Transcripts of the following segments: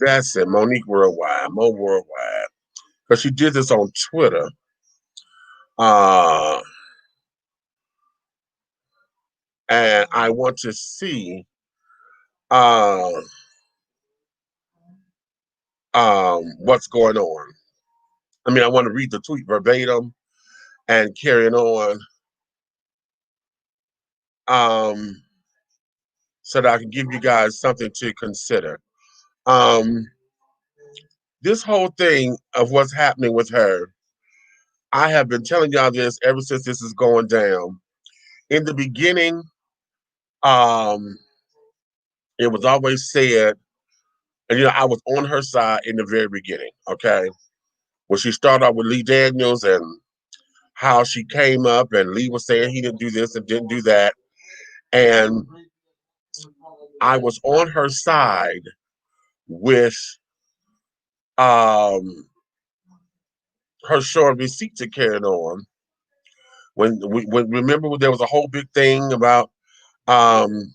That's it, Monique Worldwide, Mo Worldwide. Because she did this on Twitter. Uh, and I want to see uh, what's going on. I mean, I want to read the tweet verbatim and carrying on so that I can give you guys something to consider. Um, this whole thing of what's happening with her, I have been telling y'all this ever since this is going down. In the beginning, um, it was always said, and I was on her side in the very beginning, okay? When she started out with Lee Daniels and how she came up, and Lee was saying he didn't do this and didn't do that. And I was on her side with um, her showing receipts and carrying on. When remember when there was a whole big thing about um,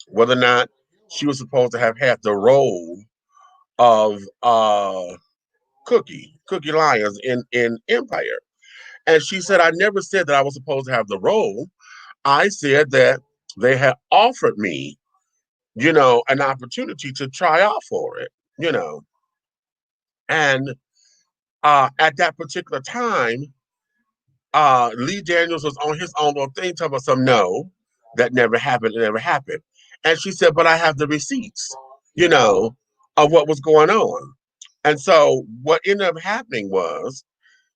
whether or not she was supposed to have had the role of Cookie Lyons in Empire. And she said, I never said that I was supposed to have the role. I said that they had offered me, an opportunity to try out for it, you know. And at that particular time, Lee Daniels was on his own little thing talking about some no, that never happened, it never happened. And she said, but I have the receipts, of what was going on. And so what ended up happening was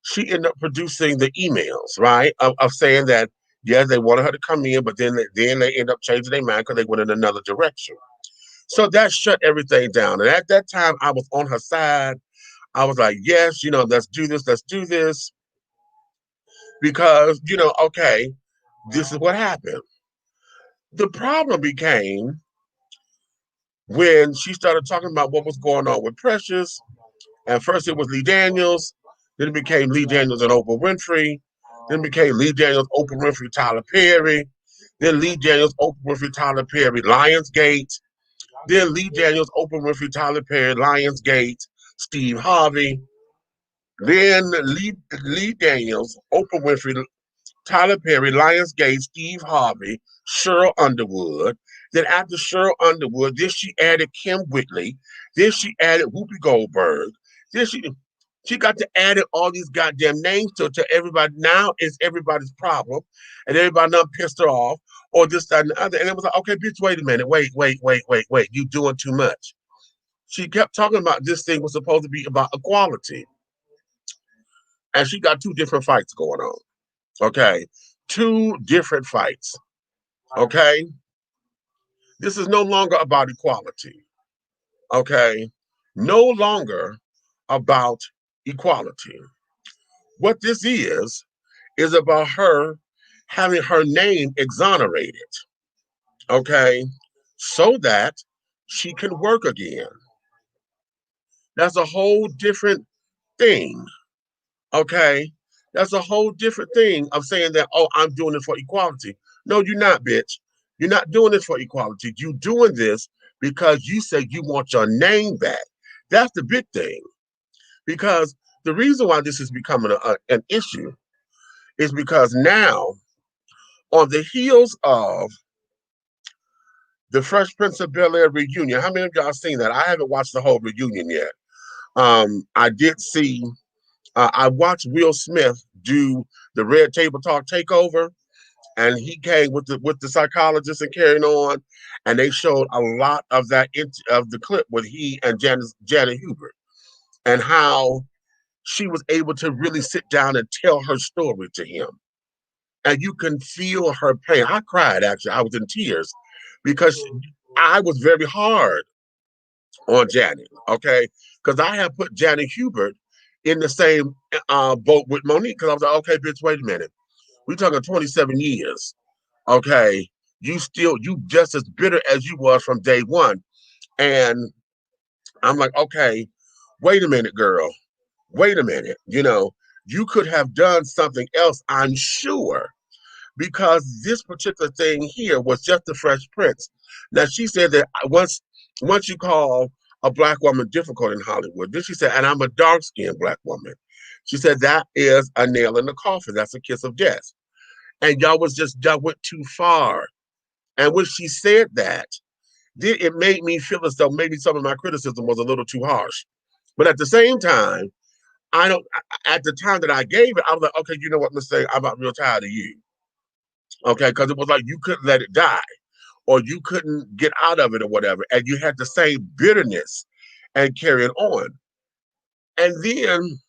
she ended up producing the emails, right? Of saying that, yes, they wanted her to come in, but then they end up changing their mind because they went in another direction. So that shut everything down. And at that time, I was on her side. I was like, yes, let's do this, let's do this. Because, okay, this is what happened. The problem became when she started talking about what was going on with Precious. And first it was Lee Daniels, then it became Lee Daniels and Oprah Winfrey, then it became Lee Daniels, Oprah Winfrey, Tyler Perry, then Lee Daniels, Oprah Winfrey, Tyler Perry, Lionsgate, then Lee Daniels, Oprah Winfrey, Tyler Perry, Lionsgate, Steve Harvey, then Lee Daniels, Oprah Winfrey, Tyler Perry, Lionsgate, Steve Harvey, Cheryl Underwood. Then after Cheryl Underwood, then she added Kim Whitley. Then she added Whoopi Goldberg. Then she got to add all these goddamn names to everybody. Now it's everybody's problem. And everybody done pissed her off or this, that, and the other. And it was like, okay, bitch, wait a minute. Wait. You doing too much. She kept talking about this thing was supposed to be about equality. And she got two different fights going on. Okay. Two different fights. Okay. This is no longer about equality. Okay. No longer about equality. What this is about her having her name exonerated. Okay. So that she can work again. That's a whole different thing. Okay. That's a whole different thing of saying that, oh, I'm doing it for equality. No, you're not, bitch. You're not doing this for equality. You're doing this because you say you want your name back. That's the big thing. Because the reason why this is becoming an issue is because now, on the heels of the Fresh Prince of Bel-Air reunion, how many of y'all seen that? I haven't watched the whole reunion yet. I did see, I watched Will Smith do the Red Table Talk takeover, and he came with the psychologist and carrying on, and they showed a lot of that of the clip with he and Janet Hubert, and how she was able to really sit down and tell her story to him, and you can feel her pain. I cried, actually. I was in tears because I was very hard on Janet, okay, because I have put Janet Hubert in the same boat with Monique, because I was like, okay, bitch, wait a minute. We're talking 27 years. Okay, you just as bitter as you was from day one. And I'm like, okay, wait a minute, girl. Wait a minute. You could have done something else, I'm sure, because this particular thing here was just the Fresh Prince. Now, she said that once you call a black woman difficult in Hollywood. Then she said, and I'm a dark-skinned black woman. She said, that is a nail in the coffin. That's a kiss of death. And y'all went too far. And when she said that, then it made me feel as though maybe some of my criticism was a little too harsh. But at the same time, at the time that I gave it, I was like, okay, you know what, Miss Say, I'm about real tired of you. Okay, because it was like you couldn't let it die or you couldn't get out of it or whatever. And you had the same bitterness and carrying on. And then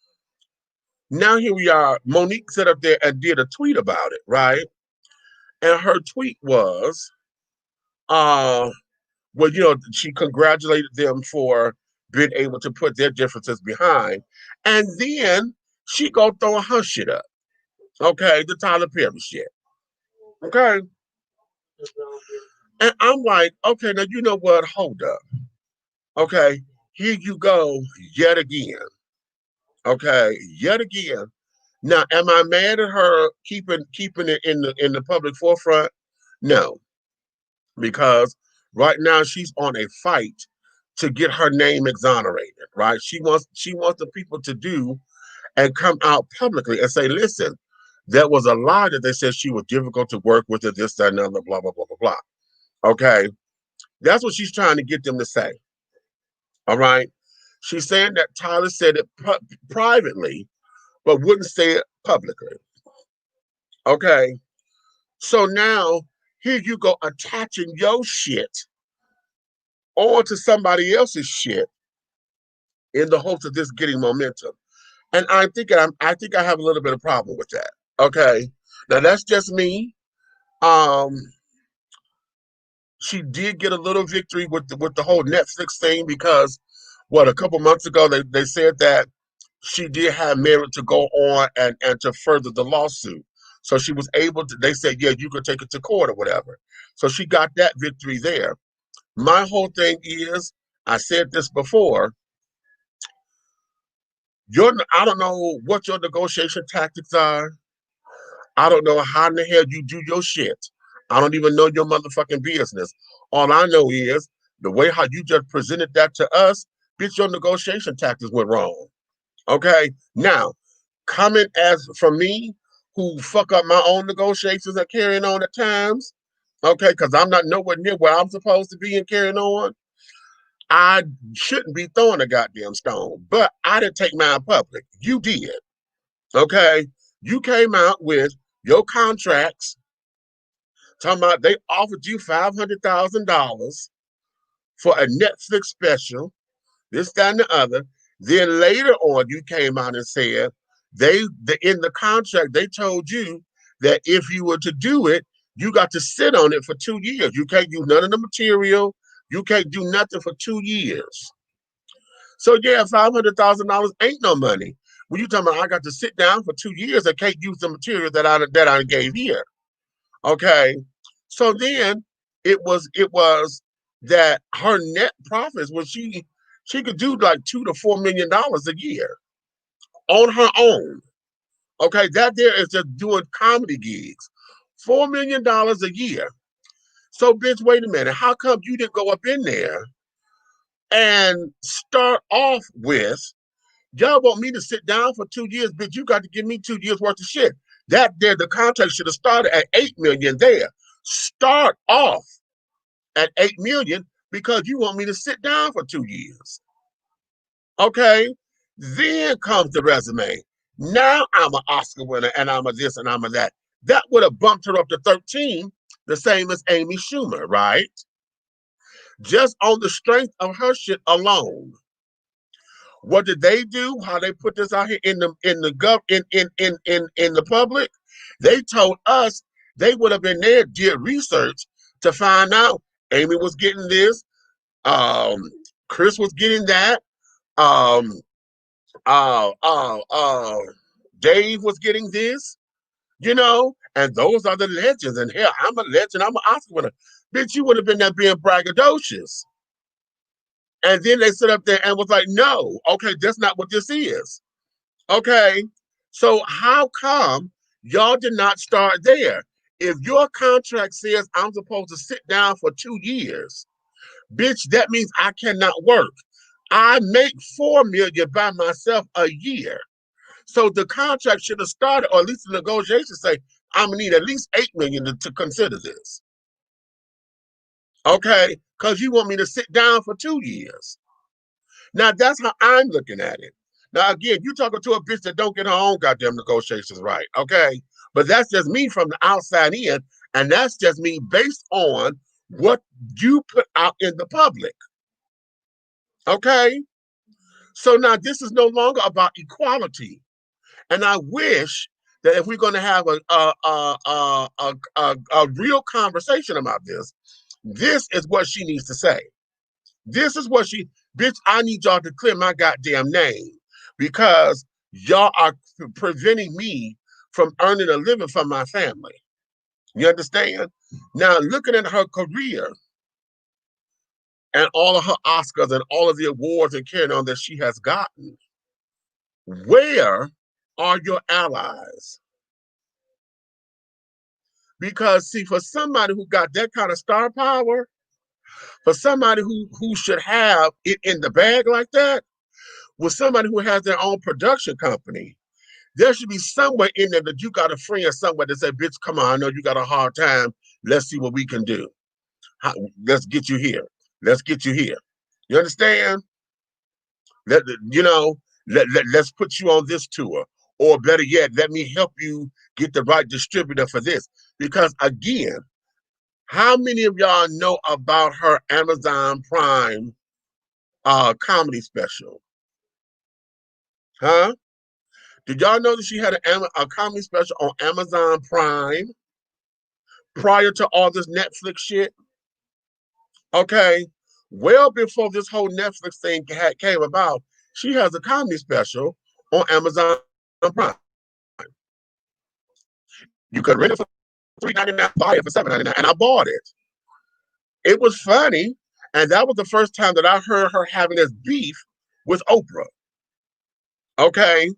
now here we are. Monique sat up there and did a tweet about it, right? And her tweet was, well, she congratulated them for being able to put their differences behind. And then she go throw her shit up. Okay, the Tyler Perry shit. Okay. And I'm like, okay, now you know what? Hold up. Okay, here you go yet again. Okay, yet again. Now, am I mad at her keeping it in the public forefront? No, because right now she's on a fight to get her name exonerated. Right? She wants the people to do and come out publicly and say, listen, that was a lie that they said she was difficult to work with, or this, that, and other, blah, blah, blah, blah, blah. Okay, that's what she's trying to get them to say. All right, she's saying that Tyler said it privately, but wouldn't say it publicly. Okay, so now here you go attaching your shit onto somebody else's shit in the hopes of this getting momentum. And I think I have a little bit of problem with that. Okay, now that's just me. Um, she did get a little victory with the whole Netflix thing because a couple months ago they said that she did have merit to go on and to further the lawsuit. So she was able to, they said, yeah, you could take it to court or whatever. So she got that victory there. My whole thing is, I said this before, I don't know what your negotiation tactics are. I don't know how in the hell you do your shit. I don't even know your motherfucking business. All I know is the way how you just presented that to us, bitch, your negotiation tactics went wrong. Okay? Now, coming as from me, who fuck up my own negotiations and carrying on at times, okay, because I'm not nowhere near where I'm supposed to be and carrying on, I shouldn't be throwing a goddamn stone. But I didn't take mine public. You did. Okay? You came out with your contracts, talking about they offered you $500,000 for a Netflix special, this, that, and the other. Then later on, you came out and said in the contract, they told you that if you were to do it, you got to sit on it for 2 years. You can't do none of the material. You can't do nothing for 2 years. So yeah, $500,000 ain't no money. When you talking about I got to sit down for 2 years, I can't use the material that I gave here. Okay. So then it was that her net profits was she could do like $2 to $4 million a year on her own. Okay, that there is just doing comedy gigs. $4 million a year. So, bitch, wait a minute. How come you didn't go up in there and start off with, y'all want me to sit down for 2 years, bitch, you got to give me 2 years worth of shit. That there, the contract should have started at $8 million there. Start off at $8 million because you want me to sit down for 2 years. Okay? Then comes the resume. Now I'm an Oscar winner and I'm a this and I'm a that. That would have bumped her up to 13, the same as Amy Schumer, right? Just on the strength of her shit alone. What did they do? How they put this out here in the public? They told us they would have been there, did research to find out Amy was getting this, Chris was getting that, Dave was getting this, and those are the legends. And hell, I'm a legend, I'm an Oscar winner. Bitch, you would have been there being braggadocious. And then they sit up there and was like, no, okay, that's not what this is. Okay, so how come y'all did not start there? If your contract says I'm supposed to sit down for 2 years, bitch, that means I cannot work. I make $4 million by myself a year. So the contract should have started, or at least the negotiations say, I'm gonna need at least $8 million to consider this. Okay, because you want me to sit down for 2 years. Now that's how I'm looking at it. Now again, you talking to a bitch that don't get her own goddamn negotiations right, okay? But that's just me from the outside in, and that's just me based on what you put out in the public. Okay? So now this is no longer about equality. And I wish that if we're going to have a real conversation about this is what she needs to say. This is what bitch, I need y'all to clear my goddamn name because y'all are preventing me from earning a living for my family. You understand? Now, looking at her career and all of her Oscars and all of the awards and carrying on that she has gotten, where are your allies? Because see, for somebody who got that kind of star power, for somebody who should have it in the bag like that, with somebody who has their own production company, there should be somewhere in there that you got a friend somewhere that say, bitch, come on, I know you got a hard time. Let's see what we can do. Let's get you here. Let's get you here. You understand? Let's put you on this tour. Or better yet, let me help you get the right distributor for this. Because again, how many of y'all know about her Amazon Prime comedy special? Huh? Did y'all know that she had a comedy special on Amazon Prime prior to all this Netflix shit? Okay. Well before this whole Netflix thing came about, she has a comedy special on Amazon Prime. You could rent it for $3.99, buy it for $7.99, and I bought it. It was funny, and that was the first time that I heard her having this beef with Oprah. Okay,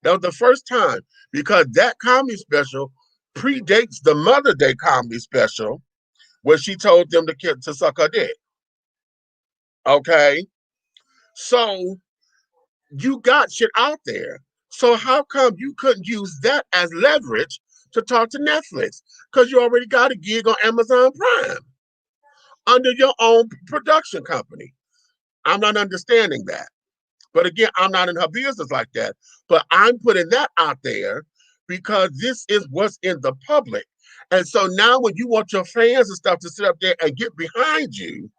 that was the first time because that comedy special predates the Mother Day comedy special where she told them to suck her dick. Okay, so you got shit out there. So how come you couldn't use that as leverage to talk to Netflix? Because you already got a gig on Amazon Prime under your own production company. I'm not understanding that. But again, I'm not in her business like that. But I'm putting that out there because this is what's in the public. And so now when you want your fans and stuff to sit up there and get behind you,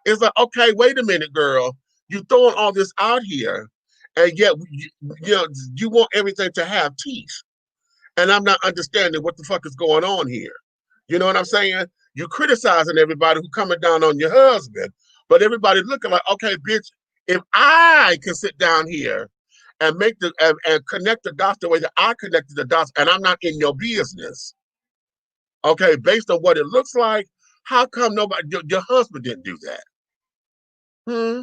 it's like, okay, wait a minute, girl. You're throwing all this out here, and yet you want everything to have teeth. And I'm not understanding what the fuck is going on here. You know what I'm saying? You're criticizing everybody who coming down on your husband, but everybody looking like, okay, bitch, if I can sit down here and make and connect the dots the way that I connected the dots, and I'm not in your business, okay, based on what it looks like, how come your husband didn't do that? Hmm.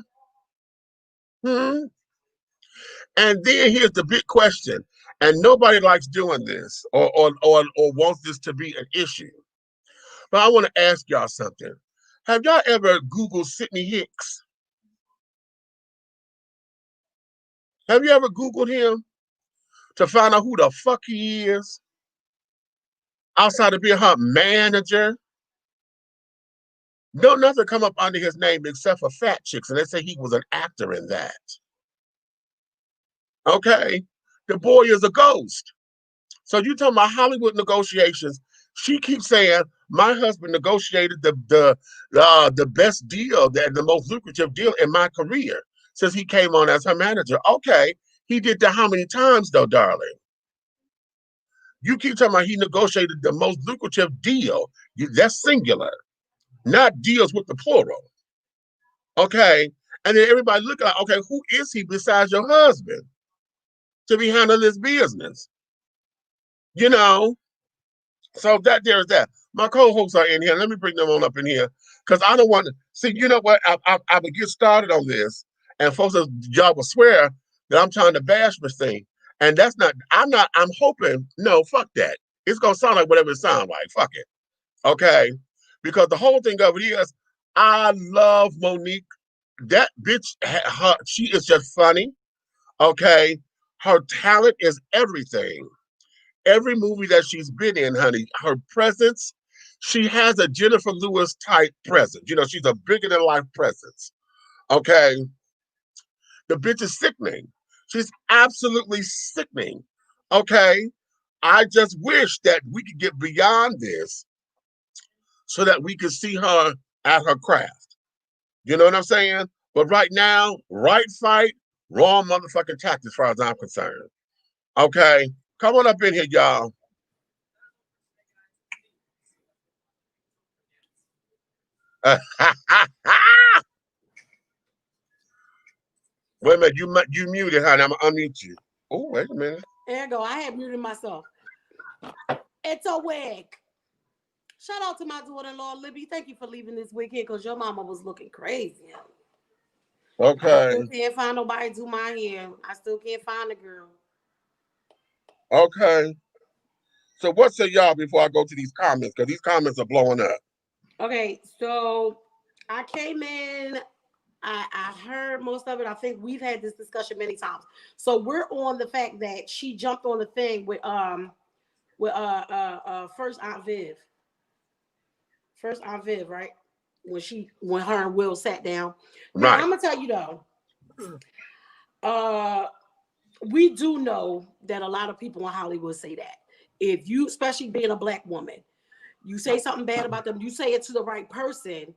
Hmm. And then here's the big question, and nobody likes doing this or wants this to be an issue. But I want to ask y'all something. Have y'all ever Googled Sidney Hicks? Have you ever Googled him to find out who the fuck he is? Outside of being her manager? No, nothing come up under his name except for Fat Chicks, and they say he was an actor in that. Okay? The boy is a ghost. So you talking about Hollywood negotiations. She keeps saying, my husband negotiated the best deal, the most lucrative deal in my career since he came on as her manager. Okay, he did that how many times though, darling? You keep talking about he negotiated the most lucrative deal. That's singular, not deals with the plural. Okay, and then everybody look like, okay, who is he besides your husband to be handling this business? You know, so there's that. My co-hosts are in here. Let me bring them on up in here because I don't want to see. You know what? I would get started on this, and folks, y'all will swear that I'm trying to bash this thing, and that's not. I'm not. I'm hoping. No, fuck that. It's gonna sound like whatever it sounds like. Fuck it. Okay, because the whole thing of it is, I love Monique. that bitch, she is just funny. Okay, her talent is everything. Every movie that she's been in, honey, her presence. She has a Jennifer Lewis type presence. You know, she's a bigger than life presence. Okay, the bitch is sickening. She's absolutely sickening. Okay, I just wish that we could get beyond this so that we could see her at her craft. You know what I'm saying? But right now, right fight, wrong motherfucking tactic as far as I'm concerned. Okay, come on up in here, y'all. Wait a minute, you muted, honey. I'm gonna unmute you. Oh, wait a minute. There you go. I had muted myself. It's a wig. Shout out to my daughter-in-law, Libby. Thank you for leaving this weekend because your mama was looking crazy. Okay. I still can't find nobody to do my hair. I still can't find a girl. Okay. So what say y'all before I go to these comments? Because these comments are blowing up. Okay, so I came in. I heard most of it. I think we've had this discussion many times. So we're on the fact that she jumped on the thing with first Aunt Viv. First Aunt Viv, right? When her and Will sat down. Now, Right. I'm gonna tell you though, we do know that a lot of people in Hollywood say that. If you, especially being a black woman, you say something bad about them, you say it to the right person,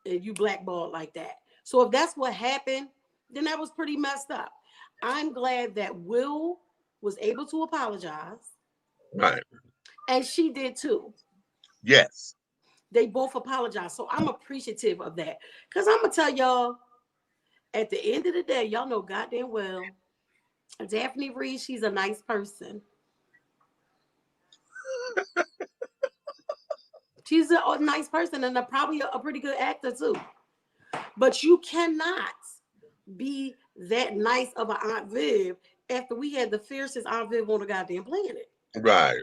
and you blackballed like that. So if that's what happened, then that was pretty messed up. I'm glad that Will was able to apologize. Right. And she did too. Yes. They both apologized. So I'm appreciative of that. Because I'm going to tell y'all, at the end of the day, y'all know goddamn well, Daphne Reed, she's a nice person. She's a nice person and probably a pretty good actor too. But you cannot be that nice of an Aunt Viv after we had the fiercest Aunt Viv on the goddamn planet. Right.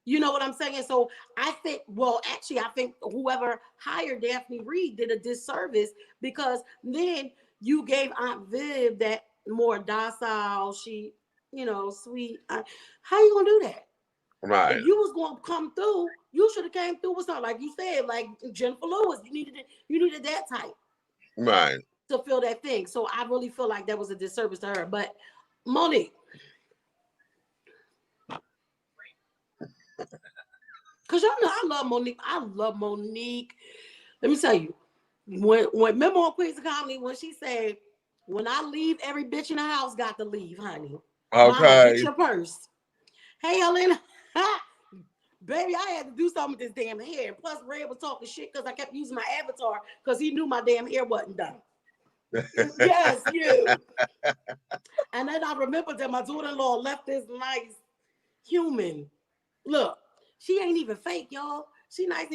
You know what I'm saying? So I think, well, actually, I think whoever hired Daphne Reed did a disservice because then you gave Aunt Viv that more docile, she, sweet. How you gonna do that? Right. If you was gonna come through, you should have came through with something like you said, like Jennifer Lewis. You needed that type. Right. To feel that thing. So I really feel like that was a disservice to her. But Monique, because y'all know I love Monique. I love Monique. Let me tell you, when remember on Queens of Comedy, when she said, when I leave, every bitch in the house got to leave, honey. Okay. Mama, get your purse. Hey, Elena. Baby, I had to do something with this damn hair. Plus, Red was talking shit because I kept using my avatar because he knew my damn hair wasn't done. Yes, you. And then I remember that my daughter-in-law left this nice human. Look, she ain't even fake, y'all. She nice.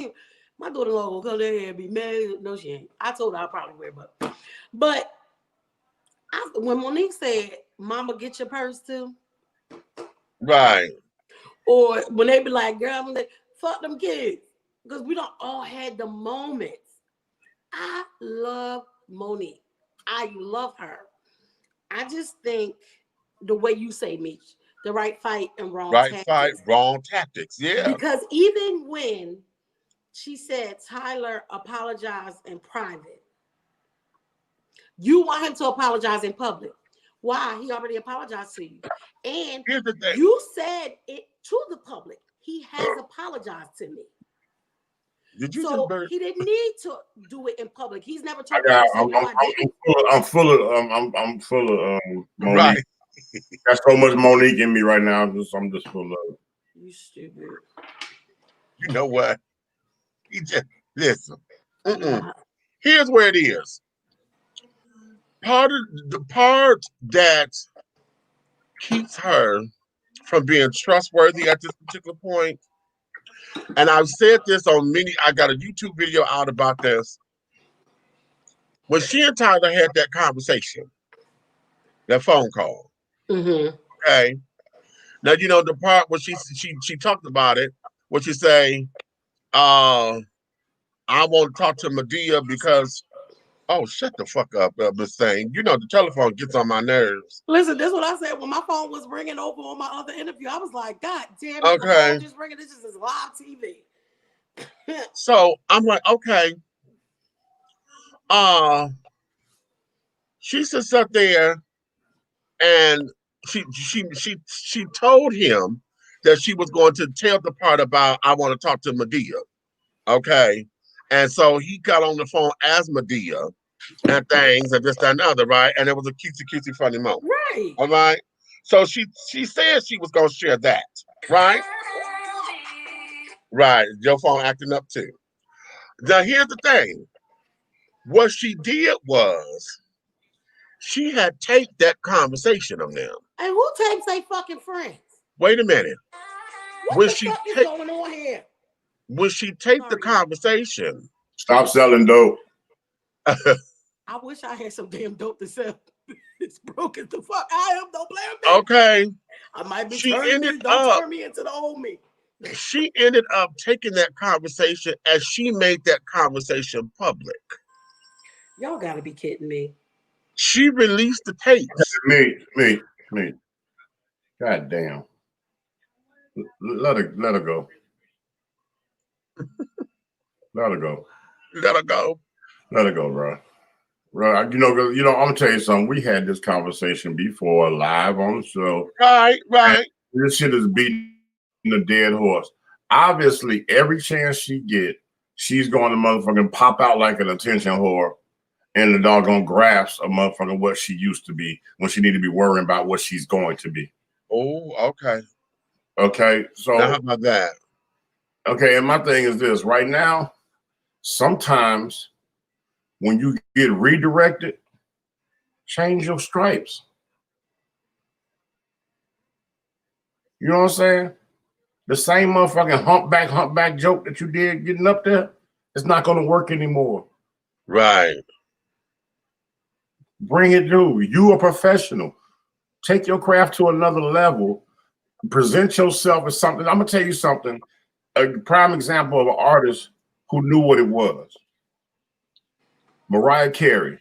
My daughter-in-law will come there and be mad. No, she ain't. I told her I'll probably wear it. But when Monique said, Mama, get your purse too. Right. Or when they be like, girl, I'm like, fuck them kids. Because we don't all had the moments. I love Monique. I love her. I just think the way you say, Meech, the right fight and wrong tactics. Fight, wrong tactics. Yeah. Because even when she said Tyler apologized in private, you want him to apologize in public. Why? He already apologized to you. And you said it to the public. He has apologized to me. Did you so just he didn't need to do it in public. He's never told me. I'm full of Monique. Right. Got so much Monique in me right now. I'm just full of. You stupid. You know what? He just listen. Here's where it is. The part that keeps her from being trustworthy at this particular point. And I've said this on I got a YouTube video out about this. When she and Tyler had that conversation, that phone call. Mm-hmm. Okay. Now, you know, the part where she talked about it, where she say, I want to talk to Medea because Oh, shut the fuck up, this thing. You know the telephone gets on my nerves. Listen, this is what I said when my phone was ringing over on my other interview. I was like, God damn it, Okay. my phone just ringing. This is live TV. So I'm like, okay. She sits up there and she told him that she was going to tell the part about I want to talk to Medea. Okay. And so he got on the phone as Medea and things and this, that, and the other, right? And it was a cutesy funny moment. Right. All right. So she said she was gonna share that, right? Right. Your phone acting up too. Now here's the thing. What she did was she had taped that conversation of them. And who tapes they fucking friends? Wait a minute. What the fuck is going on here? When she taped the conversation. Stop selling dope. I wish I had some damn dope to sell. It's broke as the fuck I am. Don't blame me. Okay. I might be She turning ended me. Don't up- turn me into the old me. She ended up taking that conversation as she made that conversation public. Y'all gotta be kidding me. She released the tapes. Me. God damn. Let her go. Let her go. Let her go. Let her go, bro. Right, you know, I'm gonna tell you something. We had this conversation before live on the show. Right. This shit is beating a dead horse. Obviously, every chance she get, she's going to motherfucking pop out like an attention whore, and the doggone grasp of motherfucking what she used to be when she need to be worrying about what she's going to be. Oh, okay. Okay, so now how about that? Okay, and my thing is this: right now, sometimes when you get redirected, change your stripes. You know what I'm saying? The same motherfucking humpback joke that you did getting up there, it's not going to work anymore. Right. Bring it through. You a professional. Take your craft to another level. Present yourself as something. I'm going to tell you something. A prime example of an artist who knew what it was. Mariah Carey.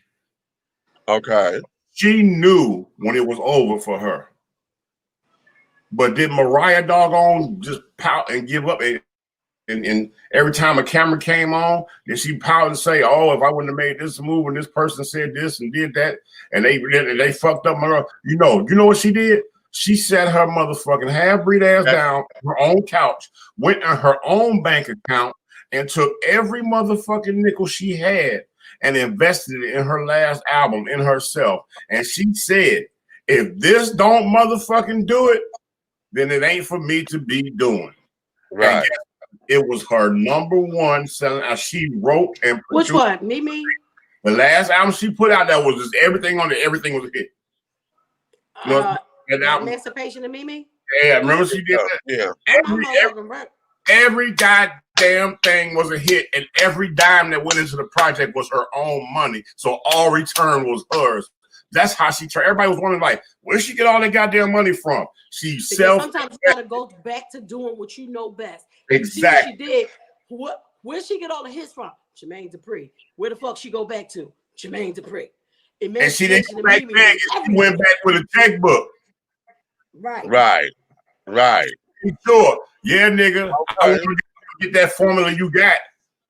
Okay. She knew when it was over for her. But did Mariah doggone just pout and give up? And every time a camera came on, did she pout and say, "Oh, if I wouldn't have made this move and this person said this and did that, and they fucked up my," you know what she did? She sat her motherfucking half-breed ass down on her own couch, went in her own bank account, and took every motherfucking nickel she had and invested it in her last album, in herself. And she said, "If this don't motherfucking do it, then it ain't for me to be doing." Right. It was her #1 selling. She wrote and produced. Which one? Mimi? The last album she put out, that was just everything on it. Everything was a hit. Emancipation of Mimi? Yeah, remember she did that? Yeah. Every goddamn thing was a hit, and every dime that went into the project was her own money. So all return was hers. That's how she turned. Everybody was wondering, like, where'd she get all that goddamn money from? Sometimes you gotta go back to doing what you know best. Exactly. She did. Where'd she get all the hits from? Jermaine Dupri. Where the fuck she go back to? Jermaine Dupri. And she didn't go back big. She went back with a checkbook. Right. Sure. Yeah, nigga. Okay. I want to get that formula you got,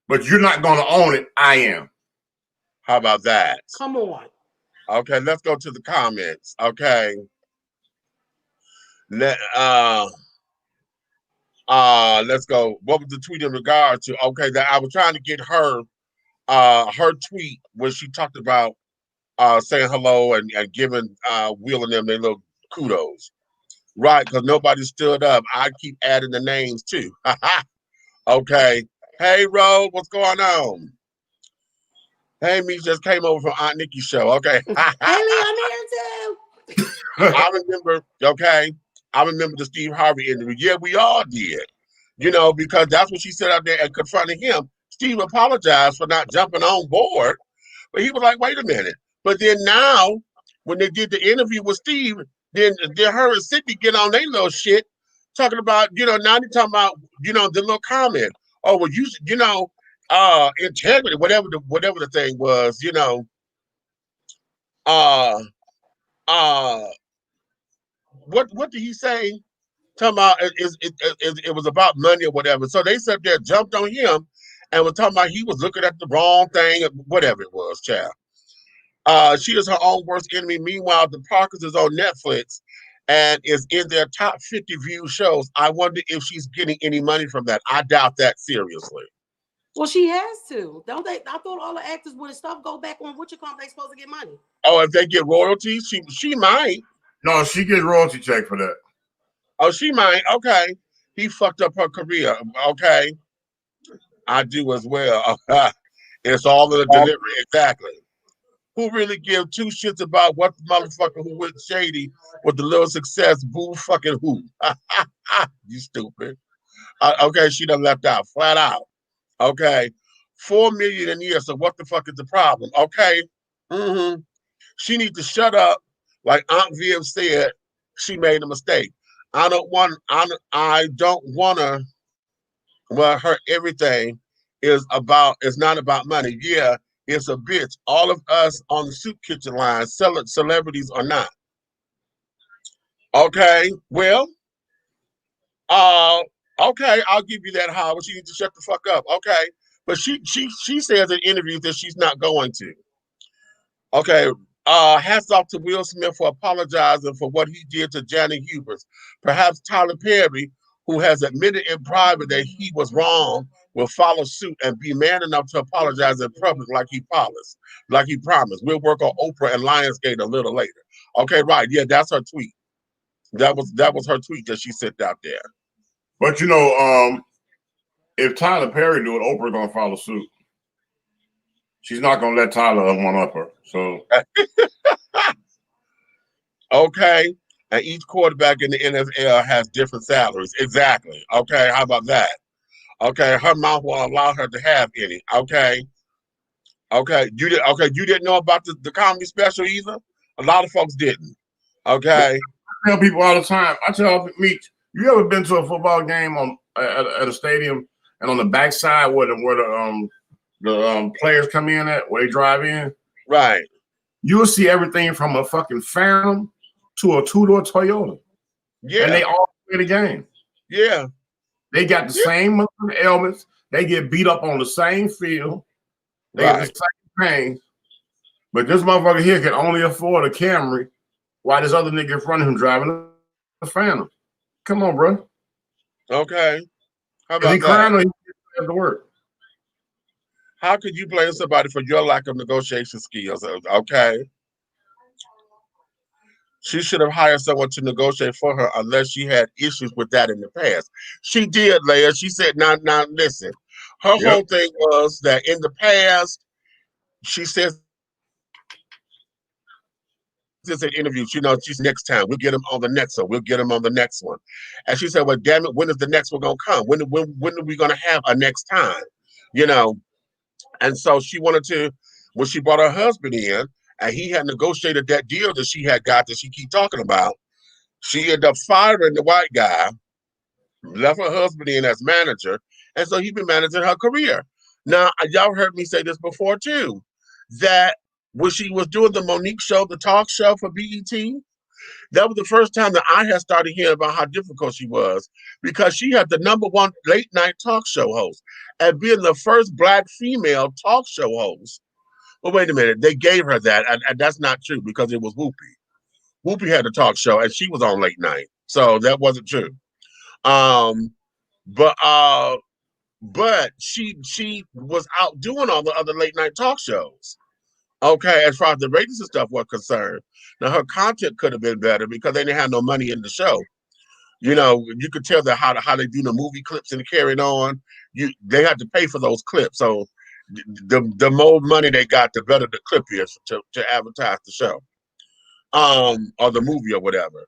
but you're not gonna own it. I am. How about that? Come on. Okay, let's go to the comments. Okay. Let's go. What was the tweet in regard to? Okay, that I was trying to get her tweet when she talked about saying hello and giving Will and them their little kudos. Right, because nobody stood up. I keep adding the names too. Okay. Hey Ro, what's going on? Hey, me just came over from Aunt Nikki's show. Okay. Hey Lee, I'm here too. I remember the Steve Harvey interview. Yeah, we all did. You know, because that's what she said out there and confronting him. Steve apologized for not jumping on board. But he was like, wait a minute. But then now, when they did the interview with Steve, then her and Sydney get on their little shit, talking about, now they're talking about, the little comment. Oh, well, integrity, whatever the thing was, you know, uh uh what did he say? Talking about it was about money or whatever. So they sat there, jumped on him, and was talking about he was looking at the wrong thing, whatever it was, child. She is her own worst enemy. Meanwhile, The Parkers is on Netflix and is in their top 50 viewed shows. I wonder if she's getting any money from that. I doubt that seriously. Well, she has to. Don't they? I thought all the actors with stuff go back on what you call they supposed to get money. Oh, if they get royalties, she might. No, she gets royalty check for that. Oh, she might. Okay. He fucked up her career. Okay. I do as well. It's all in the delivery. Exactly. Who really give two shits about what the motherfucker who went shady with the little success? Boo fucking who? You stupid. Okay, she done left out flat out. Okay, 4 million a year. So what the fuck is the problem? Okay, she needs to shut up. Like Aunt Viv said, she made a mistake. I don't want to. Well, her everything is not about money. Yeah, it's a bitch. All of us on the soup kitchen line, celebrities or not. Okay, well, okay, I'll give you that, Howard. She needs to shut the fuck up. Okay, but she says in interviews that she's not going to. Okay, hats off to Will Smith for apologizing for what he did to Janet Hubers. Perhaps Tyler Perry, who has admitted in private that he was wrong, will follow suit and be man enough to apologize in public like he promised. We'll work on Oprah and Lionsgate a little later. Okay, right. Yeah, that's her tweet. That was her tweet that she sent out there. But you know, if Tyler Perry do it, Oprah's gonna follow suit. She's not gonna let Tyler one up her. So okay. And each quarterback in the NFL has different salaries. Exactly. Okay, how about that? Okay, her mouth won't allow her to have any. Okay. You didn't know about the comedy special either? A lot of folks didn't. Okay. I tell people all the time. I tell Meech, you ever been to a football game at a stadium and on the backside where the players come in at, where they drive in? Right. You'll see everything from a fucking Phantom to a two-door Toyota. Yeah. And they all play the game. Yeah. They got the same ailments. They get beat up on the same field. They get the same pain. But this motherfucker here can only afford a Camry while this other nigga in front of him driving a Phantom. Come on, bro. Okay. How about he crying or he has to work? How could you blame somebody for your lack of negotiation skills? Okay. She should have hired someone to negotiate for her unless she had issues with that in the past. She did, Leia. She said, now listen. Her whole thing was that in the past, she says this in interviews, you know, she's next time. We'll get him on the next one. We'll get him on the next one. And she said, well, damn it, when is the next one going to come? When are we going to have a next time? You know? And so she wanted to, when she brought her husband in, and he had negotiated that deal that she had got that she keep talking about, she ended up firing the white guy, left her husband in as manager, and so he's been managing her career. Now, y'all heard me say this before too, that when she was doing the Monique show, the talk show for BET, that was the first time that I had started hearing about how difficult she was, because she had the #1 late night talk show host, and being the first Black female talk show host. Well, wait a minute. They gave her that, and that's not true because it was Whoopi. Whoopi had a talk show, and she was on late night, so that wasn't true. But she was out doing all the other late night talk shows. Okay, as far as the ratings and stuff were concerned. Now her content could have been better because they didn't have no money in the show. You know, you could tell that how they do the movie clips and carrying on. They had to pay for those clips, so the more money they got, the better the clip is to advertise the show, or the movie or whatever.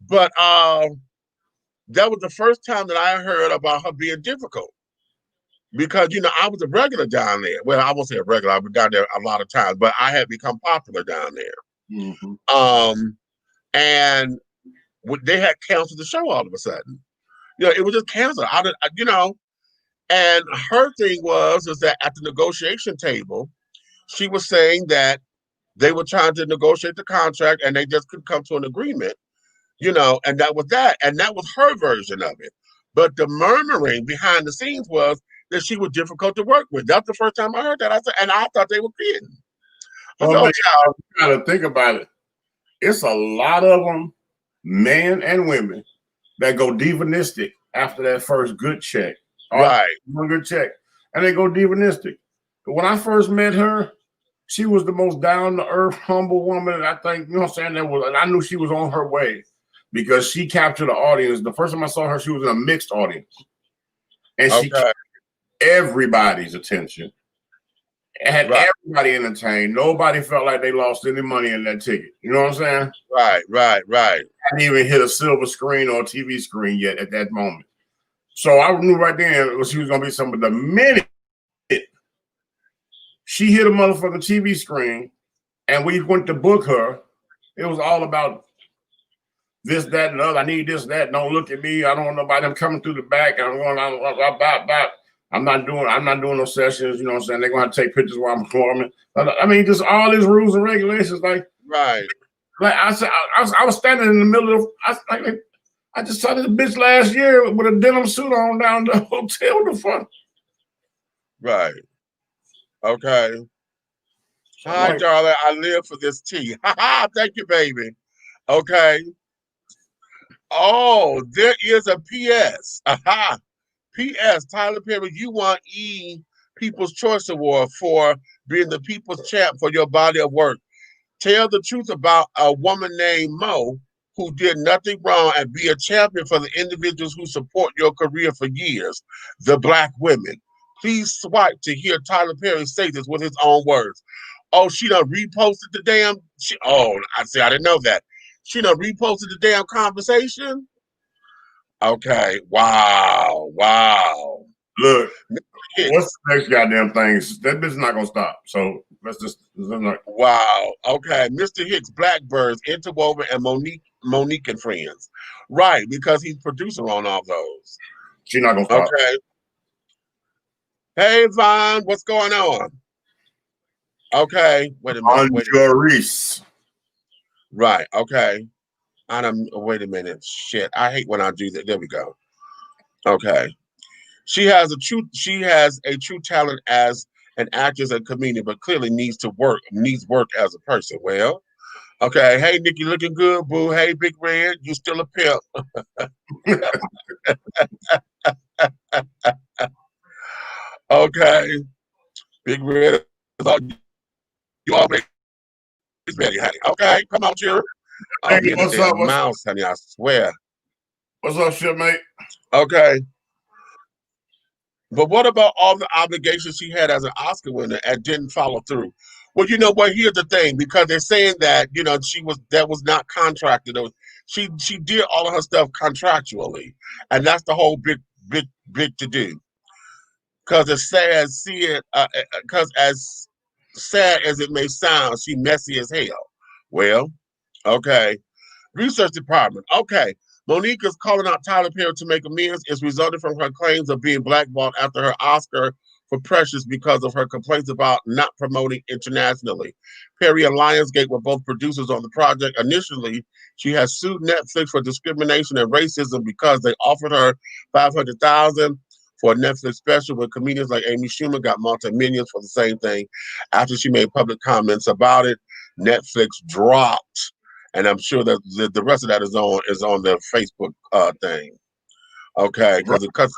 But that was the first time that I heard about her being difficult, because you know I was a regular down there. Well, I won't say a regular. I've been down there a lot of times, but I had become popular down there. And they had canceled the show all of a sudden. You know, it was just canceled. And her thing is that at the negotiation table, she was saying that they were trying to negotiate the contract and they just couldn't come to an agreement, and that was that. And that was her version of it. But the murmuring behind the scenes was that she was difficult to work with. That's the first time I heard that. I said, and I thought they were kidding. I Well, said, you gotta think about it. It's a lot of them, men and women, that go divinistic after that first good check. Right. One good check. And they go divinistic. But when I first met her, she was the most down-to-earth, humble woman. I think, and I knew she was on her way because she captured the audience. The first time I saw her, she was in a mixed audience. And she captured everybody's attention. It had everybody entertained. Nobody felt like they lost any money in that ticket. You know what I'm saying? Right. I hadn't even hit a silver screen or a TV screen yet at that moment. So I knew right then she was going to be something. The minute she hit a motherfucking TV screen and we went to book her, it was all about this, that, and the other. I need this, that. Don't look at me. I don't want nobody coming through the back. I'm not doing no sessions. You know what I'm saying? They're going to take pictures while I'm performing. I mean, just all these rules and regulations. Like I said, I was standing in the middle of. I just saw this bitch last year with a denim suit on down the hotel. What the fuck? Right. Okay. Hi, darling. I live for this tea. Thank you, baby. Okay. Oh, there is a PS. P.S. Tyler Perry, you won People's Choice Award for being the People's Champ for your body of work. Tell the truth about a woman named Mo who did nothing wrong and be a champion for the individuals who support your career for years, the Black women. Please swipe to hear Tyler Perry say this with his own words. Oh, she done reposted the damn. I didn't know that. She done reposted the damn conversation. Okay. Wow. Look, what's the next goddamn thing? That bitch is not gonna stop. So let's not. Wow. Okay. Mr. Hicks, Blackbirds, Interwoven, and Monique and Friends. Right, because he's producer on all those. She's not gonna stop. Okay. Hey, Vaughn, what's going on? Okay. Wait a minute. Right. Okay. Wait a minute. Shit. I hate when I do that. There we go. Okay. She has a true talent as an actress and comedian, but clearly needs work as a person. Well, okay. Hey, Nikki, looking good, boo. Hey, Big Red, you still a pimp. Okay. Big Red, you always ready, honey. Okay, come on, Jerry. Hey, what's up, mouse, honey, I swear. What's up, shit, mate? Okay. But what about all the obligations she had as an Oscar winner and didn't follow through? Well, you know what? Here's the thing, because they're saying that that was not contracted. She did all of her stuff contractually, and that's the whole big to do. Because as sad as it may sound, she messy as hell. Well, okay. Research department. Okay. Monique is calling out Tyler Perry to make amends. It's resulting from her claims of being blackballed after her Oscar for Precious because of her complaints about not promoting internationally. Perry and Lionsgate were both producers on the project. Initially, she has sued Netflix for discrimination and racism because they offered her $500,000 for a Netflix special, where comedians like Amy Schumer got multi-millions for the same thing. After she made public comments about it, Netflix dropped. And I'm sure that the rest of that is on their Facebook thing. Okay, because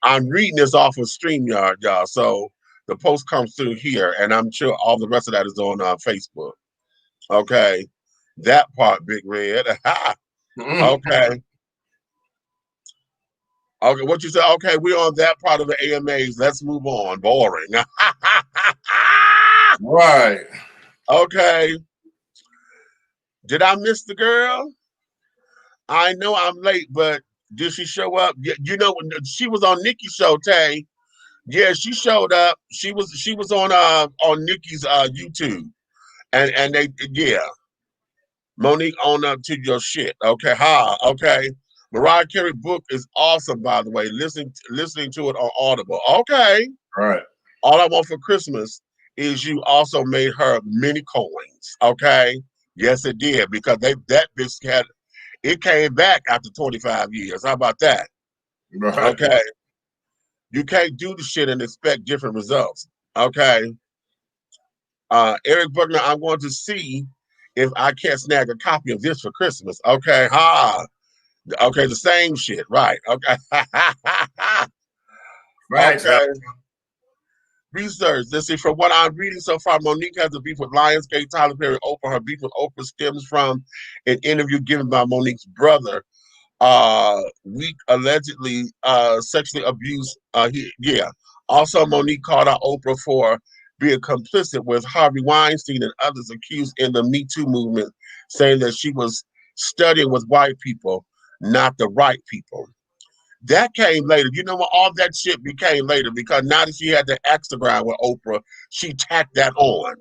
I'm reading this off of StreamYard, y'all. So the post comes through here, and I'm sure all the rest of that is on Facebook. Okay, that part, Big Red. Okay. Okay, what you said? Okay, we're on that part of the AMAs. Let's move on. Boring. Right. Okay. Did I miss the girl? I know I'm late, but did she show up? You know, she was on Nikki's show, Tay. Yeah, she showed up. She was on Nikki's YouTube, and Monique, own up to your shit. Okay, okay. Mariah Carey book is awesome, by the way. Listening to it on Audible. Okay. Right. All I want for Christmas is you also made her mini coins. Okay. Yes, it did, because that bitch had it came back after 25 years. How about that? Right. Okay. You can't do the shit and expect different results. Okay. Eric Buckner, I'm going to see if I can't snag a copy of this for Christmas. Okay. Okay, the same shit. Right. Okay. Right. Okay. Research. Let's see. From what I'm reading so far, Monique has a beef with Lionsgate, Tyler Perry, Oprah. Her beef with Oprah stems from an interview given by Monique's brother. Week allegedly sexually abused. Also, Monique called out Oprah for being complicit with Harvey Weinstein and others accused in the Me Too movement, saying that she was studying with white people, not the right people. That came later. You know what? All that shit became later, because now that she had the Instagram with Oprah, she tacked that on.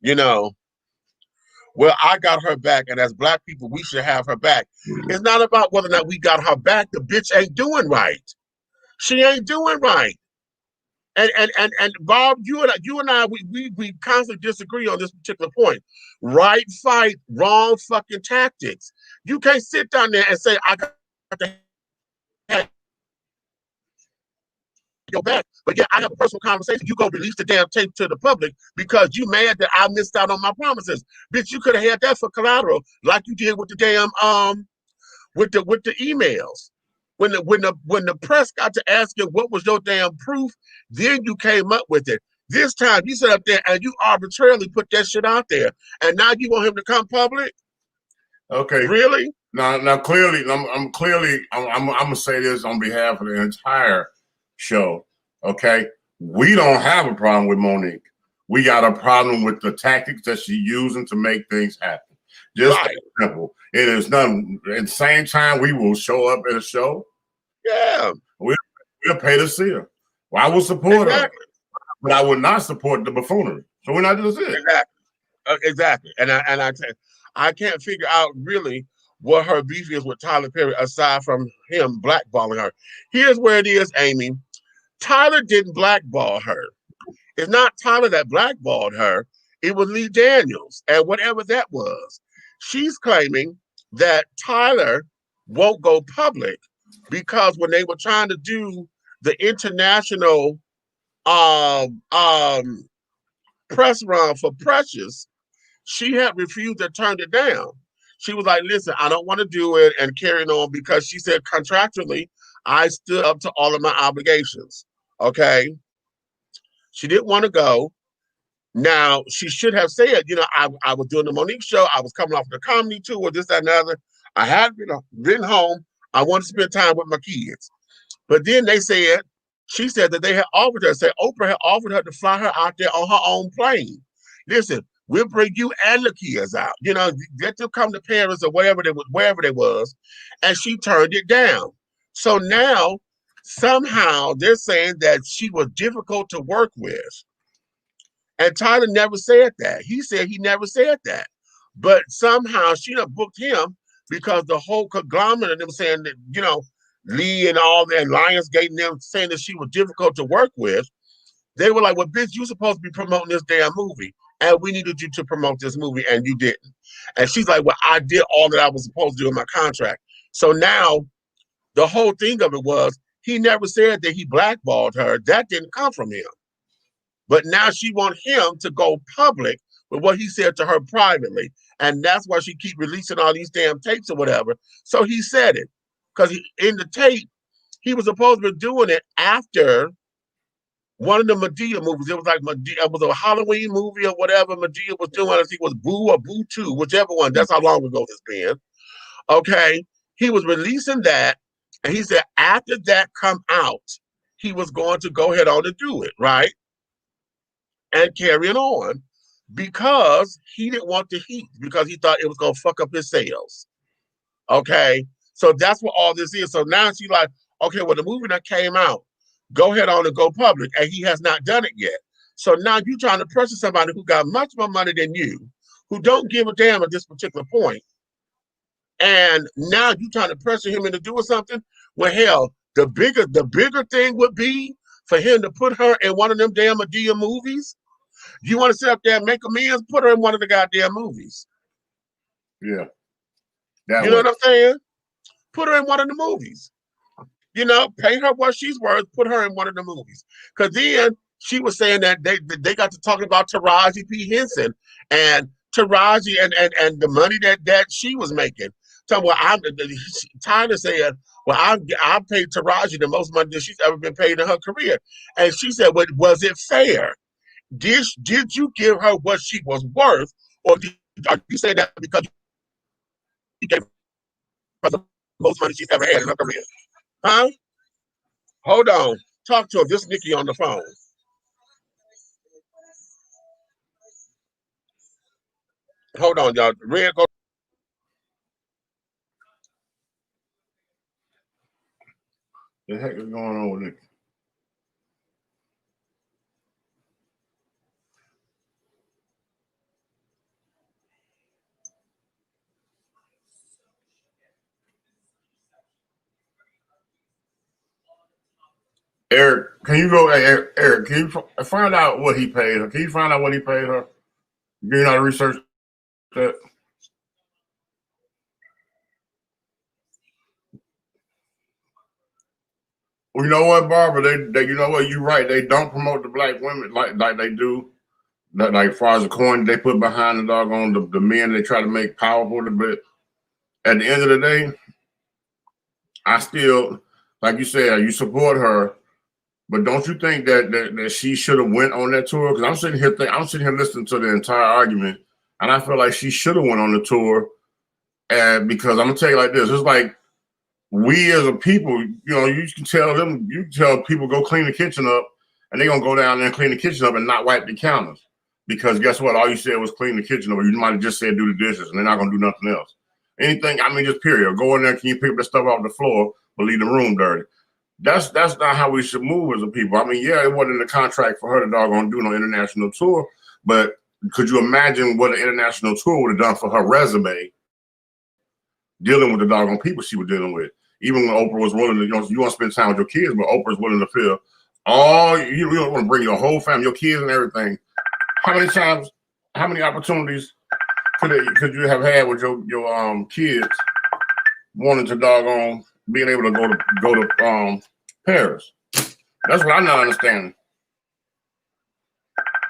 You know, well, I got her back, and as Black people, we should have her back. It's not about whether or not we got her back. The bitch ain't doing right. She ain't doing right. And Bob, you and I, we constantly disagree on this particular point. Right fight, wrong fucking tactics. You can't sit down there and say, I got to have your back. But yeah, I have a personal conversation. You go release the damn tape to the public because you mad that I missed out on my promises. Bitch, you could have had that for collateral, like you did with the damn with the emails. When the press got to asking what was your damn proof, then you came up with it. This time you sit up there and you arbitrarily put that shit out there, and now you want him to come public? Okay. Really? Now clearly, I'm gonna say this on behalf of the entire show. Okay, we don't have a problem with Monique. We got a problem with the tactics that she's using to make things happen. Just right. Simple. It is nothing. At the same time, we will show up at a show. Yeah, we'll pay to see her. Well, I will support her, but I would not support the buffoonery. So we're not just it. Exactly. And I can't figure out really what her beef is with Tyler Perry aside from him blackballing her. Here's where it is, Amy. Tyler didn't blackball her. It's not Tyler that blackballed her. It was Lee Daniels, and whatever that was. She's claiming that Tyler won't go public because when they were trying to do the international press run for Precious, she had refused and turned it down. She was like, listen, I don't want to do it, and carrying on, because she said contractually, I stood up to all of my obligations. Okay. She didn't want to go. Now, she should have said, you know, I was doing the Monique show. I was coming off the comedy tour, this, that, and the other. I had been home. I wanted to spend time with my kids. But then she said that they had offered her, Oprah had offered her to fly her out there on her own plane. Listen, we'll bring you and the kids out. You know, get them come to Paris or wherever they was. And she turned it down. So now, somehow, they're saying that she was difficult to work with. And Tyler never said that. He said he never said that. But somehow she done booked him because the whole conglomerate of them saying that, you know, Lee and all that, Lionsgate and them saying that she was difficult to work with. They were like, well, bitch, you're supposed to be promoting this damn movie. And we needed you to promote this movie, and you didn't. And she's like, well, I did all that I was supposed to do in my contract. So now the whole thing of it was he never said that he blackballed her. That didn't come from him. But now she wants him to go public with what he said to her privately. And that's why she keep releasing all these damn tapes or whatever. So he said it. Because in the tape, he was supposed to be doing it after one of the Madea movies. It was like Madea, it was a Halloween movie or whatever Madea was doing. I think it was Boo or Boo 2, whichever one. That's how long ago it's been. Okay. He was releasing that. And he said after that come out, he was going to go ahead on and do it, right? And carrying on, because he didn't want the heat, because he thought it was going to fuck up his sales. Okay. So that's what all this is. So now she's like, okay, well, the movie that came out, go ahead on and go public. And he has not done it yet. So now you're trying to pressure somebody who got much more money than you, who don't give a damn at this particular point, And now you trying to pressure him into doing something. Well, hell, the bigger thing would be for him to put her in one of them damn Medea movies. You want to sit up there and make amends? Put her in one of the goddamn movies. Yeah. You know what I'm saying? Put her in one of the movies. You know, pay her what she's worth. Put her in one of the movies. Because then she was saying that they got to talking about Taraji P. Henson and Taraji and the money that she was making. So, well, Tyler said, well, I paid Taraji the most money that she's ever been paid in her career. And she said, well, was it fair? Did you give her what she was worth? Or are you saying that because you gave her the most money she's ever had in her career? Huh? Hold on. Talk to her. This is Nikki on the phone. Hold on, y'all. Red, go. The heck is going on with Nikki? Eric, can you go? Hey, Eric, can you find out what he paid her? Can you find out what he paid her? You know how to research that? Well, you know what, Barbara? They you know what? You're right. They don't promote the black women like they do. Like as far as the coin they put behind the doggone the men they try to make powerful. But at the end of the day, I still, like you said, you support her. But don't you think that she should have went on that tour? Because I'm sitting here listening to the entire argument, and I feel like she should have went on the tour. And because I'm gonna tell you like this, it's like we as a people, you know, you can tell people go clean the kitchen up, and they're gonna go down there and clean the kitchen up and not wipe the counters. Because guess what? All you said was clean the kitchen up. You might have just said do the dishes, and they're not gonna do nothing else. Anything, I mean, just period. Go in there, can you pick up the stuff off the floor, but leave the room dirty? That's not how we should move as a people. I mean, yeah, it wasn't in the contract for her to doggone do no international tour, but could you imagine what an international tour would have done for her resume, dealing with the doggone people she was dealing with? Even when Oprah was willing to, you want to spend time with your kids, but Oprah's willing to feel you don't want to bring your whole family, your kids and everything. How many opportunities could you have had with your kids wanting to doggone being able to go to Paris? That's what I'm not understanding.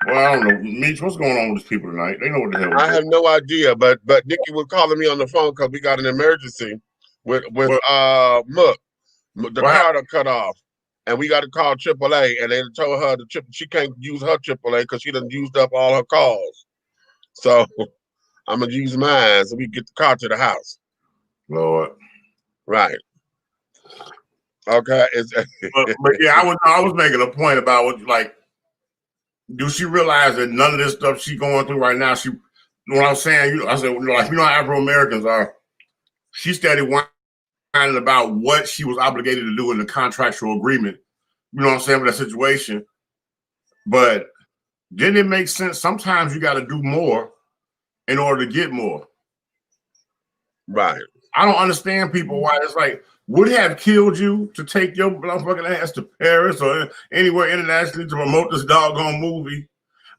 Well, I don't know, Meech, what's going on with these people tonight? They know what the hell. I have no idea, but Nikki was calling me on the phone because we got an emergency with Mook. The car done cut off, and we got to call AAA, and they told her she can't use her AAA because she done used up all her calls. So I'm gonna use mine so we get the car to the house. Lord, right? Okay. but yeah, I was making a point about what, like, do she realize that none of this stuff she's going through right now? What I'm saying, I said, like, how Afro Americans are. She started whining about what she was obligated to do in the contractual agreement. You know what I'm saying, with that situation. But didn't it make sense? Sometimes you got to do more in order to get more. Right. I don't understand people why it's like, would it have killed you to take your motherfucking ass to Paris or anywhere internationally to promote this doggone movie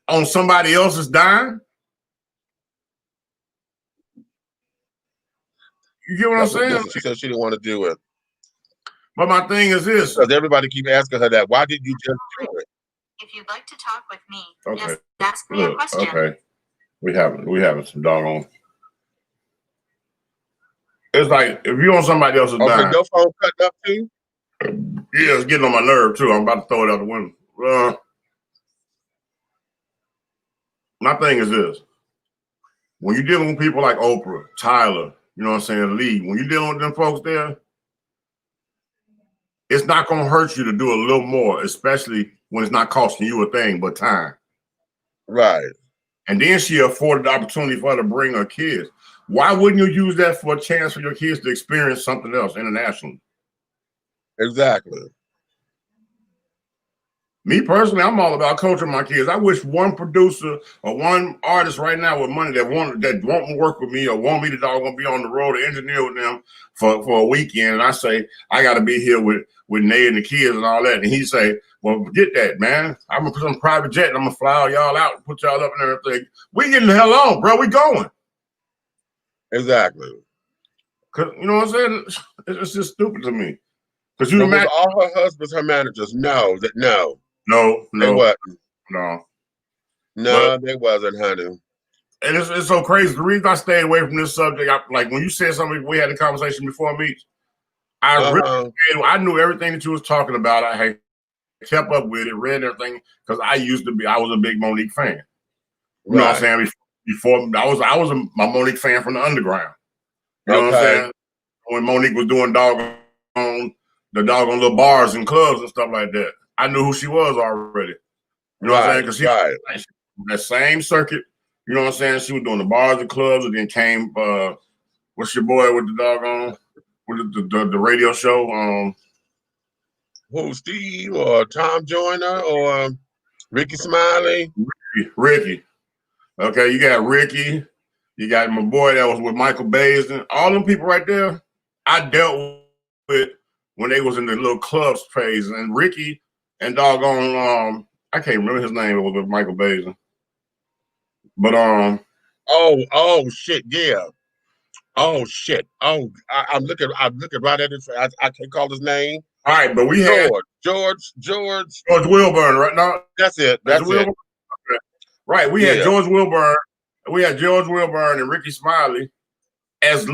on somebody else's dime? You get what I'm saying? She said she didn't want to do it. But my thing is this. Because everybody keep asking her that. Why did you just do it? If you'd like to talk with me, okay. Just ask me a question. Okay. We having some doggone. It's like if you on somebody else's dime. Your phone cut up too? Yeah, it's getting on my nerve too. I'm about to throw it out the window. My thing is this. When you're dealing with people like Oprah, Tyler, you know what I'm saying, Lee, when you're dealing with them folks there, it's not going to hurt you to do a little more, especially when it's not costing you a thing but time. Right. And then she afforded the opportunity for her to bring her kids. Why wouldn't you use that for a chance for your kids to experience something else internationally? Exactly. Me personally, I'm all about coaching my kids. I wish one producer or one artist right now with money that won't to work with me or want me to gonna be on the road to engineer with them for a weekend. And I say, I gotta be here with Nate and the kids and all that. And he say, well, forget that, man. I'm gonna put on a private jet and I'm gonna fly y'all out and put y'all up and everything. We getting the hell on, bro. We going. Exactly. Cause you know what I'm saying? It's just stupid to me. Cause you But imagine was all her husbands, her managers? No, no. no, They wasn't. no. No, they wasn't, honey. And it's so crazy. The reason I stayed away from this subject, like when you said something, we had a conversation before me. I knew everything that you was talking about. I had kept up with it, read everything, because I was a big Monique fan. You know what I'm saying? Before I was a Monique fan from the underground. You know what I'm saying? When Monique was doing the doggone little bars and clubs and stuff like that, I knew who she was already. You know what I'm saying? Because she that same circuit. You know what I'm saying? She was doing the bars and clubs, and then came what's your boy with the doggone with the radio show? Who, Steve or Tom Joyner or Ricky Smiley? Ricky. Okay, you got Ricky. You got my boy that was with Michael Basin. All them people right there, I dealt with when they was in the little clubs phase. And Ricky and doggone I can't remember his name. It was with Michael Basin. But oh shit, yeah. Oh shit. Oh, I'm looking right at it. I can't call his name. All right, but we had George Wilburn right now. That's it. That's it. Okay. Right, we had George Wilburn. We had George Wilburn and Ricky Smiley as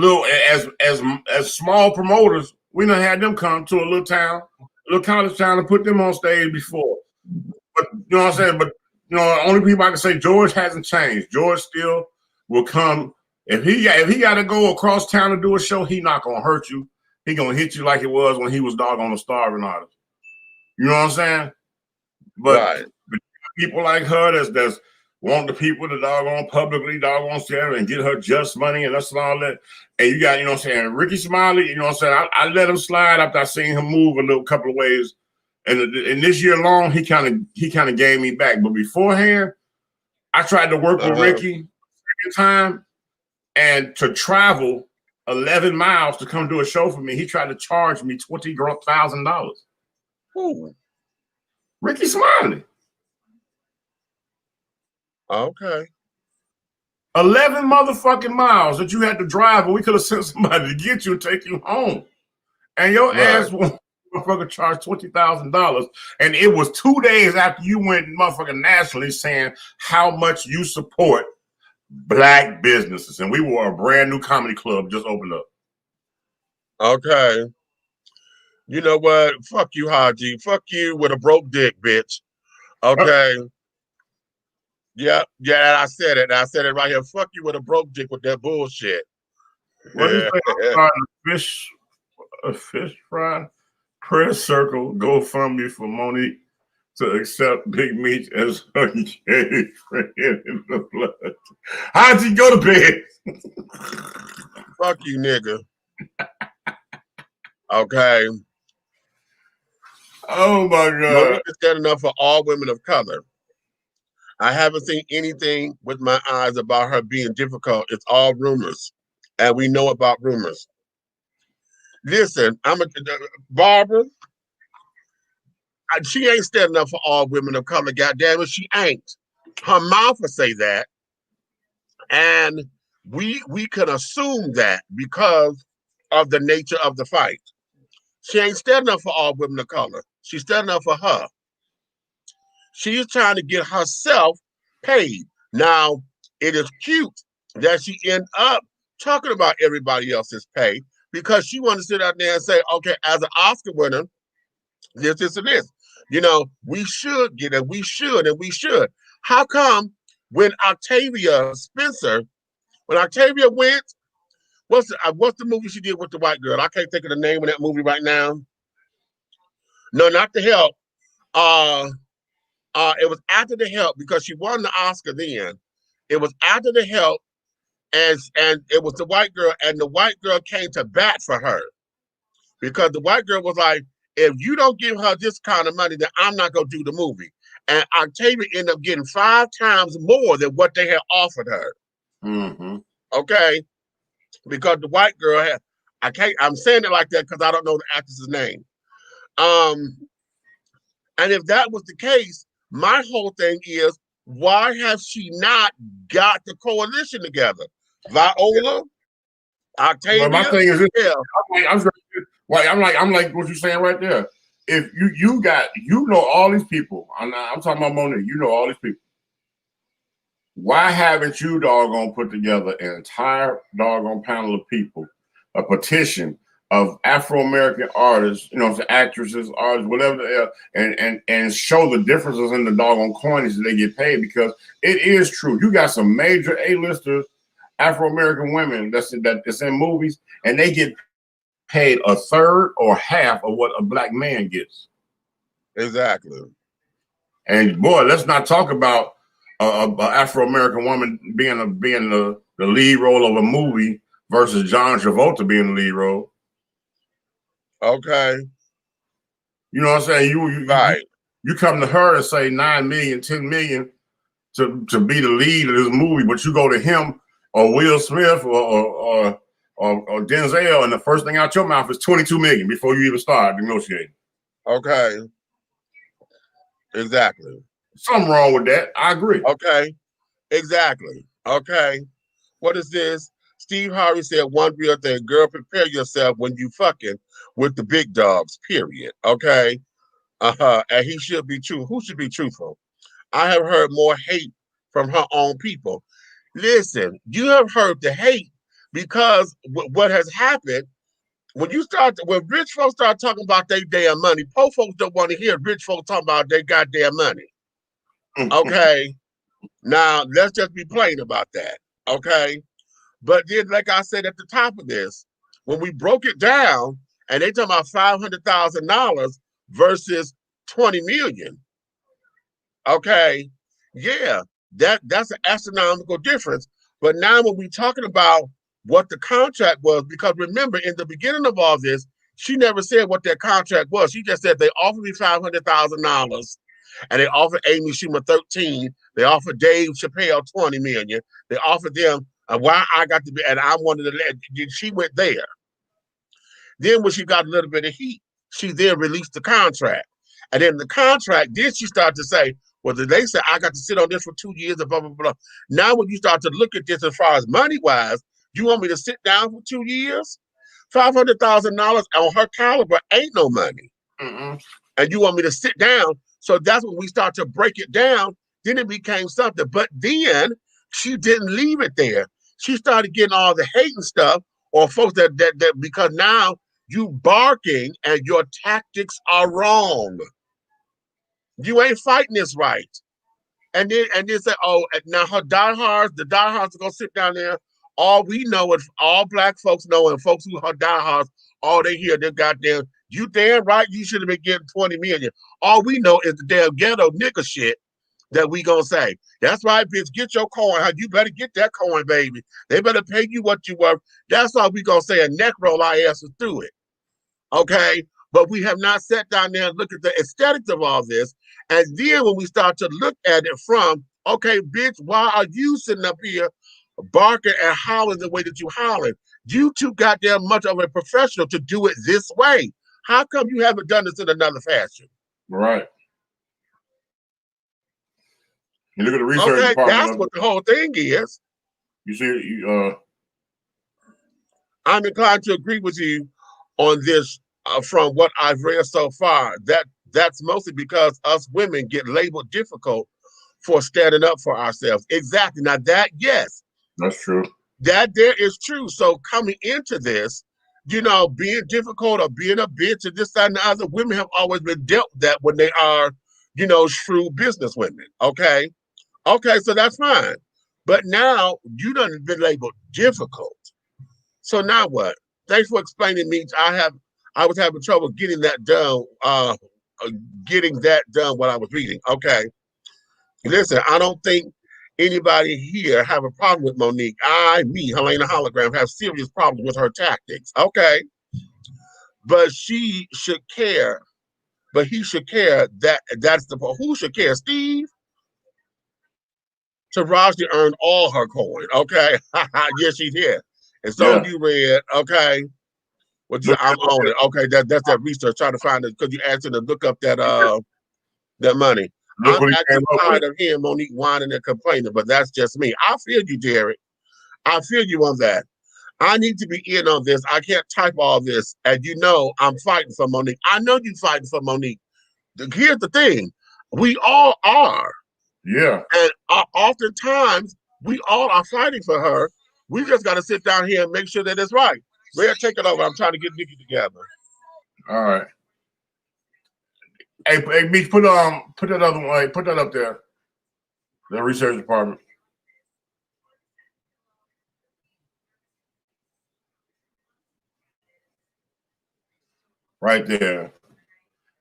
small promoters. We done had them come to a little college town, and put them on stage before. But you know what I'm saying? But you know, the only people I can say George hasn't changed. George still will come. If he got to go across town to do a show, he not gonna hurt you. He gonna hit you like it was when he was doggone a starving artist. You know what I'm saying? But people like her that's want the people to doggone publicly doggone share and get her just money and that's all that. And you got, you know what I'm saying, Ricky Smiley, you know what I'm saying? I let him slide after I seen him move a little couple of ways. And this year long, he kind of gave me back. But beforehand, I tried to work with Ricky second time, and to travel 11 miles to come do a show for me, he tried to charge me $20,000. Ricky Smiley. Okay. 11 motherfucking miles that you had to drive, and we could have sent somebody to get you and take you home. And your ass motherfucker charged $20,000. And it was 2 days after you went motherfucking nationally saying how much you support Black businesses. And we were a brand new comedy club just opened up. Okay. You know what? Fuck you, Haji. Fuck you with a broke dick, bitch. Okay. Yeah, I said it. I said it right here. Fuck you with a broke dick with that bullshit. What is a fish fry prayer circle GoFundMe for Monique to accept Big Meech as her gay friend in the blood. How'd you go to bed? Fuck you, nigga. Okay. Oh my God. Monique is standing up for all women of color. I haven't seen anything with my eyes about her being difficult. It's all rumors. And we know about rumors. Listen, Barbara, she ain't standing up for all women of color, goddamn it, she ain't. Her mouth will say that. And we can assume that because of the nature of the fight. She ain't standing up for all women of color. She's standing up for her. She's trying to get herself paid. Now, it is cute that she end up talking about everybody else's pay because she wants to sit out there and say, okay, as an Oscar winner, this, and this. You know, we should get it. We should, and we should. How come when Octavia Spencer, went, what's the movie she did with the white girl? I can't think of the name of that movie right now. No, not The Help. It was after The Help because she won the Oscar then. It was after The Help, and it was the white girl, and the white girl came to bat for her because the white girl was like, if you don't give her this kind of money, then I'm not going to do the movie. And Octavia ended up getting 5 times more than what they had offered her. Mm-hmm. Okay? Because the white girl had, I'm saying it like that because I don't know the actress's name. And if that was the case, my whole thing is, why has she not got the coalition together? Viola, Octavia, But my thing is, yeah. I'm like what you're saying right there. If you know all these people, I'm talking about Monique. You know all these people. Why haven't you doggone put together an entire doggone panel of people, a petition of Afro-American artists, actresses, artists, whatever they are, and show the differences in the doggone coinage that they get paid? Because it is true. You got some major A-listers, Afro-American women that's in movies, and they get paid a third or half of what a black man gets. Exactly. And boy, let's not talk about an Afro-American woman being the lead role of a movie versus John Travolta being the lead role. Okay. You know what I'm saying? Right. You come to her and say 9 million, 10 million to be the lead of this movie, but you go to him or Will Smith or Denzel, and the first thing out your mouth is 22 million before you even start negotiating. Okay. Exactly. Something wrong with that. I agree. Okay. Exactly. Okay. What is this? Steve Harvey said one real thing. Girl, prepare yourself when you fucking with the big dogs, period. Okay. And he should be true. Who should be truthful? I have heard more hate from her own people. Listen, you have heard the hate because what has happened when rich folks start talking about their damn money, poor folks don't want to hear rich folks talking about their goddamn money. Okay. Now let's just be plain about that. Okay. But then, like I said at the top of this, when we broke it down and they talking about $500,000 versus 20 million. Okay. Yeah, that's an astronomical difference. But now when we're talking about what the contract was, because remember, in the beginning of all this, she never said what their contract was. She just said they offered me $500,000 and they offered Amy Schumer 13. They offered Dave Chappelle 20 million. They offered them why I got to be, and I wanted to let, she went there. Then when she got a little bit of heat, she then released the contract. And then the contract, then she started to say, well, they said I got to sit on this for 2 years and blah, blah, blah. Now when you start to look at this as far as money-wise, you want me to sit down for 2 years? $500,000 on her caliber ain't no money. Mm-mm. And you want me to sit down? So that's when we start to break it down. Then it became something. But then she didn't leave it there. She started getting all the hate and stuff, or folks that because now you barking and your tactics are wrong. You ain't fighting this right. And then say, oh, now the diehards are gonna sit down there. All we know is all black folks know, and folks who are diehards, all they hear, they goddamn, you damn right, you should have been getting 20 million. All we know is the damn ghetto nigga shit that we gonna say. That's right, bitch, get your coin. You better get that coin, baby. They better pay you what you worth. That's all we gonna say, and neck roll our asses through it. Okay? But we have not sat down there and looked at the aesthetics of all this. And then when we start to look at it from, okay, bitch, why are you sitting up here barking and howling the way that you howling? You too goddamn much of a professional to do it this way. How come you haven't done this in another fashion? Right. You look at the research department. That's what the whole thing is. You see, I'm inclined to agree with you on this from what I've read so far. That's mostly because us women get labeled difficult for standing up for ourselves. Exactly. Now that, yes. That's true. That there is true. So coming into this, being difficult or being a bitch and this, that, and the other, women have always been dealt that when they are, shrewd business women. Okay. Okay, so that's fine. But now you done been labeled difficult. So now what? Thanks for explaining me. I was having trouble getting that done, what I was reading. Okay. Listen, I don't think anybody here have a problem with Monique. Helena Hologram, have serious problems with her tactics. Okay. But she should care but he should care. That's the who should care, Steve. Taraji earned all her coin. Okay, yes, she did. It's on Yeah. you, Red. Okay, what you? Look, I'm on it. Okay, that's that research. Trying to find it because you asked him to look up that money. look I'm what he came actually up tired with. of hearing Monique whining and complaining, but that's just me. I feel you, Derek. I feel you on that. I need to be in on this. I can't type all this. And you know I'm fighting for Monique. I know you fighting for Monique. Here's the thing. We all are. Yeah. And oftentimes, we all are fighting for her. We just got to sit down here and make sure that it's right. Red, take it over. I'm trying to get Nikki together. All right. Hey, Beach, put that other one. Put that up there. The research department. Right there.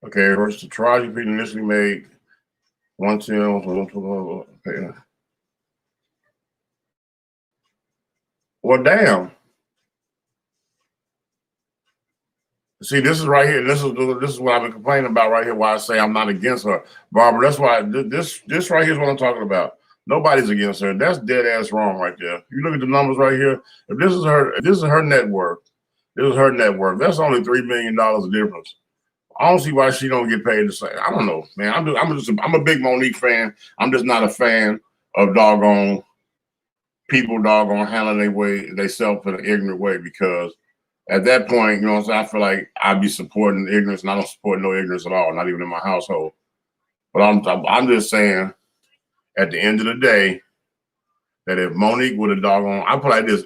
Okay, first the Taraji P initially made 110. Well, damn. See, this is right here. This is what I've been complaining about right here. Why I say I'm not against her, Barbara. That's why this right here is what I'm talking about. Nobody's against her. That's dead ass wrong right there. You look at the numbers right here. If this is her net worth. This is her net worth. That's only $3 million difference. I don't see why she don't get paid the same. I don't know, man. I'm a big Monique fan. I'm just not a fan of doggone people handling their way themselves in an ignorant way, because at that point, you know what I'm saying, I feel like I'd be supporting ignorance, and I don't support no ignorance at all, not even in my household. But I'm just saying, at the end of the day, that if Monique would have doggone, I put like this,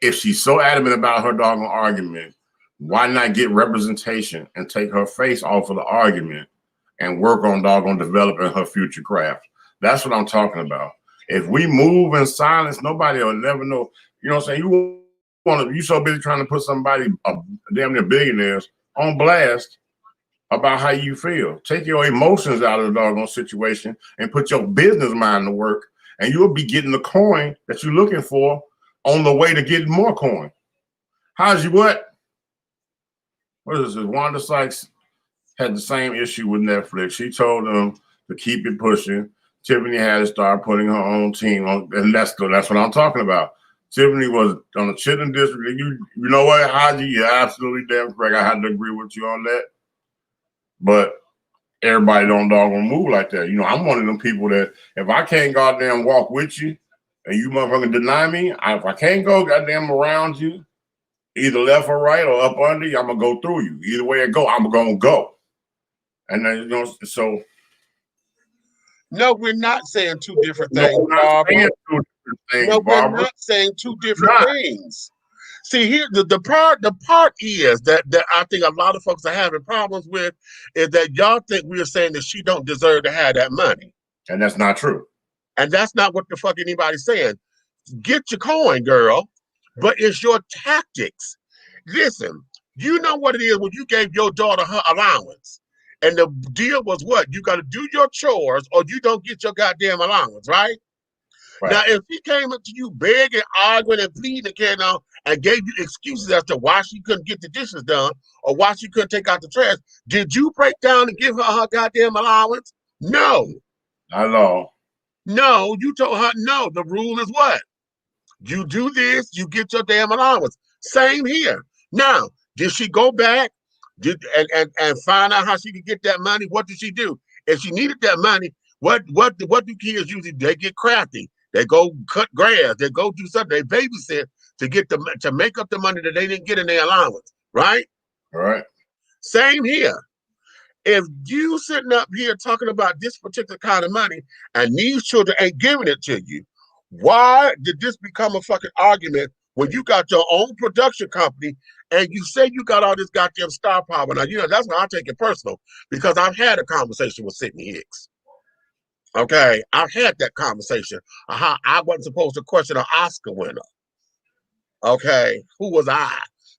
if she's so adamant about her doggone argument, why not get representation and take her face off of the argument and work on doggone developing her future craft? That's what I'm talking about. If we move in silence, nobody will never know. You know what I'm saying? You so busy trying to put somebody, damn near billionaires, on blast about how you feel. Take your emotions out of the doggone situation and put your business mind to work, and you'll be getting the coin that you're looking for on the way to getting more coin. How's you what? What is this? Wanda Sykes had the same issue with Netflix. She told them to keep it pushing. Tiffany had to start putting her own team on, and that's what I'm talking about. Tiffany was on the Chitlin District. You know what, Haji? You're absolutely damn correct. I had to agree with you on that. But everybody don't doggone move like that. You know, I'm one of them people that if I can't goddamn walk with you and you motherfucking deny me, if I can't go goddamn around you, either left or right or up under you, I'm gonna go through you. Either way it go, I'm gonna go. And then, you know, so no, we're not saying two different things, no, Barbara. No, Barbara. we're not saying two different things. See, here the part is that I think a lot of folks are having problems with is that y'all think we're saying that she don't deserve to have that money. And that's not true. And that's not what the fuck anybody's saying. Get your coin, girl, but it's your tactics. Listen, you know what it is when you gave your daughter her allowance. And the deal was what? You got to do your chores or you don't get your goddamn allowance, right? Now, if she came up to you begging, arguing, and pleading and carrying on and gave you excuses as to why she couldn't get the dishes done or why she couldn't take out the trash, did you break down and give her her goddamn allowance? No. Not at all. No, you told her no. The rule is what? You do this, you get your damn allowance. Same here. Now, did she go back and find out how she could get that money? What did she do? If she needed that money, what do kids usually? They get crafty. They go cut grass. They go do something. They babysit to make up the money that they didn't get in their allowance. Right? All right. Same here. If you sitting up here talking about this particular kind of money and these children ain't giving it to you, why did this become a fucking argument when you got your own production company and you say you got all this goddamn star power? Now, you know, that's why I take it personal, because I've had a conversation with Sydney Hicks. Okay, I've had that conversation. How I wasn't supposed to question an Oscar winner. Okay, who was I?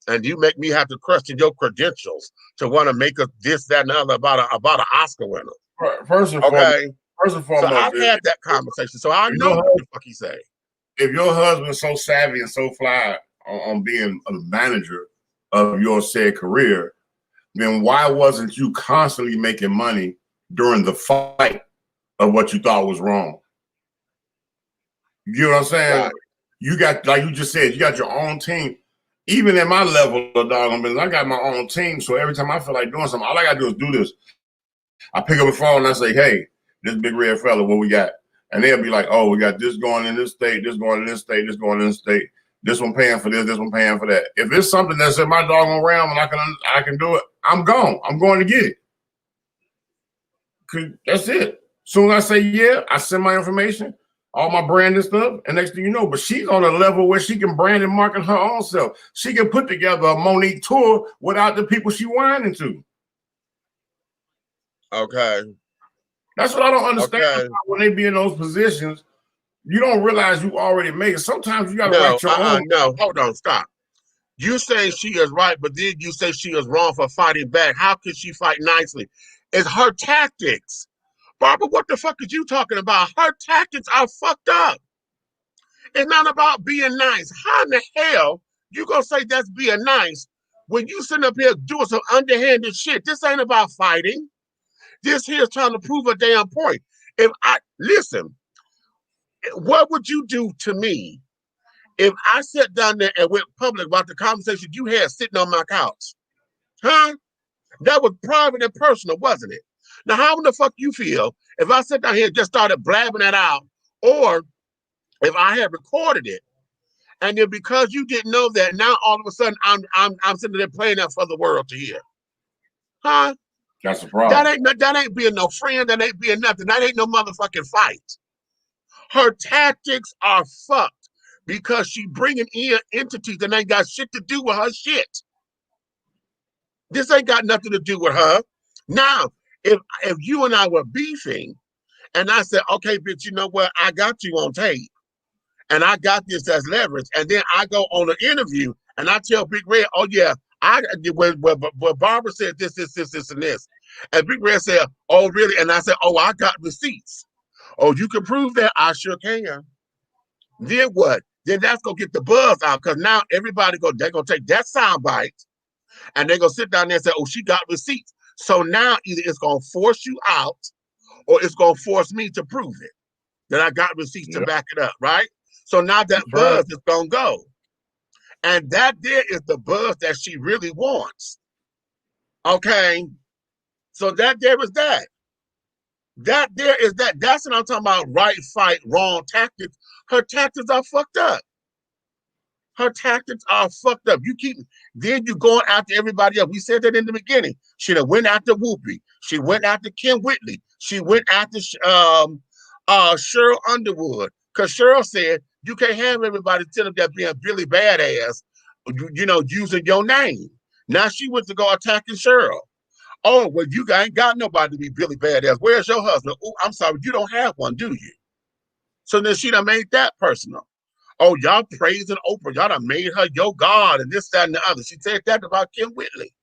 And you make me have to question your credentials to want to make us this, that, and the other about an Oscar winner. First and foremost, so I've had that conversation, so I know what the fuck he say. If your husband's so savvy and so fly on being a manager of your said career, then why wasn't you constantly making money during the fight of what you thought was wrong? You know what I'm saying? Right. You got, like you just said, you got your own team. Even at my level of doggone business, I got my own team. So every time I feel like doing something, all I got to do is do this. I pick up the phone and I say, hey, this big red fella, what we got? And they'll be like, oh, we got this going in this state, this going in this state, this going in this state. This one paying for this one paying for that. If it's something that's in my doggone realm and I can do it, I'm gone. I'm going to get it. 'Cause that's it. Soon as I say yeah, I send my information, all my branding stuff, and next thing you know, but she's on a level where she can brand and market her own self. She can put together a Monique tour without the people she whining to. Okay. That's what I don't understand. Okay. When they be in those positions, you don't realize you already made it. Sometimes you got to write your own. No, hold on, stop. You say she is right, but then you say she is wrong for fighting back. How could she fight nicely? It's her tactics. Barbara, what the fuck is you talking about? Her tactics are fucked up. It's not about being nice. How in the hell you gonna say that's being nice when you sitting up here doing some underhanded shit? This ain't about fighting. This here is trying to prove a damn point. Listen, what would you do to me if I sat down there and went public about the conversation you had sitting on my couch? Huh? That was private and personal, wasn't it? Now, how in the fuck you feel if I sat down here and just started blabbing it out, or if I had recorded it, and then because you didn't know that, now all of a sudden I'm sitting there playing that for the world to hear? Huh? That's the problem. That ain't being no friend. That ain't being nothing. That ain't no motherfucking fight. Her tactics are fucked because she bringing in entities that ain't got shit to do with her shit. This ain't got nothing to do with her. Now, if you and I were beefing, and I said, okay, bitch, you know what? I got you on tape, and I got this as leverage, and then I go on an interview, and I tell Big Red, oh yeah, when Barbara said this, and this, and Big Red said, oh really? And I said, oh, I got receipts. Oh, you can prove that? I sure can. Then what? Then that's gonna get the buzz out, because now everybody they're gonna take that sound bite and they're gonna sit down there and say, oh, she got receipts. So now either it's gonna force you out or it's gonna force me to prove it that I got receipts to back it up, right? So now that buzz is gonna go. And that there is the buzz that she really wants. Okay. So that there is that. That there is that. That's what I'm talking about. Right fight, wrong tactics. Her tactics are fucked up. Her tactics are fucked up. Then you going after everybody else. We said that in the beginning. She done went after Whoopi. She went after Kim Whitley. She went after Cheryl Underwood. Because Cheryl said, you can't have everybody telling that being Billy Badass, using your name. Now she went to go attacking Cheryl. Oh, well, you ain't got nobody to be Billy Badass. Where's your husband? Oh, I'm sorry, you don't have one, do you? So then she done made that personal. Oh, y'all praising Oprah. Y'all done made her your God and this, that, and the other. She said that about Kim Whitley.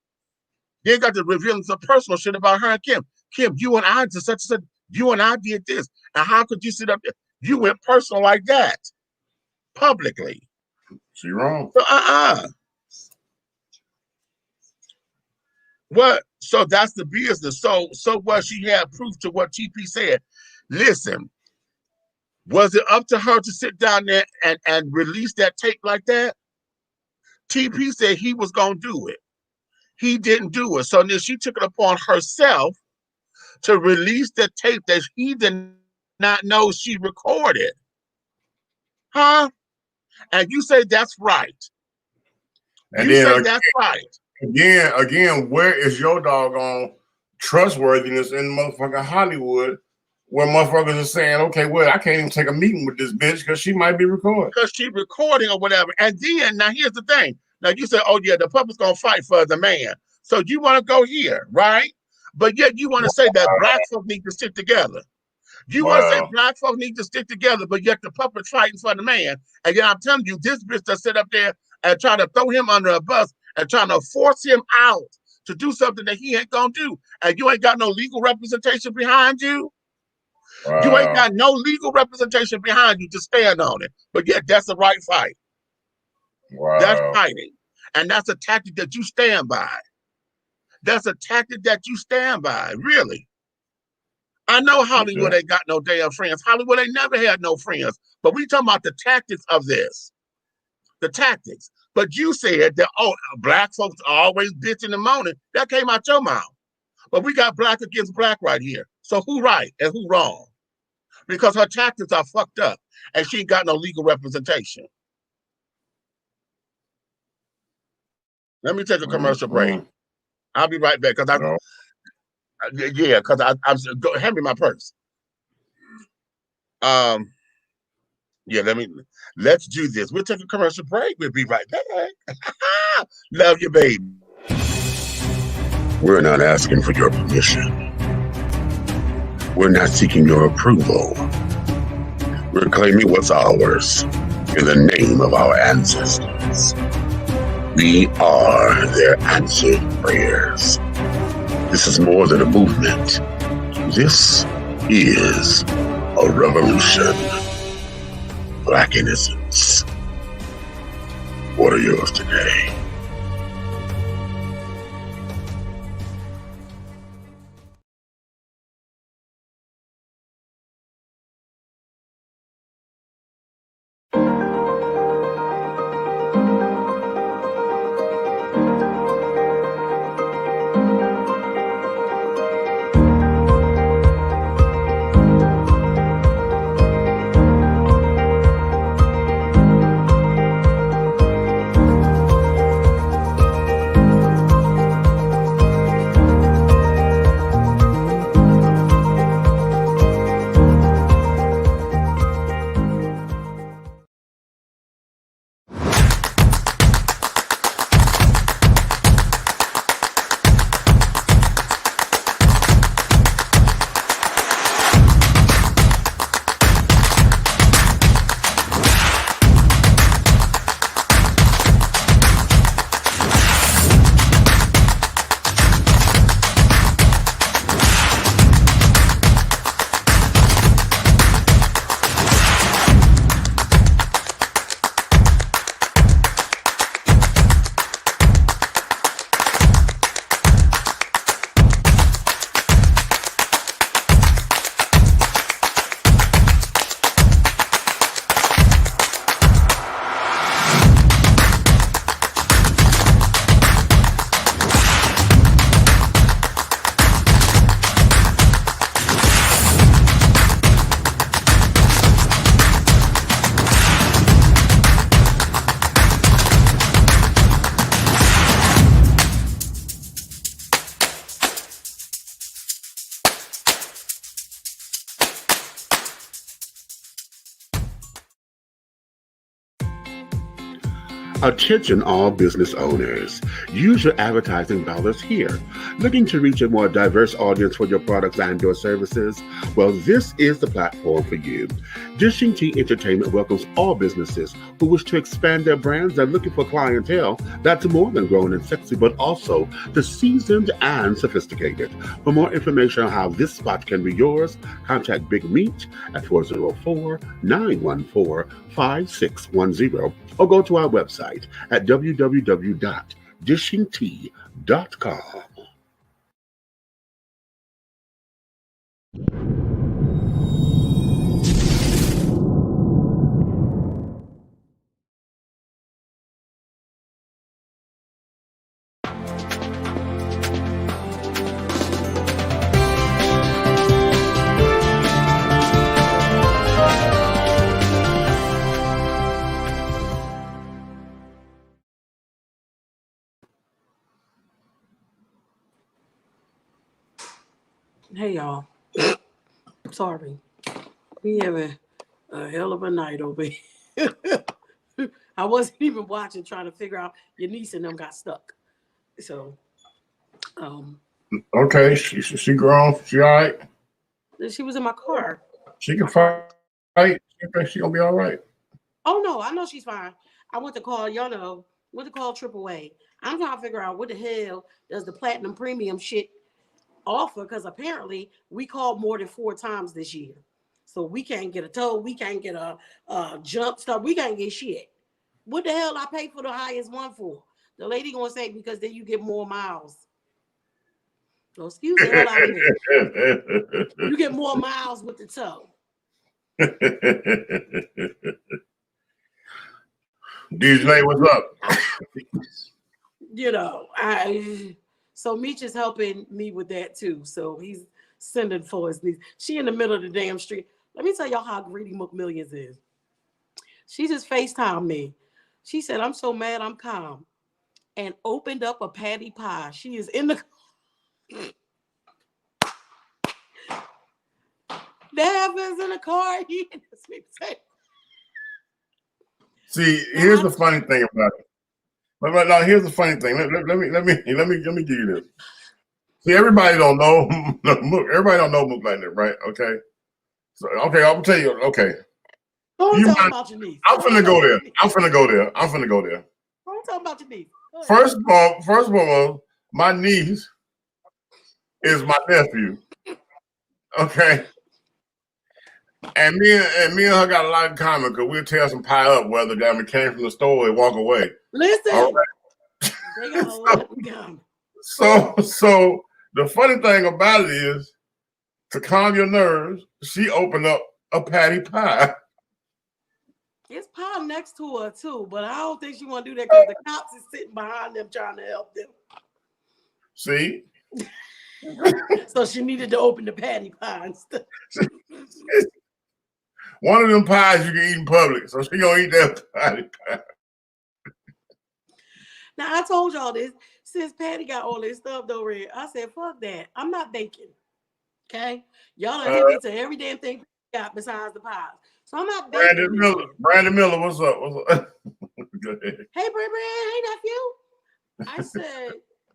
Then got to revealing some personal shit about her and Kim. Kim, you and I did such and such. You and I did this. And how could you sit up there? You went personal like that publicly. She wrong. So, What? So that's the business. So what? She had proof to what TP said. Listen, was it up to her to sit down there and release that tape like that? TP said he was gonna do it. He didn't do it. So then she took it upon herself to release the tape that he did not know she recorded. Huh? And you say that's right. And you then say that's right. Again, where is your doggone trustworthiness in motherfucking Hollywood, where motherfuckers are saying, okay, well, I can't even take a meeting with this bitch because she might be recording. Because she's recording or whatever. And then, now here's the thing. Now you say, oh yeah, the public's gonna fight for the man. So you want to go here, right? But yet you want to say that black folk need to stick together. You want to say black folk need to stick together, but yet the puppet's fighting for the man. And yet I'm telling you, this bitch that sit up there and try to throw him under a bus and trying to force him out to do something that he ain't gonna do. And you ain't got no legal representation behind you. Wow. You ain't got no legal representation behind you to stand on it. But yet that's the right fight. Wow. That's fighting. And that's a tactic that you stand by. That's a tactic that you stand by, really. I know Hollywood ain't got no damn friends. Hollywood ain't never had no friends. But we talking about the tactics of this. The tactics. But you said that, oh, black folks are always bitching and moaning. That came out your mouth. But we got black against black right here. So who right and who wrong? Because her tactics are fucked up and she ain't got no legal representation. Let me take a commercial break. I'll be right back because hand me my purse. Let's do this. We'll take a commercial break. We'll be right back. Love you, baby. We're not asking for your permission. We're not seeking your approval. We're claiming what's ours in the name of our ancestors. We are their answered prayers. This is more than a movement. This is a revolution. Black innocence. What are yours today? Attention all business owners. Use your advertising dollars here. Looking to reach a more diverse audience for your products and your services? Well, this is the platform for you. Dishing Tea Entertainment welcomes all businesses who wish to expand their brands and looking for clientele that's more than grown and sexy, but also the seasoned and sophisticated. For more information on how this spot can be yours, contact Big Meat at 404-914-5610 or go to our website at www.dishingtea.com. Hey y'all. Sorry. We having a hell of a night over here. I wasn't even watching, trying to figure out your niece and them got stuck. So okay, she grown, she all right. She was in my car. She can fight. Okay, she gonna be all right. Oh no, I know she's fine. I went to call, AAA. I'm trying to figure out what the hell does the platinum premium shit offer, because apparently we called more than 4 times this year. So we can't get a tow, we can't get a jump start, we can't get shit. What the hell I pay for the highest one for? The lady gonna say because then you get more miles. So excuse the hell out of me. You get more miles with the toe. DJ, what's up? You know, so Meech is helping me with that too. So he's sending for his niece. She in the middle of the damn street. Let me tell y'all how greedy McMillions is. She just FaceTimed me. She said, I'm so mad I'm calm. And opened up a patty pie. She is in the Dad is in the car. See, here's the funny thing about it. But now here's the funny thing. Let me give you this. See, everybody don't know. Everybody don't know Mook like that, right? Okay. So okay, I'll tell you. Okay. Don't talk about your niece. I'm finna go there. I'm finna go there. Don't talk about your niece. First of all, my niece is my nephew. Okay. And me and her got a lot in common because we'll tear some pie up whether damn it came from the store and walk away. Listen. All right. They got a lot in common. So the funny thing about it is, to calm your nerves, she opened up a patty pie. It's pie next to her too, but I don't think she want to do that because the cops is sitting behind them trying to help them. See? So she needed to open the patty pie and stuff. One of them pies you can eat in public, so she gonna eat that patty pie. Now I told y'all this since Patty got all this stuff though, Red. I said, fuck that. I'm not baking. Okay? Y'all done hit me to every damn thing got besides the pies. So I'm not baking. Brandon Miller, what's up? Go ahead. Hey, Brandon, hey, nephew. I said,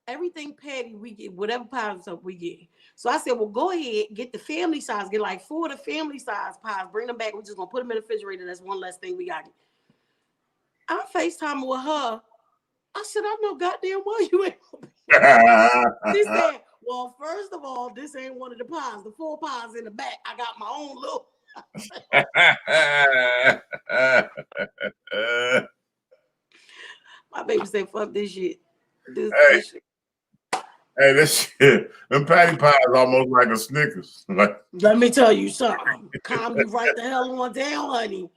everything Patty, we get, whatever pies up we get. So I said, well, go ahead, get the family size, get like 4 of the family size pies, bring them back. We're just gonna put them in the refrigerator. That's one less thing we got. I FaceTime with her. I said, I know goddamn well you ain't. She said, well, first of all, this ain't one of the pies. The 4 pies in the back. I got my own little. My baby said, fuck this shit. This shit. Hey, this shit, them patty pies almost like a Snickers. Let me tell you something. Calm you right the hell on down, honey.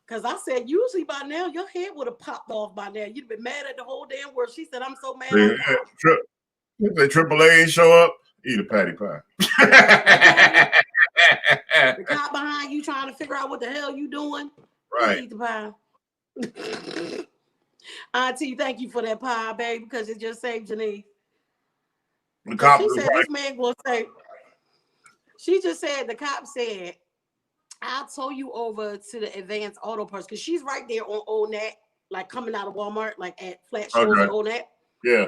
Because I said, usually by now, your head would have popped off by now. You'd been mad at the whole damn world. She said, I'm so mad. If the AAA ain't show up, eat a patty pie. The cop behind you trying to figure out what the hell you doing. Right. Eat the pie. Auntie, thank you for that pie, baby, because it just saved Janice. The cop she said, right. This man will say, she just said, the cop said, I'll tow you over to the advanced auto parts because she's right there on Old Nat, like coming out of Walmart, like at flat shows on Old Nat. Yeah.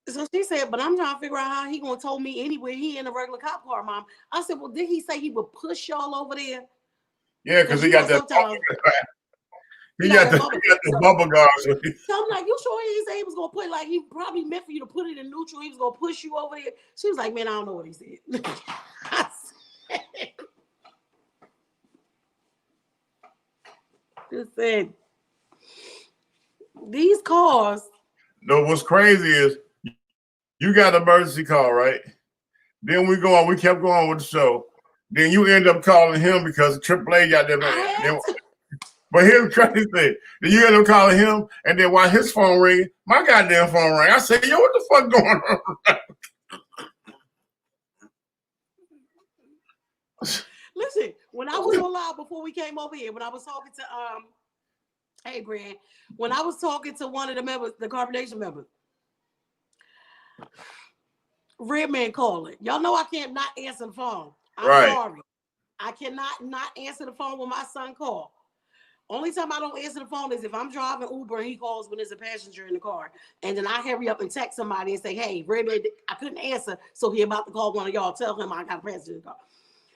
So she said, but I'm trying to figure out how he gonna tow me anywhere. He in a regular cop car, Mom. I said, well, did he say he would push y'all over there? Yeah, because he got that. He got the bubble guard. So I'm like, you sure he said he was gonna put, like, he probably meant for you to put it in neutral. He was gonna push you over there. She was like, man, I don't know what he said. I just said, these cars. No, what's crazy is you got an emergency call, right? Then we kept going with the show. Then you end up calling him because AAA got there. But here's the crazy thing. Then you end up calling him, and then while his phone ring, my goddamn phone rang. I said, yo, what the fuck going on? Listen, when I was on live before we came over here, when I was talking to hey Brand, when I was talking to one of the members, the Carbonation members, Redman calling. Y'all know I can't not answer the phone. I'm sorry. I cannot not answer the phone when my son calls. Only time I don't answer the phone is if I'm driving Uber and he calls when there's a passenger in the car. And then I hurry up and text somebody and say, hey, Redman, I couldn't answer, so he about to call one of y'all. Tell him I got a passenger in the car.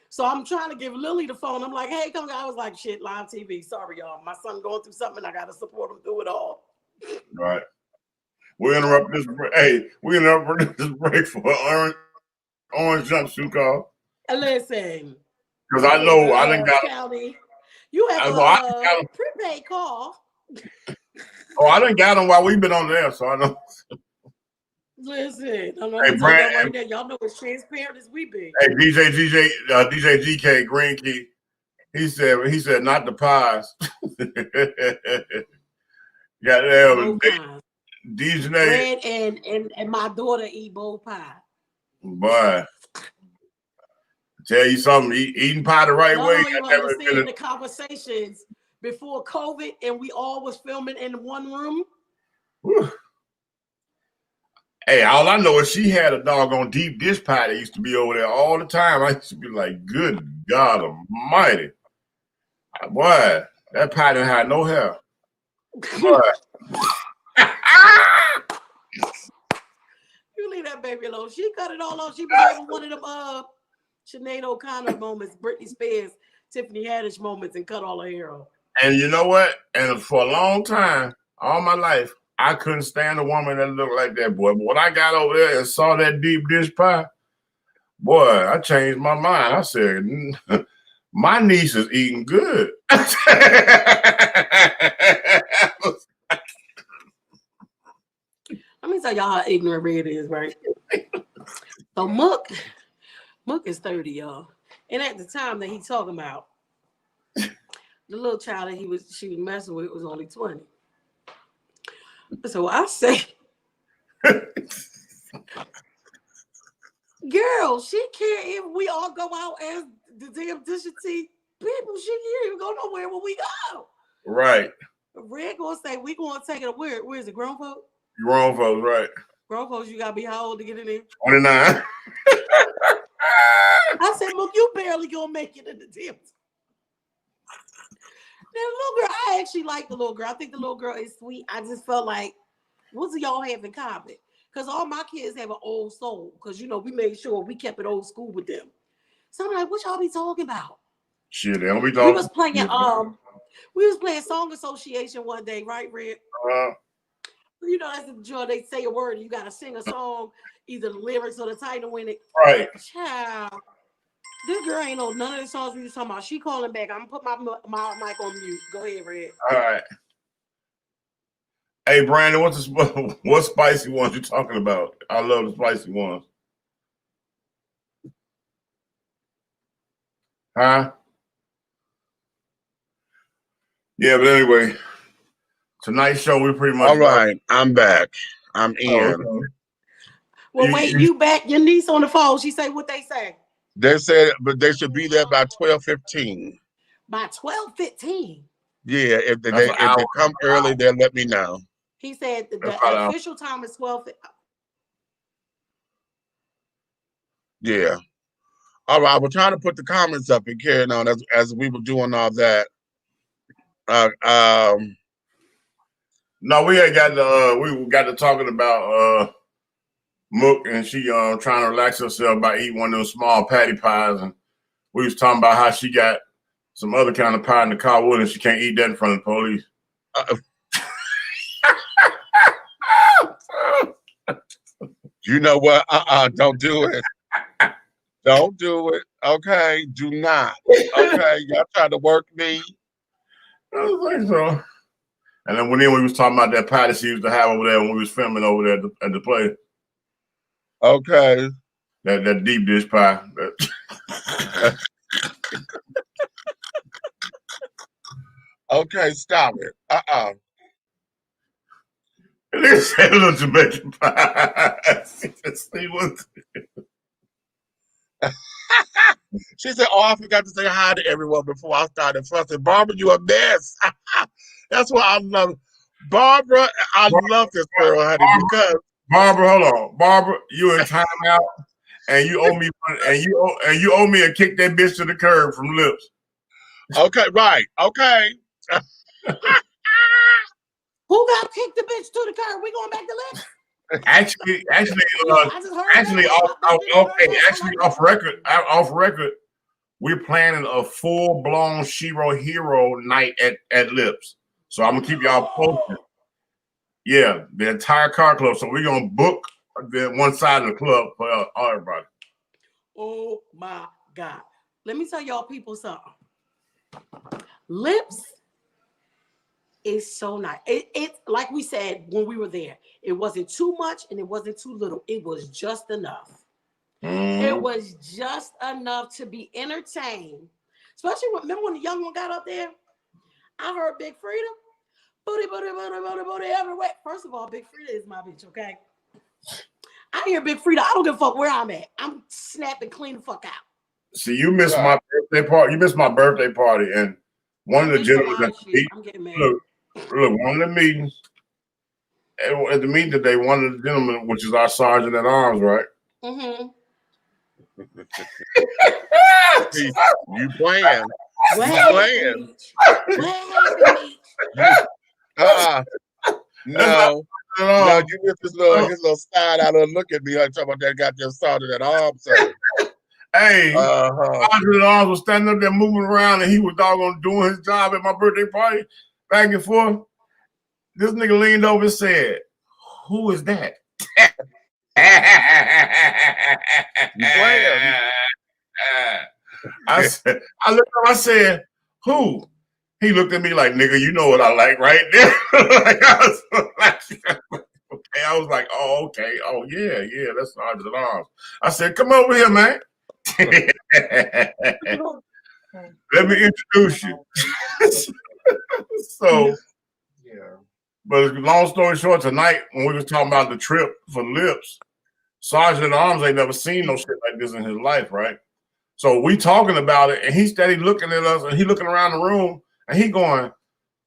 So I'm trying to give Lily the phone. I'm like, hey, come on. I was like, shit, live TV. Sorry, y'all. My son going through something. I got to support him through it all. Right. We interrupt this break. Hey, we interrupt this break for an orange jumpsuit call. Listen. Because I know I didn't got County. You have a prepaid call. Oh, I didn't got him while we've been on there, so I know. Listen, I'm Hey, gonna tell Brand, y'all right now. Y'all know as transparent as we be. hey, DJ GK Green Key. He said not the pies. Goddamn, Both kinds. DJ. Bread and my daughter eat both pie. Boy, tell you something. Eating pie the right Y'all way. don't even understand the conversations before COVID, and we all was filming in one room. Whew. Hey, all I know is she had a doggone deep dish pie that used to be over there all the time. I used to be like, good God Almighty. Boy, that pie didn't have no hair. Boy. You leave that baby alone. She cut it all off. She was having one of them Sinead O'Connor moments, Britney Spears, Tiffany Haddish moments, and cut all her hair off. And you know what? And for a long time, all my life, I couldn't stand a woman that looked like that, boy. But when I got over there and saw that deep dish pie, boy, I changed my mind. I said, my niece is eating good. Let me tell y'all how ignorant Red is, right? So Mook is 30, y'all. And at the time that he's talking about, the little child that she was messing with was only 20. So I say, girl, she can't even we all go out as the damn Disha T people. She can't even go nowhere when we go. Right. Red gonna say we gonna take it where's it, grown folks? Grown folks, right. Grown folks, you gotta be how old to get in there? 29. I said, look, you barely gonna make it in the damn. The little girl, I actually like the little girl. I think the little girl is sweet. I just felt like, what do y'all have in common? Because all my kids have an old soul. Because we made sure we kept it old school with them. So I'm like, what y'all be talking about? Shit, they don't be talking. We was playing Song Association one day, right, Red? That's the joy. They say a word, and you gotta sing a song, either the lyrics or the title in it. Right. Child, this girl ain't know none of the songs we was talking about. She calling back. I'm gonna put my mic on mute. Go ahead, Red. All right. Hey, Brandon, what spicy ones you talking about? I love the spicy ones. Huh? Yeah, but anyway, tonight's show we pretty much. All right, I'm back. I'm in. Oh, okay. Well, wait, you back? Your niece on the phone. She say what they say. They said, but they should be there by 12:15. By 12:15. Yeah, if they come early, they'll let me know. He said the official time is 12. Yeah. All right. We're trying to put the comments up and carrying on as we were doing all that. No, we got to talking about Mook, and she trying to relax herself by eating one of those small patty pies, and we was talking about how she got some other kind of pie in the car with her, and she can't eat that in front of the police. You know what? Don't do it. Don't do it. Okay, do not. Okay, y'all trying to work me. I don't think so. And then when we was talking about that pie that she used to have over there when we was filming over there at the play. Okay. That deep dish pie. Okay, stop it. They said a little Jamaican pie. She said, "Oh, I forgot to say hi to everyone before I started fussing." Barbara, you a mess. That's why I love Barbara. I love this girl, honey, because Barbara, hold on, Barbara, you in timeout, and you owe me, and you owe me a kick that bitch to the curb from Lips. Okay, right, okay. Who got kicked the bitch to the curb? We going back to Lips? Actually, off record, we're planning a full blown Shiro Hero night at Lips. So I'm gonna keep y'all posted. Yeah, the entire car club. So we're gonna book the one side of the club for everybody. Oh my God! Let me tell y'all people something. Lips It's so nice. It's like we said when we were there. It wasn't too much and it wasn't too little. It was just enough. It was just enough to be entertained. Especially remember when the young one got up there? I heard Big Frida. Booty, booty, booty, booty, booty everywhere. First of all, Big Frida is my bitch, okay? I hear Big Frida. I don't give a fuck where I'm at. I'm snapping clean the fuck out. See, you missed my birthday party. You missed my birthday party, and one of the gentlemen I'm getting mad. look, one of the meetings at the meeting today, one of the gentlemen, which is our sergeant at arms, right? Mm-hmm. You playing? What You happened, playing? What happened, No. No, you missed his little side out and look at me. I'm talking about that goddamn sergeant at arms. Hey, sergeant at arms was standing up there moving around, and he was doggone doing his job at my birthday party, back and forth. This nigga leaned over and said, "Who is that?" You playing? I looked up, I said, "Who?" He looked at me like, "Nigga, you know what I like right there." Okay, I was like, "Oh, okay. Oh, yeah, that's Sergeant at Arms." I said, "Come over here, man. Let me introduce you." So, yeah. But long story short, tonight when we was talking about the trip for Lips, Sergeant at Arms ain't never seen no shit like this in his life, right? So we talking about it, and he steady looking at us, and he looking around the room, and he going,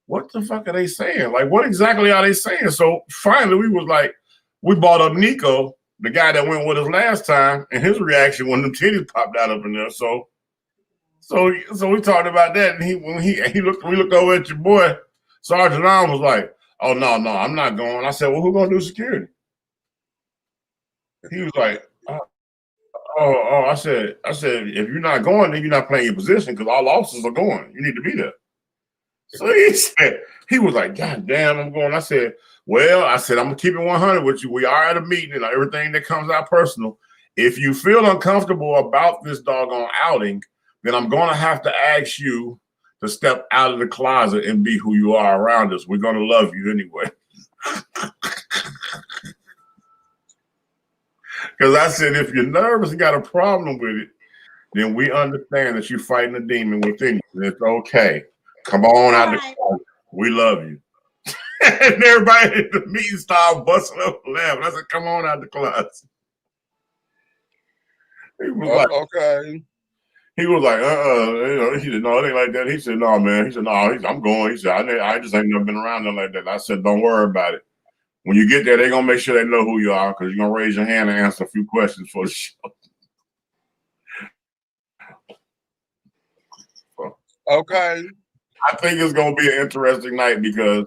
"What the fuck are they saying? Like, what exactly are they saying?" So finally, we was like, we brought up Nico, the guy that went with us last time, and his reaction when them titties popped out up in there. So we talked about that, and we looked over at your boy, Sergeant at Arms was like, "Oh no, I'm not going." I said, "Well, who's gonna do security?" He was like, Oh, I said, if you're not going, then you're not playing your position because all officers are going. You need to be there. So he was like, "God damn, I'm going." I said, "Well," I'm gonna keep it 100 with you. We are at a meeting, and everything that comes out personal. If you feel uncomfortable about this doggone outing, then I'm gonna have to ask you to step out of the closet and be who you are around us. We're gonna love you anyway. Because I said, if you're nervous and got a problem with it, then we understand that you're fighting a demon within you. And it's okay. Come on out the closet. We love you. And everybody at the meeting started busting up laughing. I said, "Come on out the closet." He was like, okay. He was like, he said, "No, it ain't like that." He said, "No, man." He said, "No, I'm going." He said, I just ain't never been around nothing like that." I said, "Don't worry about it. When you get there, they're going to make sure they know who you are because you're going to raise your hand and answer a few questions for the show." Okay. I think it's going to be an interesting night because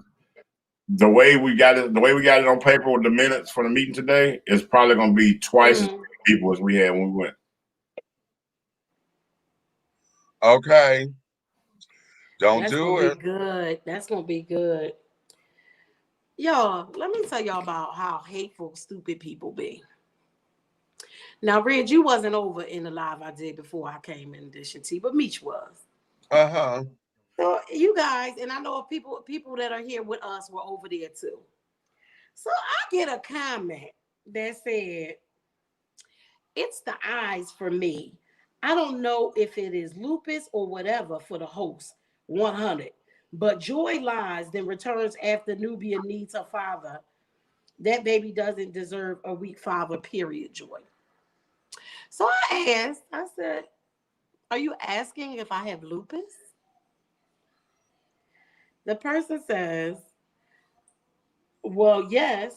the way we got it on paper with the minutes for the meeting today is probably going to be twice as many people as we had when we went. Okay. That's do it. Be good. That's going to be good. Y'all, let me tell y'all about how hateful, stupid people be. Now, Red, you wasn't over in the live I did before I came in addition to, but Meech was. So you guys, and I know people that are here with us were over there too. So I get a comment that said, "It's the eyes for me. I don't know if it is lupus or whatever for the host, 100. But Joy lies, then returns after Nubia needs her father. That baby doesn't deserve a weak father, period, Joy." So I said, "Are you asking if I have lupus?" The person says, "Well, yes."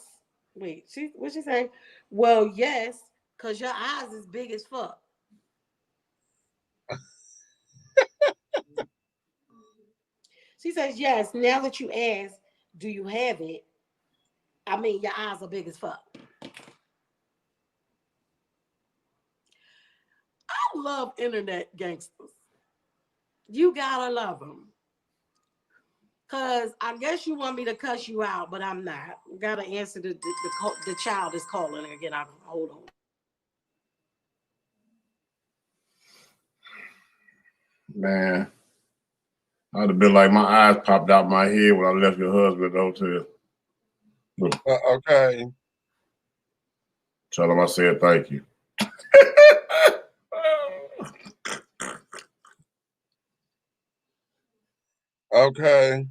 Wait, what'd she say? "Well, yes, because your eyes is big as fuck." She says, "Yes, now that you ask, do you have it? I mean, your eyes are big as fuck." I love internet gangsters. You gotta love them. Because I guess you want me to cuss you out, but I'm not. Gotta answer the child is calling again. Hold on. Man, I'd have been like my eyes popped out my head when I left your husband at the hotel. Okay. Tell him I said thank you. Okay.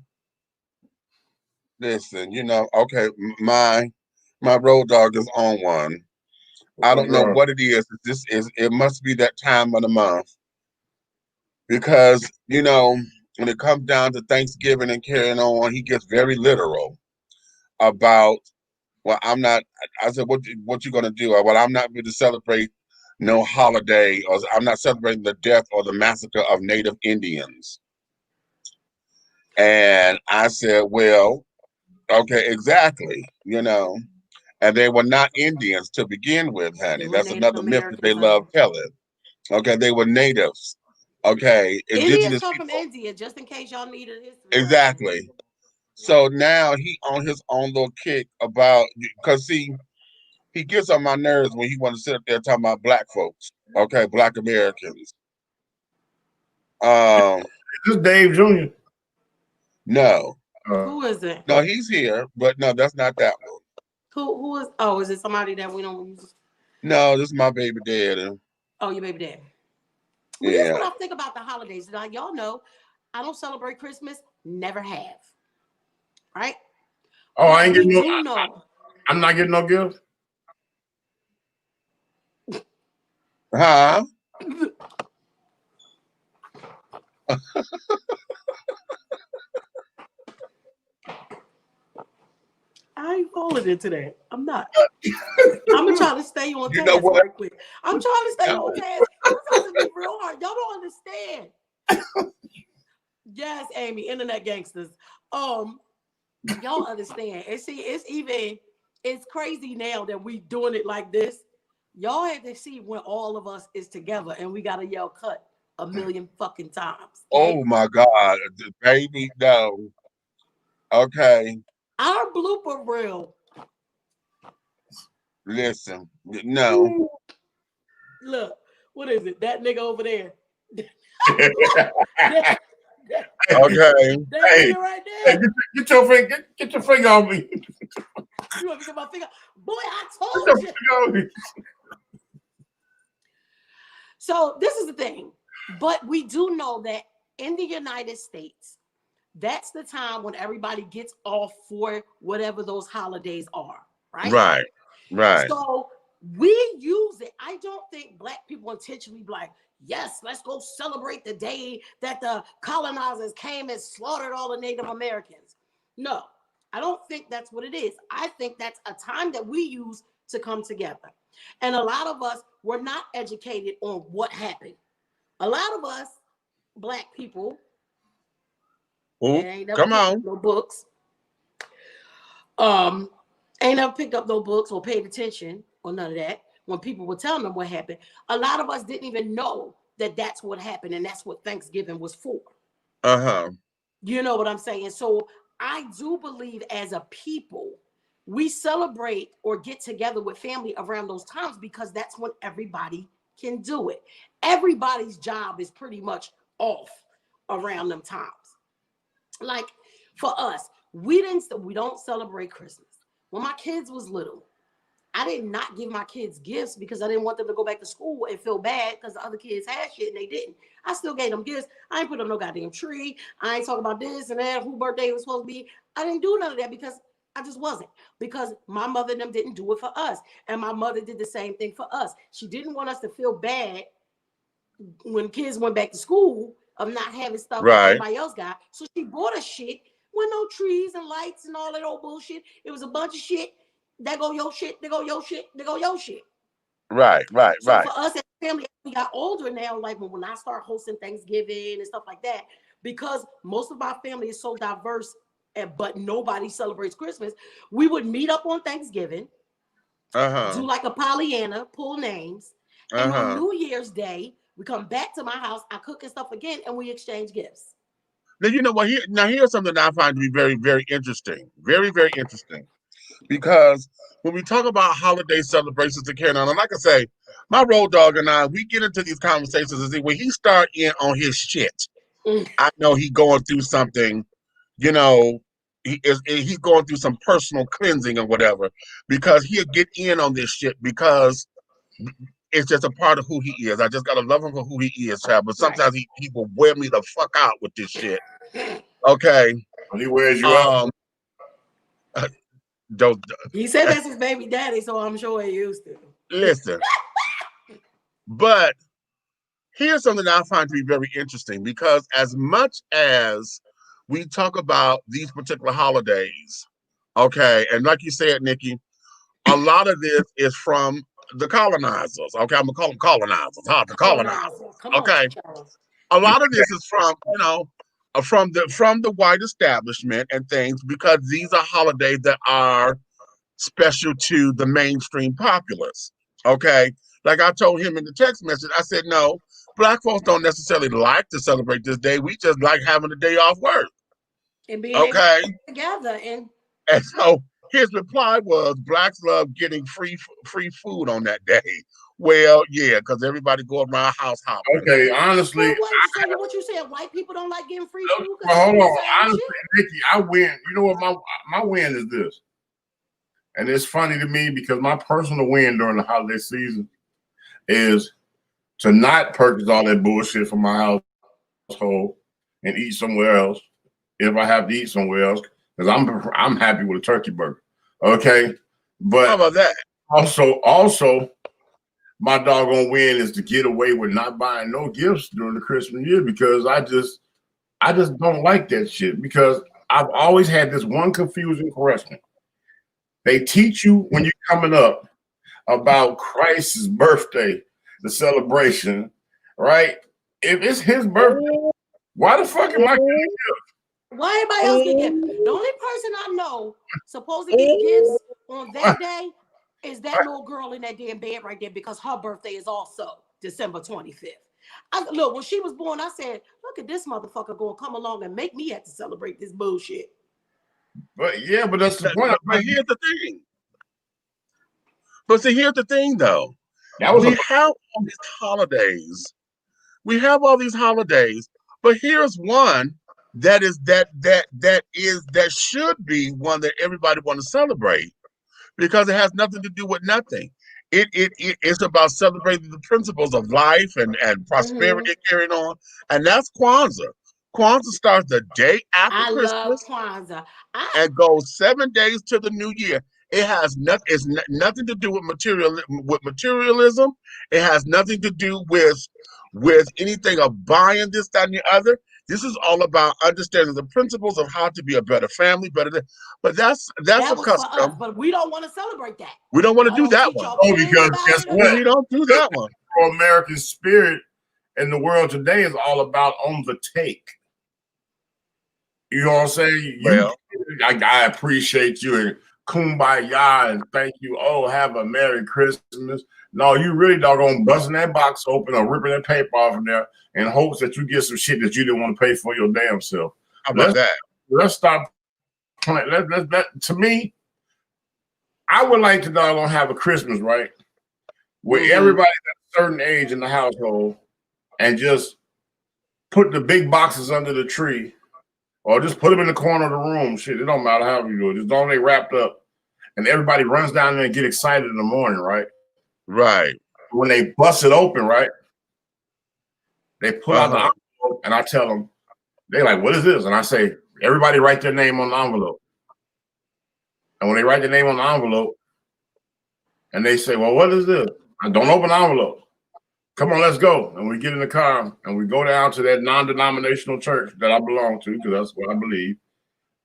Listen, okay, my road dog is on one. I don't know what it is. It must be that time of the month. Because, when it comes down to Thanksgiving and carrying on, he gets very literal about, well, I'm not, I said, what you gonna do? Well, I'm not going to celebrate no holiday, or I'm not celebrating the death or the massacre of Native Indians. And I said, well, okay, exactly, and they were not Indians to begin with, honey. That's Native another myth that they Americans, love telling. Okay, they were natives. Okay, Indians indigenous come from people. India, just in case y'all need a history. Exactly. So now he on his own little kick about, because see, he gets on my nerves when he want to sit up there talking about black folks. Okay, black Americans. Is this Dave Jr.? No. Who is it? No, he's here, but no, that's not that one. Who is? Oh, is it somebody that we don't use? No, this is my baby daddy. Oh, your baby daddy. Well, Yeah. This is what I think about the holidays. Now, y'all know, I don't celebrate Christmas. Never have. Right? Oh, I ain't getting I'm not getting no gift. Huh? I ain't falling into that. I'm not. I'm gonna try to stay on You task know what? right quick. I'm trying to stay on task. I'm trying to be real hard. Y'all don't understand. Yes, Amy, internet gangsters. Y'all understand. And see, it's crazy now that we doing it like this. Y'all had to see when all of us is together and we gotta yell cut a million fucking times. Okay? Oh my God, baby, no. Okay. Our blooper reel. Listen, no. Look, what is it? That nigga over there. Okay. That Hey, nigga right there. get your finger, get your finger on me. You want me to get my finger? Boy, I told you. So this is the thing. But we do know that in the United States, that's the time when everybody gets off for whatever those holidays are, right? Right. So we use it. I don't think black people intentionally be like, yes, let's go celebrate the day that the colonizers came and slaughtered all the Native Americans. No, I don't think that's what it is. I think that's a time that we use to come together. And a lot of us were not educated on what happened. A lot of us, black people, ain't never Come on. no books. Ain't never picked up no books or paid attention or none of that. When people were telling them what happened, a lot of us didn't even know that that's what happened and that's what Thanksgiving was for. You know what I'm saying? So I do believe as a people, we celebrate or get together with family around those times because that's when everybody can do it. Everybody's job is pretty much off around them times. Like for us, we don't celebrate Christmas. When my kids was little, I did not give my kids gifts because I didn't want them to go back to school and feel bad because the other kids had shit and they didn't. I still gave them gifts. I ain't put up no goddamn tree. I ain't talking about this and that, who birthday was supposed to be. I didn't do none of that because I just wasn't. Because my mother and them didn't do it for us. And my mother did the same thing for us. She didn't want us to feel bad when kids went back to school of not having stuff that everybody else got. So she bought us shit with no trees and lights and all that old bullshit. It was a bunch of shit. That go your shit, they go your shit, they go your shit. Right. So for us as a family, we got older now, like when I start hosting Thanksgiving and stuff like that, because most of our family is so diverse, but nobody celebrates Christmas, we would meet up on Thanksgiving, do like a Pollyanna, pull names, and on New Year's Day, we come back to my house, I cook and stuff again, and we exchange gifts. Now, you know what? Here's something that I find to be very, very interesting. Very, very interesting. Because when we talk about holiday celebrations and carrying on, and like I say, my road dog and I, we get into these conversations and see when he start in on his shit. I know he going through something, you know, he's going through some personal cleansing or whatever, because he'll get in on this shit because it's just a part of who he is. I just gotta love him for who he is, child. But sometimes he will wear me the fuck out with this shit. Okay. When he wears you out. Don't He said that's his baby daddy, so I'm sure he used to. listen. But here's something that I find to be very interesting, because as much as we talk about these particular holidays, okay, and like you said, Nikki, a lot of this is from the colonizers. Okay, I'm gonna call them colonizers. Huh? The colonizers. Okay, a lot of this is from from the white establishment and things, because these are holidays that are special to the mainstream populace. Okay, like I told him in the text message, I said, no, Black folks don't necessarily like to celebrate this day. We just like having a day off work. And being able to get together. And so his reply was, Blacks love getting free food on that day. Well, yeah, because everybody go around house hopping. Okay, honestly, what you said? White people don't like getting free food. Well, hold on, honestly, Nikki, I win. You know what my win is this, and it's funny to me because my personal win during the holiday season is to not purchase all that bullshit from my household and eat somewhere else if I have to eat somewhere else, because I'm happy with a turkey burger. Okay, but how about that? Also, my doggone win is to get away with not buying no gifts during the Christmas year, because I just don't like that shit, because I've always had this one confusing question. They teach you when you're coming up about Christ's birthday, the celebration, right? If it's his birthday, why the fuck am I getting gifts? Why everybody else get gifts? The only person I know supposed to get gifts on that day is that little girl in that damn bed right there, because her birthday is also December 25th. Look, when she was born, I said, look at this motherfucker going to come along and make me have to celebrate this bullshit. But yeah, but that's the point. But here's the thing. But see, here's the thing, though. We have all these holidays. We have all these holidays, but here's one that should be one that everybody want to celebrate, because it has nothing to do with nothing. It's about celebrating the principles of life and prosperity carrying on, and that's Kwanzaa. Kwanzaa starts the day after Christmas. Love Kwanzaa. And goes 7 days to the new year. It has nothing. It's nothing to do with materialism. It has nothing to do with anything of buying this, that, and the other. This is all about understanding the principles of how to be a better family, but that's a custom. For us, but we don't want to celebrate that. We don't want to do that one. Oh, because guess what? We don't do that one. American spirit in the world today is all about on the take. You know what I'm saying? I appreciate you and kumbaya and thank you. Oh, have a Merry Christmas. No, you really doggone busting that box open or ripping that paper off of there in hopes that you get some shit that you didn't want to pay for your damn self. How about that? Let's stop playing. To me, I would like to doggone have a Christmas, right? Where everybody's at a certain age in the household and just put the big boxes under the tree. Or just put them in the corner of the room. Shit, it don't matter how you do it. Just don't they wrapped up. And everybody runs down there and get excited in the morning, right? Right. When they bust it open, right? They pull out the envelope and I tell them, they're like, what is this? And I say, everybody write their name on the envelope. And when they write their name on the envelope, and they say, well, what is this? I don't open the envelope. Come on, let's go. And we get in the car and we go down to that non-denominational church that I belong to, because that's what I believe.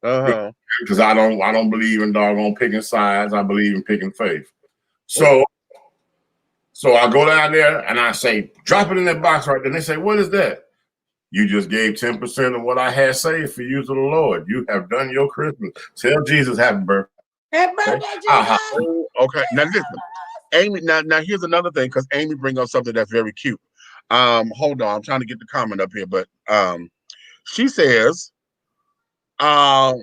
Because I don't believe in doggone picking sides. I believe in picking faith. So I go down there and I say, drop it in that box right there. And they say, what is that? You just gave 10% of what I had saved for you to the Lord. You have done your Christmas. Tell Jesus happy birthday. Happy birthday, Jesus. Okay. Now listen. Amy, now here's another thing, because Amy brings up something that's very cute. Hold on, I'm trying to get the comment up here, but she says, I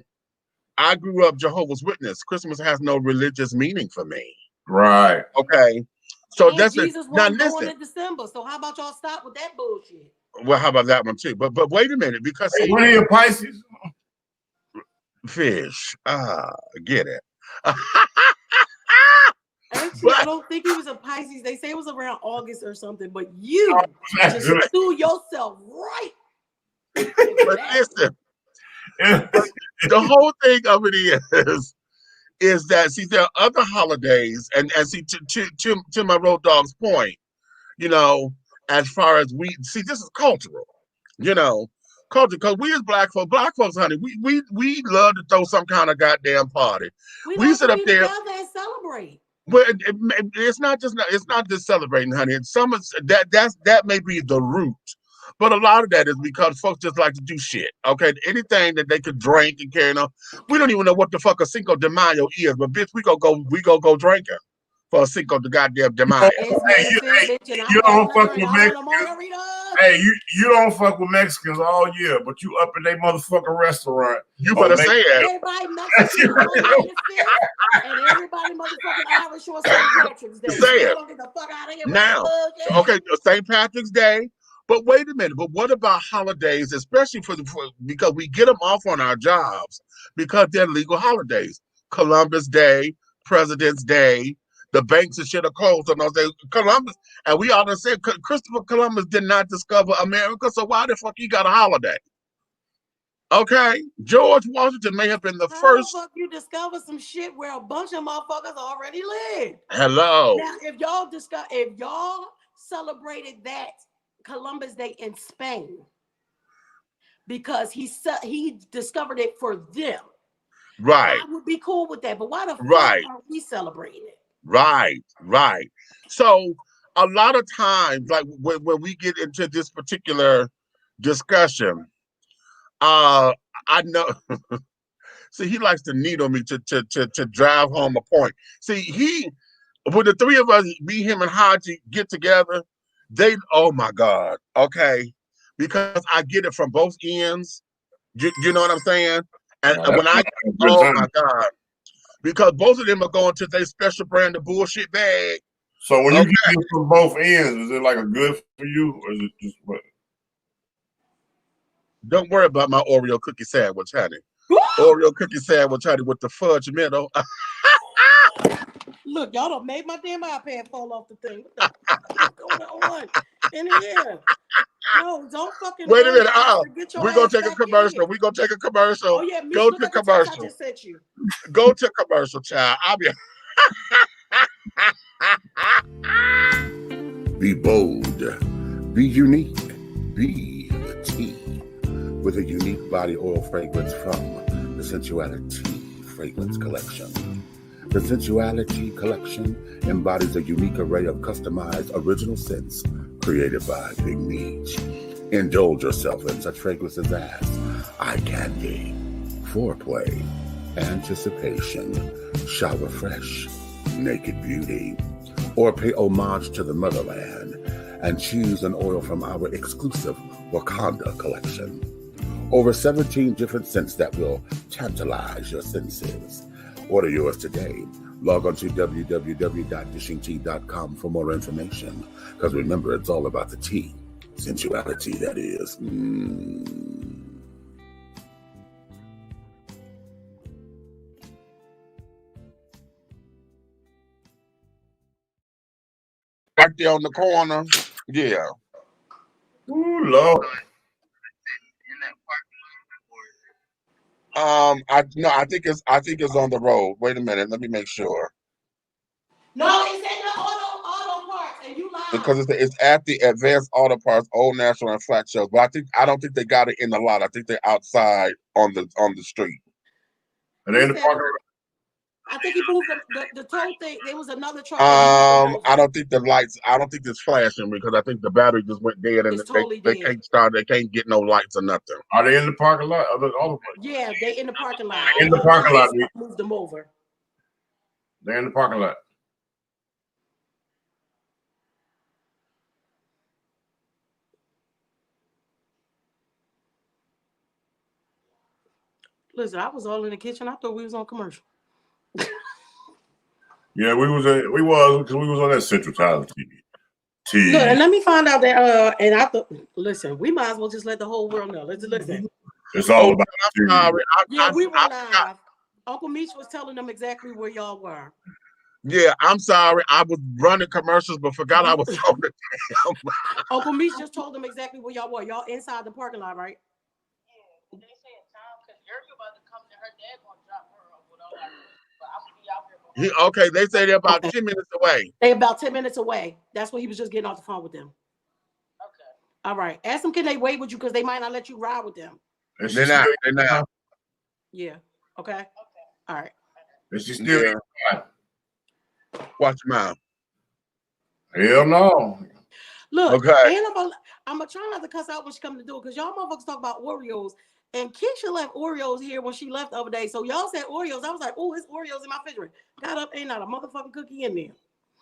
grew up Jehovah's Witness. Christmas has no religious meaning for me. Right. Okay. So and that's Jesus now was born listen. in December. So how about y'all stop with that bullshit? Well, how about that one too? But wait a minute, because Hey, see, what are you, Pisces? fish. Get it. Actually, I But don't think he was a Pisces. They say it was around August or something, but you just threw yourself right. but listen, the whole thing of it is that see there are other holidays, and see to my road dog's point, you know, as far as we see, this is cultural, you know, culture, because we as black folks, honey, we love to throw some kind of goddamn party. We We like sit to up be there. together and celebrate. Well, it's not just celebrating, honey. It's some of that may be the root, but a lot of that is because folks just like to do shit. Okay, anything that they could drink and carry on. We don't even know what the fuck a Cinco de Mayo is, but bitch, we go drinking for a Cinco de goddamn de Mayo. It's Hey, Mexican, bitch, and I you don't want a fuck drink. with I want a Mexicans. margarita. Hey, you don't fuck with Mexicans all year, but you up in their motherfucking restaurant. You better say it. Everybody Mexican on May the 5th, and everybody motherfucking Irish on St. Patrick's Day. Say it. Get the fuck out of here Now, with that okay, St. Patrick's Day. But wait a minute. But what about holidays, especially because we get them off on our jobs because they're legal holidays? Columbus Day, President's Day, the banks and shit are closed on those days. Columbus, and we all done said Christopher Columbus did not discover America, so why the fuck he got a holiday? Okay, George Washington may have been the How first. the fuck you discover some shit where a bunch of motherfuckers already live? Hello. Now, if y'all celebrated that Columbus Day in Spain because he discovered it for them, Right. I would be cool with that. But why the fuck are we celebrating it? Right. So a lot of times, like when we get into this particular discussion, I know. See, he likes to needle me to drive home a point. See, when the three of us, me, him, and Haji get together, oh my God, okay, because I get it from both ends. You know what I'm saying? And oh my God, because both of them are going to their special brand of bullshit bag. So when you get it from both ends, is it like a good for you, or is it just what? Don't worry about my Oreo cookie sandwich, honey. Oreo cookie sandwich, honey, with the fudge middle. Look, y'all done made my damn iPad fall off the thing. What the fuck is going on in here? No, don't fucking wait a minute. We're gonna take a commercial. We're gonna take a commercial. Oh yeah, go to commercial. I just sent you. Go to commercial, child. I'll be. Be bold. Be unique. Be the tea. With a unique body oil fragrance from the Sensuality Fragrance Collection. The Sensuality Collection embodies a unique array of customized original scents created by Big Meech. Indulge yourself in such fragrances as eye candy, foreplay, anticipation, shower fresh, naked beauty, or pay homage to the motherland and choose an oil from our exclusive Wakanda collection. Over 17 different scents that will tantalize your senses. Order yours today. Log on to www.dishingtea.com for more information. Because remember, it's all about the tea. Sensuality, that is. Right there on the corner. Yeah. Ooh, Lord. I think it's on the road. Wait a minute, let me make sure. No, it's at the auto parts, and you lied. Because it's at the Advanced Auto Parts, Old National and Flat Shells. But I don't think they got it in the lot. I think they're outside on the street. Are they in the parking lot? I think he moved the tow thing. There was another truck. I don't think the lights. I don't think it's flashing because I think the battery just went dead and they can't start. They can't get no lights or nothing. Are they in the parking lot? Yeah, they in the parking lot. In the parking lot. Moved them over. They're in the parking lot. Listen, I was all in the kitchen. I thought we was on commercial. Yeah, we was because we was on that Central Tyler TV. T. Look, and let me find out that and I thought, listen, we might as well just let the whole world know. Let's listen. It's all about I'm sorry. Yeah, we were live. Uncle Meech was telling them exactly where y'all were. Yeah, I'm sorry. I was running commercials, but forgot I was on the damn. Uncle Meech just told them exactly where y'all were. Y'all inside the parking lot, right? Yeah, they said Tom, because Yuri about to come to her dad gonna drop her off with all that. But I'm gonna be out here. Okay, they say they're about 10 minutes away. They about 10 minutes away. That's what he was just getting off the phone with them. Okay. All right. Ask them, can they wait with you? Because they might not let you ride with them. They're not. They're not. Yeah. Okay. All right. Is she still? Yeah. Watch your mouth. Hell no. Look, Okay. and I'm gonna try not to cuss out when she comes to do it, because y'all motherfuckers talk about Oreos. And Keisha left Oreos here when she left the other day. So y'all said Oreos. I was like, oh, it's Oreos in my refrigerator. Got up, ain't not a motherfucking cookie in there.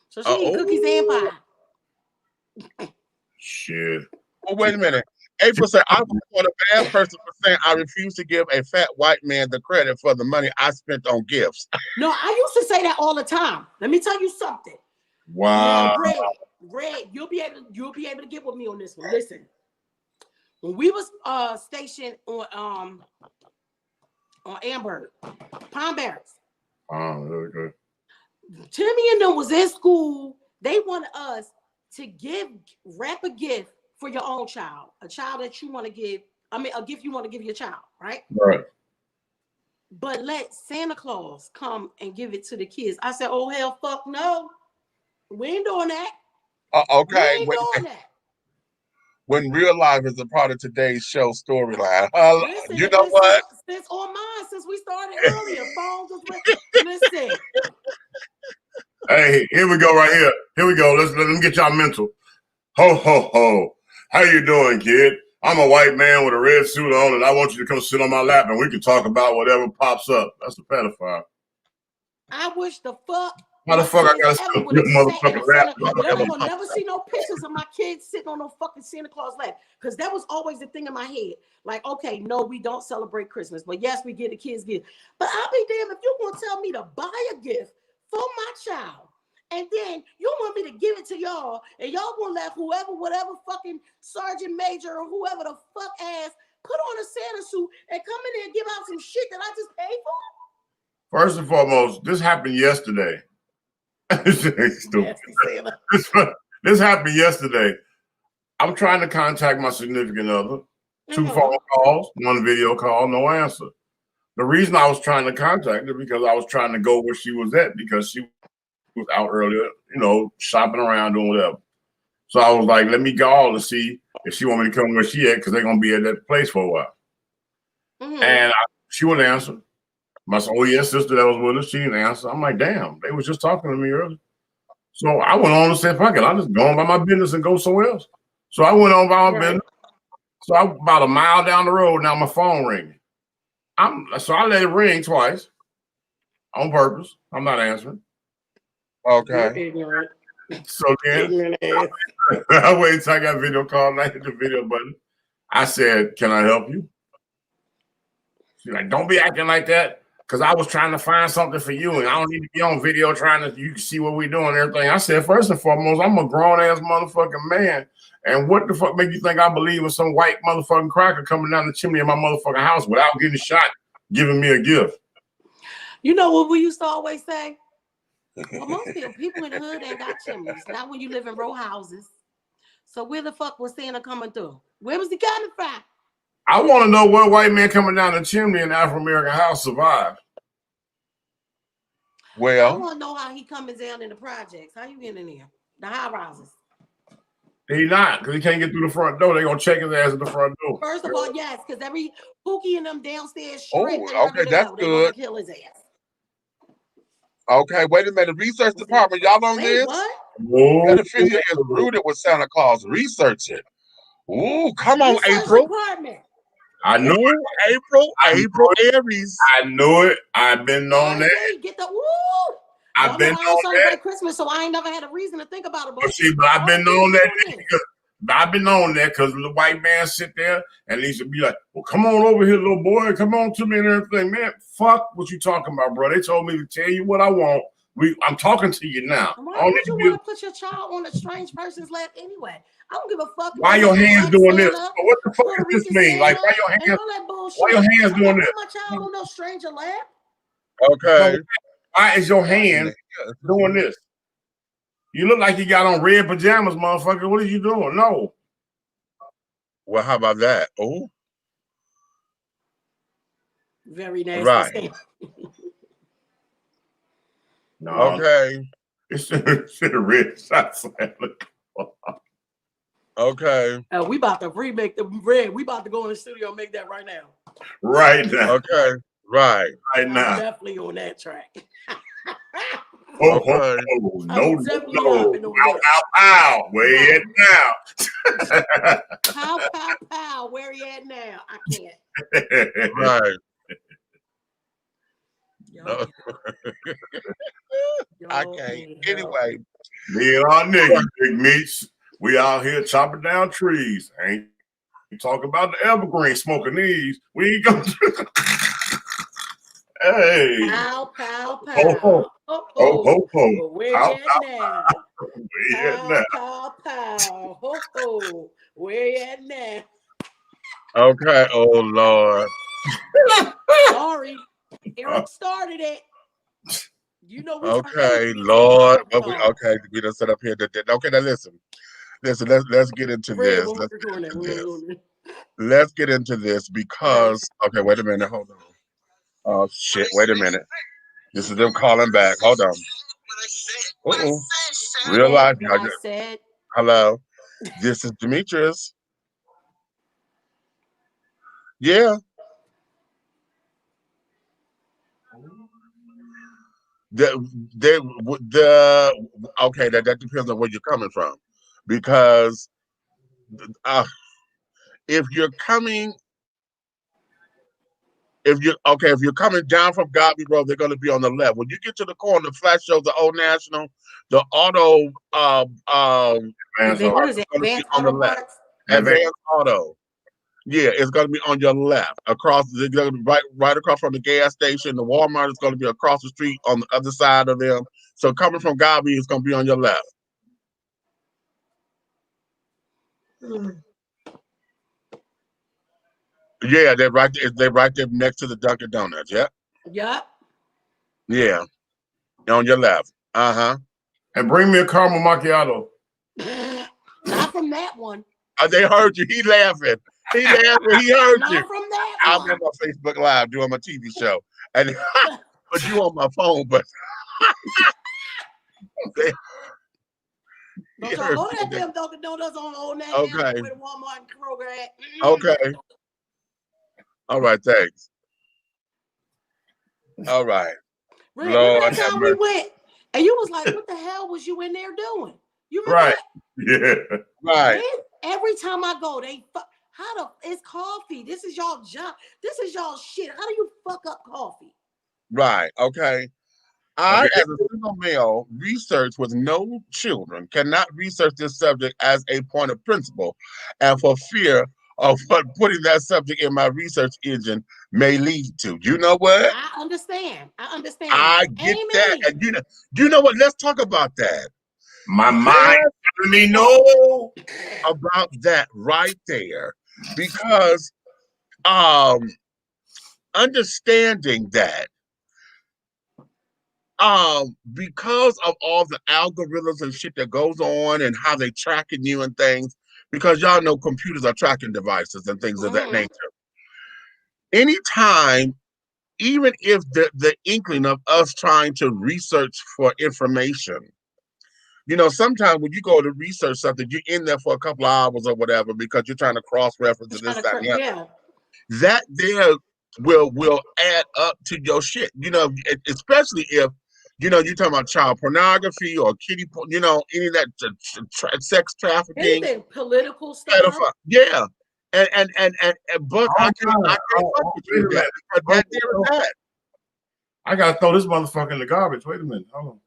So she eat cookies and pie. Shit. Oh, wait a minute. April said, I was a bad person for saying I refuse to give a fat white man the credit for the money I spent on gifts. No, I used to say that all the time. Let me tell you something. Wow. Now, Red, you'll be able to get with me on this one. Listen, when we was stationed on Amber, Palm Barracks, Oh, okay. Timmy and them was in school. They wanted us to wrap a gift for your own child, a child that you want to give. I mean, a gift you want to give your child, right? Right. But let Santa Claus come and give it to the kids. I said, oh, hell, fuck no. We ain't doing that. Okay. We ain't doing that. When real life is a part of today's show storyline. Listen, You know what? Since on mine, since we started earlier, phones was listen. Hey, here we go right here. Here we go. Let me get y'all mental. Ho, ho, ho. How you doing, kid? I'm a white man with a red suit on, and I want you to come sit on my lap, and we can talk about whatever pops up. That's a pedophile. I wish the fuck. How the fuck I gotta sit on your motherfucking lap? Y'all ain't gonna never see no pictures of my kids sitting on no fucking Santa Claus lap, because that was always the thing in my head. Like, okay, no, we don't celebrate Christmas, but yes, we get the kids gifts. But I'll be damned if you gonna tell me to buy a gift for my child, and then you want me to give it to y'all, and y'all gonna let whatever fucking sergeant major or whoever the fuck ass put on a Santa suit and come in there and give out some shit that I just paid for? First and foremost, this happened yesterday. This happened yesterday. I'm trying to contact my significant other. 2 phone calls, 1 video call, no answer. The reason I was trying to contact her because I was trying to go where she was at, because she was out earlier, shopping around, doing whatever. So I was like, let me call to see if she want me to come where she at, because they're gonna be at that place for a while. And she wouldn't answer. My sister that was with us, she didn't answer. I'm like, damn, they was just talking to me earlier. So I went on and said, fuck it, I'll just go on by my business and go somewhere else. So I went on by my business. So I'm about a mile down the road, now my phone ringing. So I let it ring twice on purpose. I'm not answering. Okay. So then I waited until I got video call and I hit the video button. I said, can I help you? She's like, don't be acting like that, because I was trying to find something for you, and I don't need to be on video you can see what we're doing and everything. I said, first and foremost, I'm a grown-ass motherfucking man, and what the fuck make you think I believe in some white motherfucking cracker coming down the chimney of my motherfucking house without getting shot, giving me a gift? You know what we used to always say? Well, most people in the hood ain't got chimneys. Not when you live in row houses. So where the fuck was Santa coming through? Where was he coming from? I want to know what white man coming down the chimney in the Afro-American house survived. Well, I want to know how he coming down in the projects. How you getting in there? The high rises. He not, because he can't get through the front door. They're going to check his ass at the front door. First of all, yes, because every Pookie in them downstairs okay, that's good. Kill his ass. Okay, wait a minute. Research department, y'all on this? What? Pedophilia is rooted with Santa Claus. Research it. Ooh, come on, April. Department. I know it. April Aries. I knew it. I've been on that. Get the I've been on that. Christmas, so I ain't never had a reason to think about it. But I've been on that. I've been on that because the white man sit there and he should be like, well, come on over here, little boy. Come on to me and everything. Man, fuck what you talking about, bro. They told me to tell you what I want, I'm talking to you now. Why would you want to put your child on a strange person's lap anyway? I don't give a fuck. Why your hands doing this? What the fuck Puerto does this Rican mean? Like, Santa, why your and hands? all that bullshit. Why your hands I'm doing not this? put my child on no stranger lap. Okay. So why is your hand doing this? You look like you got on red pajamas, motherfucker. What are you doing? No. Well, how about that? Oh, Very nasty. right. No. Okay. It's a red shot. Okay. We about to remake the red. We about to go in the studio and make that right now. Right now. Okay. Right. Right now. I'm definitely on that track. Oh, Okay. no. Ow, Ow. Where you at now? Pow. Where you at now? I can't. Right. Yo, I can't. Anyway. Me and our niggas, big meats. We out here chopping down trees. Ain't you talking about the evergreen smoking these? We ain't gonna Hey. Pow. Ho. Where you at now? Where you at now? Pow. Ho. Where you at now? Okay. Oh Lord. Sorry. Eric started it. You know we okay, Lord. Okay, we done set up here. Okay, now listen. Let's get into this. Let's get into this because okay, wait a minute, hold on. Oh shit, wait a minute. This is them calling back. Hold on. Real life. Hello. This is Demetrius. Yeah. Okay, that depends on where you're coming from, because if you're coming down from Godby Road, they're going to be on the left. When you get to the corner, the flash shows the Old National, the auto what is it? Advanced on the left. Advanced Auto. Yeah, it's going to be on your left. They're going to be right across from the gas station. The Walmart is going to be across the street on the other side of them. So coming from Godby, it's going to be on your left. Yeah, they're right there next to the Dunkin' Donuts. Yep. Yep. Yeah. On your left. Uh-huh. And bring me a caramel macchiato. Not from that one. They heard you. He laughing. He heard Not you. From that I'm one. on my Facebook Live doing my TV show. And but you on my phone, but don't y'all go to that damn Dunkin' Donuts on that okay. With Walmart and Kroger at. Okay. All right, thanks. All right. Red, remember that time we went and you was like, what the hell was you in there doing? You remember that? Yeah. Right. Every time I go, it's coffee. This is y'all job. This is y'all shit. How do you fuck up coffee? Right. Okay. I, as a single male, research with no children, cannot research this subject as a point of principle, and for fear of what putting that subject in my research engine may lead to. You know what? I understand. I get that. And you know what? Let's talk about that. My mind telling me no about that right there, because understanding that because of all the algorithms and shit that goes on and how they tracking you and things, because y'all know computers are tracking devices and things of that nature. Anytime, even if the inkling of us trying to research for information, you know, sometimes when you go to research something, you're in there for a couple of hours or whatever because you're trying to cross-reference this, that, and the other. That there will add up to your shit. You know, especially if, you know, you're talking about child pornography or kitty, you know, any of that sex trafficking, anything political stuff. Yeah, but I can't fuck with you that. That there is that. I gotta throw this motherfucker in the garbage. Wait a minute, hold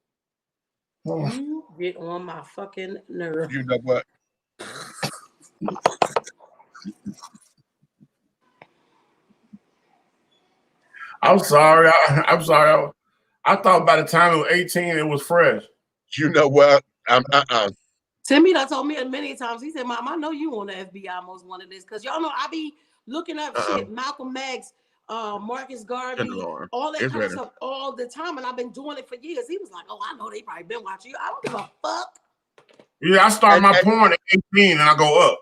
on. You get on my fucking nerve. You know what? I'm sorry. I'm sorry. I thought by the time it was 18, it was fresh. You know what? Timmy done told me many times. He said, "Mom, I know you on the FBI most wanted this because y'all know I be looking up shit, Malcolm X, Marcus Garvey, Lord. all that It's kind of ready. stuff all the time, and I've been doing it for years." He was like, "Oh, I know they probably been watching you. I don't give a fuck." Yeah, I start my porn at 18 and I go up.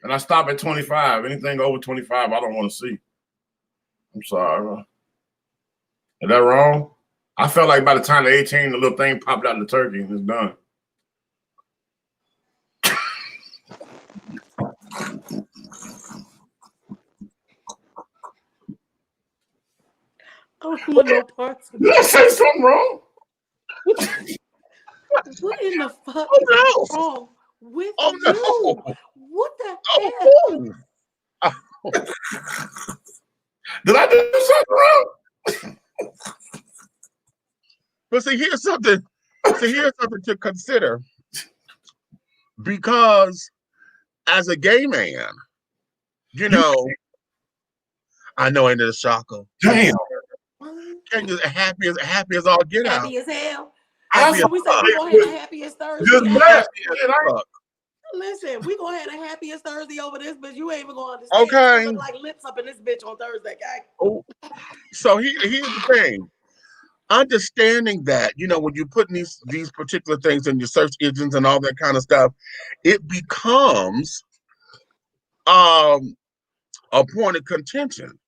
And I stop at 25. Anything over 25, I don't want to see. I'm sorry. Is that wrong? I felt like by the time the 18, the little thing popped out of the turkey and it's done. I don't want no parts of Did I say something wrong? What in the fuck Oh, no. is wrong with Oh, you? no. What the Oh, hell? Did I do something wrong? But see, here's something to consider. Because as a gay man, you know, I know ain't it a shocker. Damn. Can you happy as all get out. Happy as hell. Happy So as we say fuck. we gonna have the happiest Thursday. Just ever. blessed. Fuck. Listen, we gonna have the happiest Thursday over this, but you ain't even gonna understand. Okay. It's gonna look like lips up in this bitch on Thursday, guy. Oh. So here's the thing. Understanding that, you know, when you put these particular things in your search engines and all that kind of stuff, it becomes a point of contention.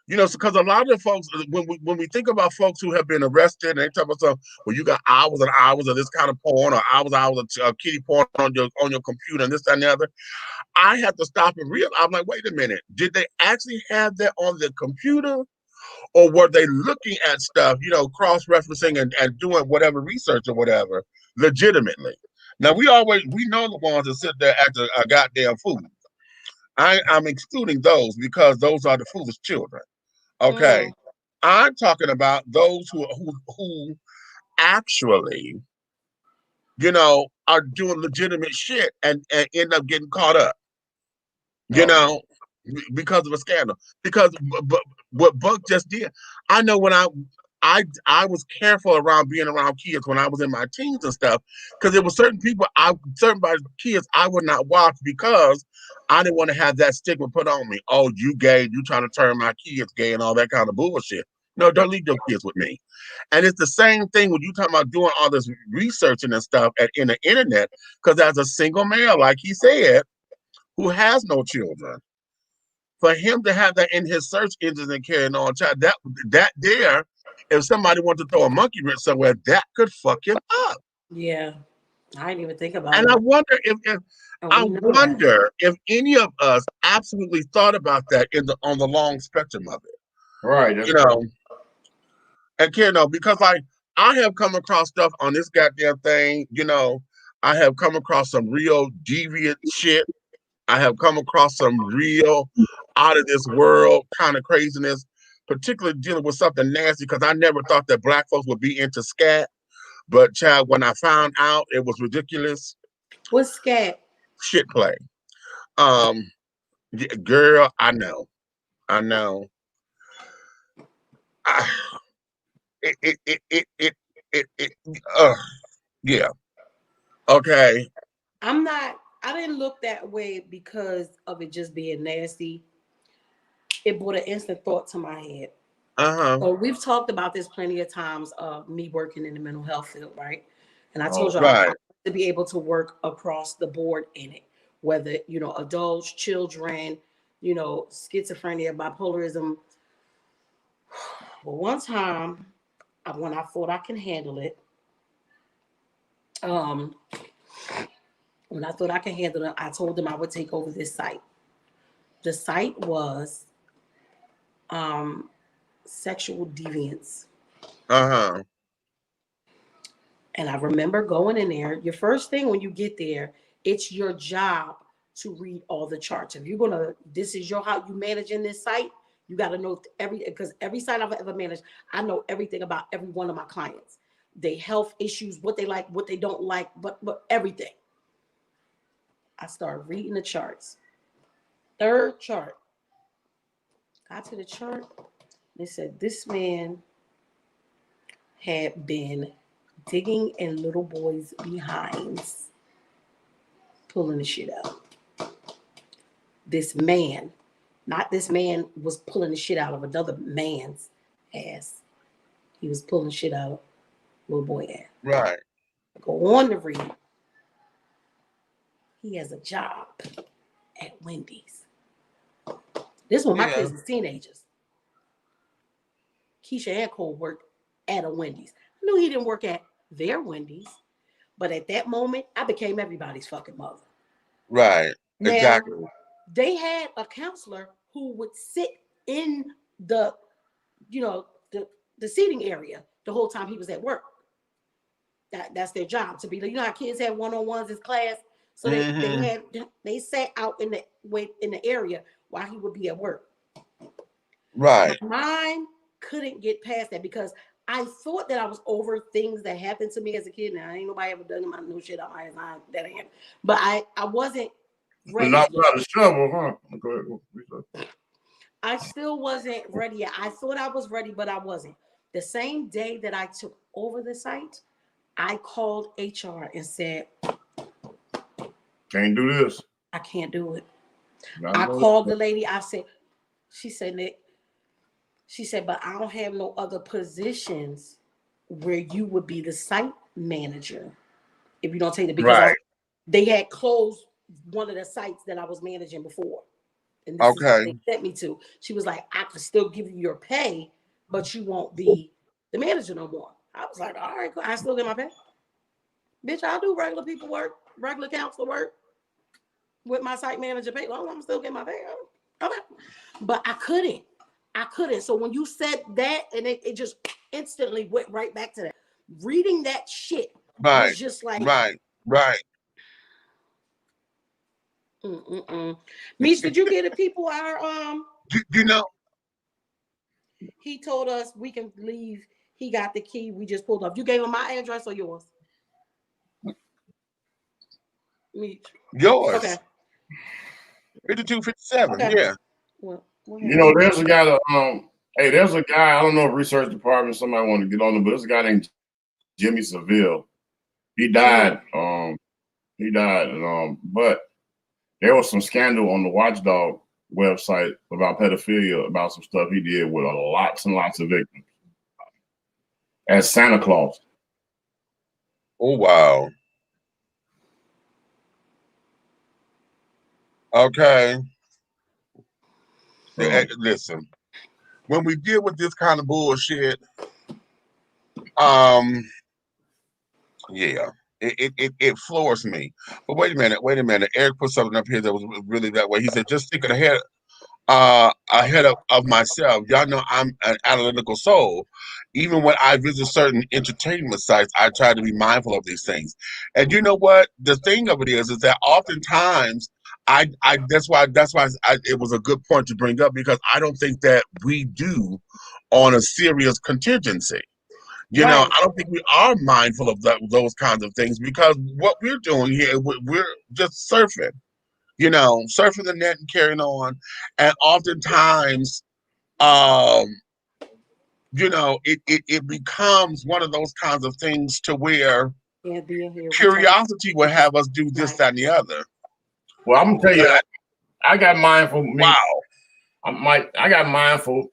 You know, because a lot of the folks, when we think about folks who have been arrested, and they talk about stuff, well, you got hours and hours of this kind of porn, or hours of kitty porn on your computer, and this that, and the other. I have to stop and realize. I'm like, wait a minute, did they actually have that on the computer, or were they looking at stuff, you know, cross-referencing and doing whatever research or whatever legitimately? Now we know the ones that sit there at a goddamn fool. I'm excluding those because those are the foolish children. Okay. I'm talking about those who actually, you know, are doing legitimate shit and end up getting caught up, you know, because of a scandal. Because what Buck just did, I know when I was careful around being around kids when I was in my teens and stuff, because there were certain kids I would not watch because I didn't want to have that stigma put on me. Oh, you gay, you trying to turn my kids gay and all that kind of bullshit. No, don't leave your kids with me. And it's the same thing when you talking about doing all this researching and stuff in the internet, because as a single male, like he said, who has no children, for him to have that in his search engines and carrying on, that there, if somebody wanted to throw a monkey wrench somewhere, that could fuck him up. Yeah, I didn't even think about and it. I wonder if any of us absolutely thought about that on the long spectrum of it. Right. You know, and because like I have come across stuff on this goddamn thing, you know, I have come across some real deviant shit. I have come across some real out of this world kind of craziness, particularly dealing with something nasty, because I never thought that black folks would be into scat. But child, when I found out, it was ridiculous. What's scat? Shit play. Girl, I know. Yeah. Okay. I didn't look that way because of it just being nasty. It brought an instant thought to my head. So we've talked about this plenty of times of me working in the mental health field, right? And I told you I want to be able to work across the board in it, whether, you know, adults, children, you know, schizophrenia, bipolarism. Well, one time when I thought I can handle it, I told them I would take over this site. The site was sexual deviance. And I remember going in there. Your first thing when you get there, it's your job to read all the charts. If you're gonna, this is how you managing this site. You got to know because every site I've ever managed, I know everything about every one of my clients, their health issues, what they like, what they don't like, but everything. I started reading the charts. Third chart. Got to the chart. They said this man had been digging in little boys' behinds, pulling the shit out. This man, not this man, was pulling the shit out of another man's ass. He was pulling shit out of little boy ass. Right. Go on to read. He has a job at Wendy's. This one, my kids was teenagers. Keisha and Cole worked at a Wendy's. I knew he didn't work at their Wendy's, but at that moment, I became everybody's fucking mother. Right. Now, Exactly. they had a counselor who would sit in the, the seating area the whole time he was at work. That's their job, to be. You know how kids have one-on-ones in class, so they sat out in the area while he would be at work. Right. Mine couldn't get past that because I thought that I was over things that happened to me as a kid. Now, ain't nobody ever done my no shit out my ass. That ain't. But I wasn't ready. Not without a shovel, huh? Go ahead. I still wasn't ready yet. I thought I was ready, but I wasn't. The same day that I took over the site, I called HR and said, "Can't do this. I can't do it." I called the lady. She said, but I don't have no other positions where you would be the site manager if you don't take it, because they had closed one of the sites that I was managing before. And this is what they sent me to. She was like, I could still give you your pay, but you won't be the manager no more. I was like, all right, I still get my pay. Bitch, I'll do regular people work, regular counselor work with my site manager pay. Well, I'm still getting my pay. Okay. But I couldn't. So when you said that, and it just instantly went right back to that. Reading that shit was just like, right. Mish, did you get the people our You know? He told us we can leave. He got the key. We just pulled up. You gave him my address or yours? Mish. Yours. Okay. 5257. Okay. Yeah. Well, there's a guy that there's a guy, I don't know if research department, somebody want to get on it, but there's a guy named Jimmy Seville. He died. But there was some scandal on the Watchdog website about pedophilia, about some stuff he did with lots and lots of victims as Santa Claus. Oh, wow. Okay. Listen, when we deal with this kind of bullshit, yeah, it floors me. But wait a minute. Eric put something up here that was really that way. He said, just thinking ahead of myself. Y'all know I'm an analytical soul. Even when I visit certain entertainment sites, I try to be mindful of these things. And you know what? The thing of it is that oftentimes that's why it was a good point to bring up, because I don't think that we do on a serious contingency. You know, I don't think we are mindful of those kinds of things, because what we're doing here, we're just surfing. Surfing the net and carrying on. And oftentimes, it becomes one of those kinds of things to where curiosity will have us do this, that, and the other. Well, I'm gonna tell you, I got mindful. Wow. I got mindful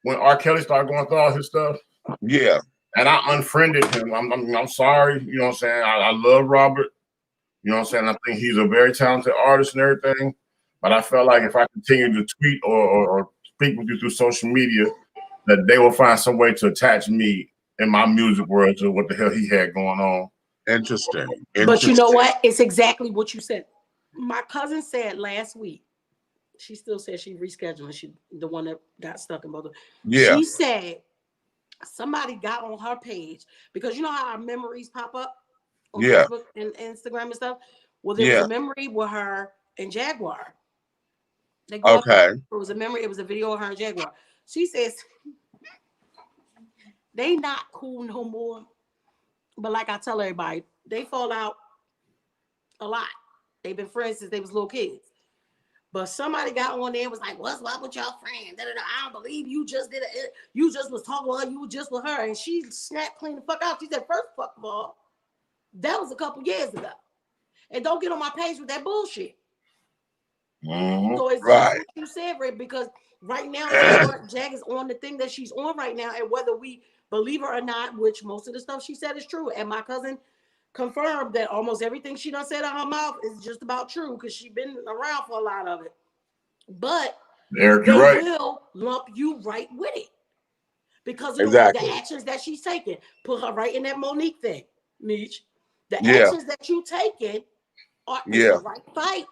when R. Kelly started going through all his stuff. Yeah. And I unfriended him. I'm sorry. You know what I'm saying? I love Robert. You know what I'm saying? I think he's a very talented artist and everything. But I felt like if I continue to tweet or speak with you through social media, that they will find some way to attach me in my music world to what the hell he had going on. Interesting. But you know what? It's exactly what you said. My cousin said last week, she still said she rescheduling. She the one that got stuck in both. Yeah. She said somebody got on her page, because you know how our memories pop up on Facebook and Instagram and stuff. Well, there was a memory with her and Jaguar. They go up, it was a memory. It was a video of her and Jaguar. She says they not cool no more. But like I tell everybody, they fall out a lot. They've been friends since they was little kids. But somebody got on there and was like, what's up with your friend? Da-da-da. I don't believe you just did it. You just was talking with her. You were just with her. And she snapped clean the fuck out. She said, first fuck of all, that was a couple years ago. And don't get on my page with that bullshit. So it's just what you said, Ray, because right now, Jag is on the thing that she's on right now. And whether we believe her or not, which most of the stuff she said is true. And my cousin confirmed that almost everything she done said out her mouth is just about true because she's been around for a lot of it. But Eric, they right. will lump you right with it because of the actions that she's taking. Put her right in that Monique thing, Meech. The actions that you taking are the right fight.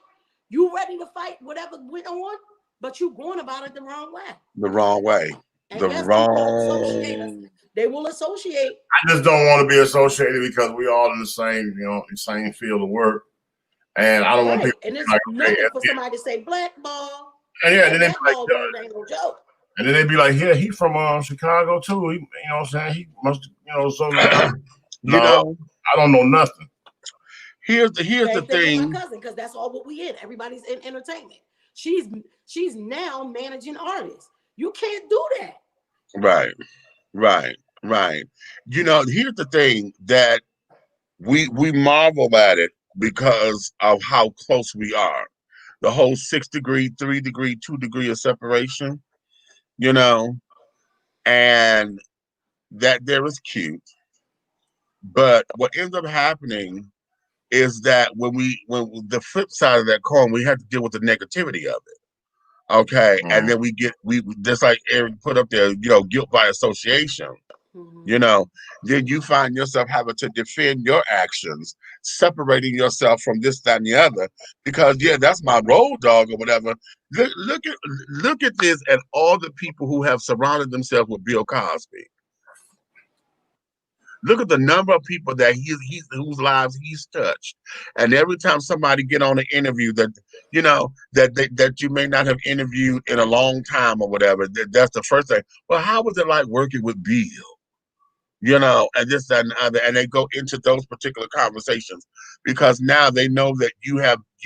You ready to fight whatever went on, but you going about it the wrong way. The wrong way. And the wrong. They will associate. I just don't want to be associated because we all in the same, same field of work. And I don't want people and it's like, nothing for somebody to say blackball. And then they be like, ain't no joke. And then they'd be like, yeah, he from Chicago too. He, you know what I'm saying? He must, so I don't know nothing. Here's the thing. With my cousin, because that's all what we in. Everybody's in entertainment. She's now managing artists. You can't do that. Right. Here's the thing that we marvel at it because of how close we are. The whole 6 degree, 3 degree, 2 degree of separation, and that there is cute. But what ends up happening is that when the flip side of that coin, we have to deal with the negativity of it. Okay. Mm-hmm. And then we just like Eric put up there, guilt by association. Mm-hmm. Then you find yourself having to defend your actions, separating yourself from this, that, and the other, because that's my road dog or whatever. Look at this and all the people who have surrounded themselves with Bill Cosby. Look at the number of people that whose lives he's touched, and every time somebody get on an interview that that you may not have interviewed in a long time or whatever, that's the first thing. Well, how was it like working with Bill? And this, that, and the other, and they go into those particular conversations because now they know that you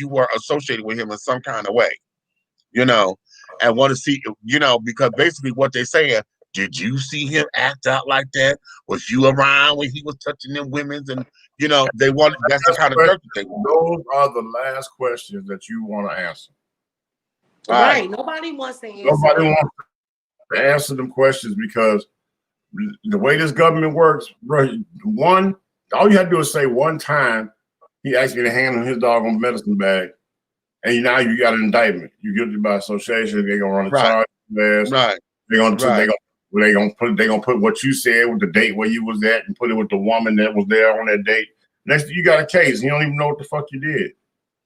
were associated with him in some kind of way, and want to see, because basically what they say is, did you see him act out like that? Was you around when he was touching them women's? And they want that's the kind of dirt they want. Those are the last questions that you want to answer. Right. Nobody wants to answer. Nobody wants to answer them questions because the way this government works, bro, all you have to do is say one time he asked me to hand him his doggone medicine bag, and now you got an indictment. You guilty by association. They're gonna run a charge. Right. They're gonna put what you said with the date where you was at and put it with the woman that was there on that date. Next, you got a case. You don't even know what the fuck you did.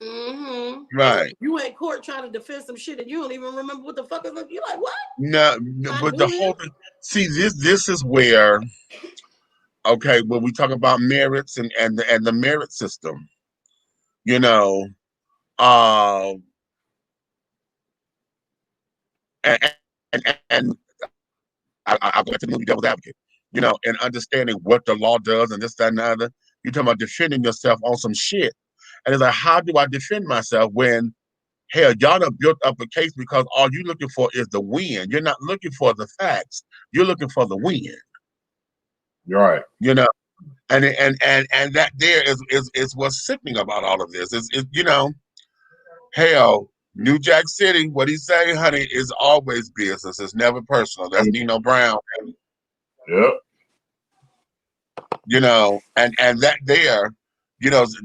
Mm-hmm. Right. You in court trying to defend some shit and you don't even remember what the fuck is it. You like what? No, but the whole thing. See, this is where, okay, when we talk about merits and the merit system, and I go back to the movie Devil's Advocate, and understanding what the law does and this, that, and the other. You're talking about defending yourself on some shit. And it's like, how do I defend myself when, hell, y'all done built up a case because all you're looking for is the win. You're not looking for the facts. You're looking for the win. You're right. And that there is what's sickening about all of this. Is hell, New Jack City, what he's saying, honey, is always business. It's never personal. That's Nino Brown. Yep. And that there,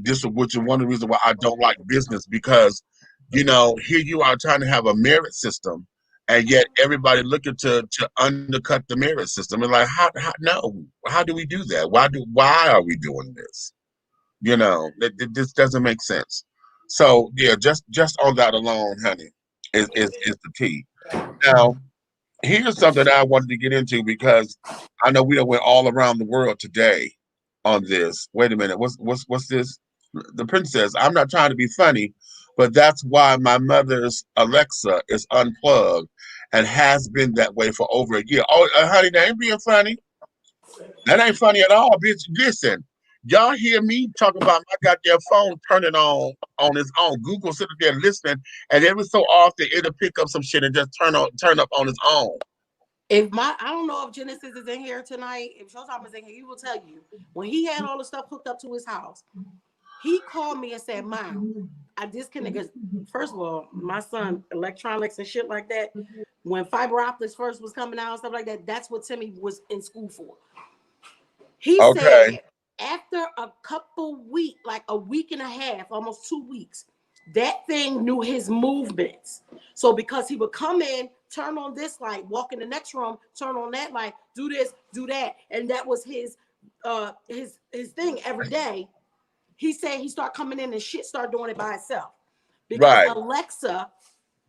this which is one of the reasons why I don't like business, because, here you are trying to have a merit system, and yet everybody looking to undercut the merit system. And like, how do we do that? Why are we doing this? This doesn't make sense. So just on that alone, honey, is the key. Now, here's something I wanted to get into because I know we went all around the world today on this. Wait a minute, what's this? The princess. I'm not trying to be funny, but that's why my mother's Alexa is unplugged and has been that way for over a year. Oh, honey, that ain't being funny. That ain't funny at all, bitch. Listen, Y'all hear me talking about my goddamn phone turning on its own. Google sitting there listening, and every so often it'll pick up some shit and just turn up on its own. I don't know if Genesis is in here tonight. If Showtime is in here, he will tell you when he had all the stuff hooked up to his house. He called me and said, "Mom, I disconnected." First of all, my son, electronics and shit like that. When fiber optics first was coming out and stuff like that, that's what Timmy was in school for. He Okay. said after a couple weeks, like a week and a half, almost 2 weeks, that thing knew his movements. So because he would come in, turn on this light, walk in the next room, turn on that light, do this, do that, and that was his thing every day. He said he started coming in and shit started doing it by itself because Right. Alexa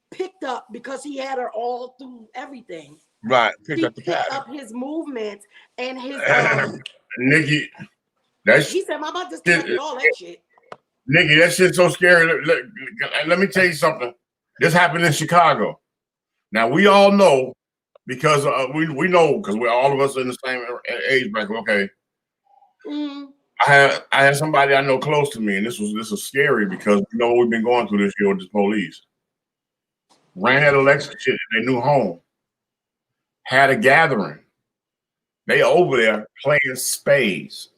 picked up because he had her all through everything. Right. He picked up his movements and his Nikki, he said, "Mama, disconnected all that shit." Nikki, that shit's so scary. Let me tell you something. This happened in Chicago. Now we all know because we know because we're all of us in the same age bracket. Okay. Mm. I had somebody I know close to me, and this was scary because you know what we've been going through this year with the police. Ran that Alexa shit in their new home. Had a gathering. They over there playing spades.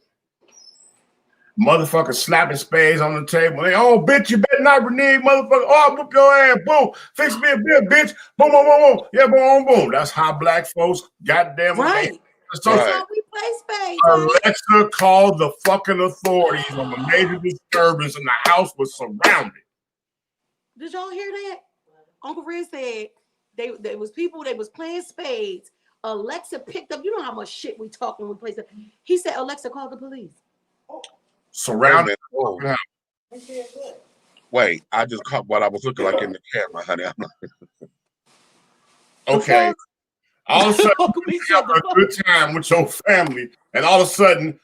Motherfucker slapping spades on the table. They, oh, bitch, you better not renege, motherfucker. Oh, I'll whoop your ass. Boom. Fix me a beer, bitch. Boom, boom, boom, boom. Yeah, boom, boom. That's how black folks goddamn right. So that's how we play spades. Alexa called the fucking authorities on a major disturbance and the house was surrounded. Did y'all hear that? Uncle Red said there was people that was playing spades. Alexa picked up. You know how much shit we talk when we play spades. He said Alexa called the police. Surrounded. Wait, I just caught what I was looking like in the camera, honey. Okay. All of a sudden, you have a good time with your family, and all of a sudden,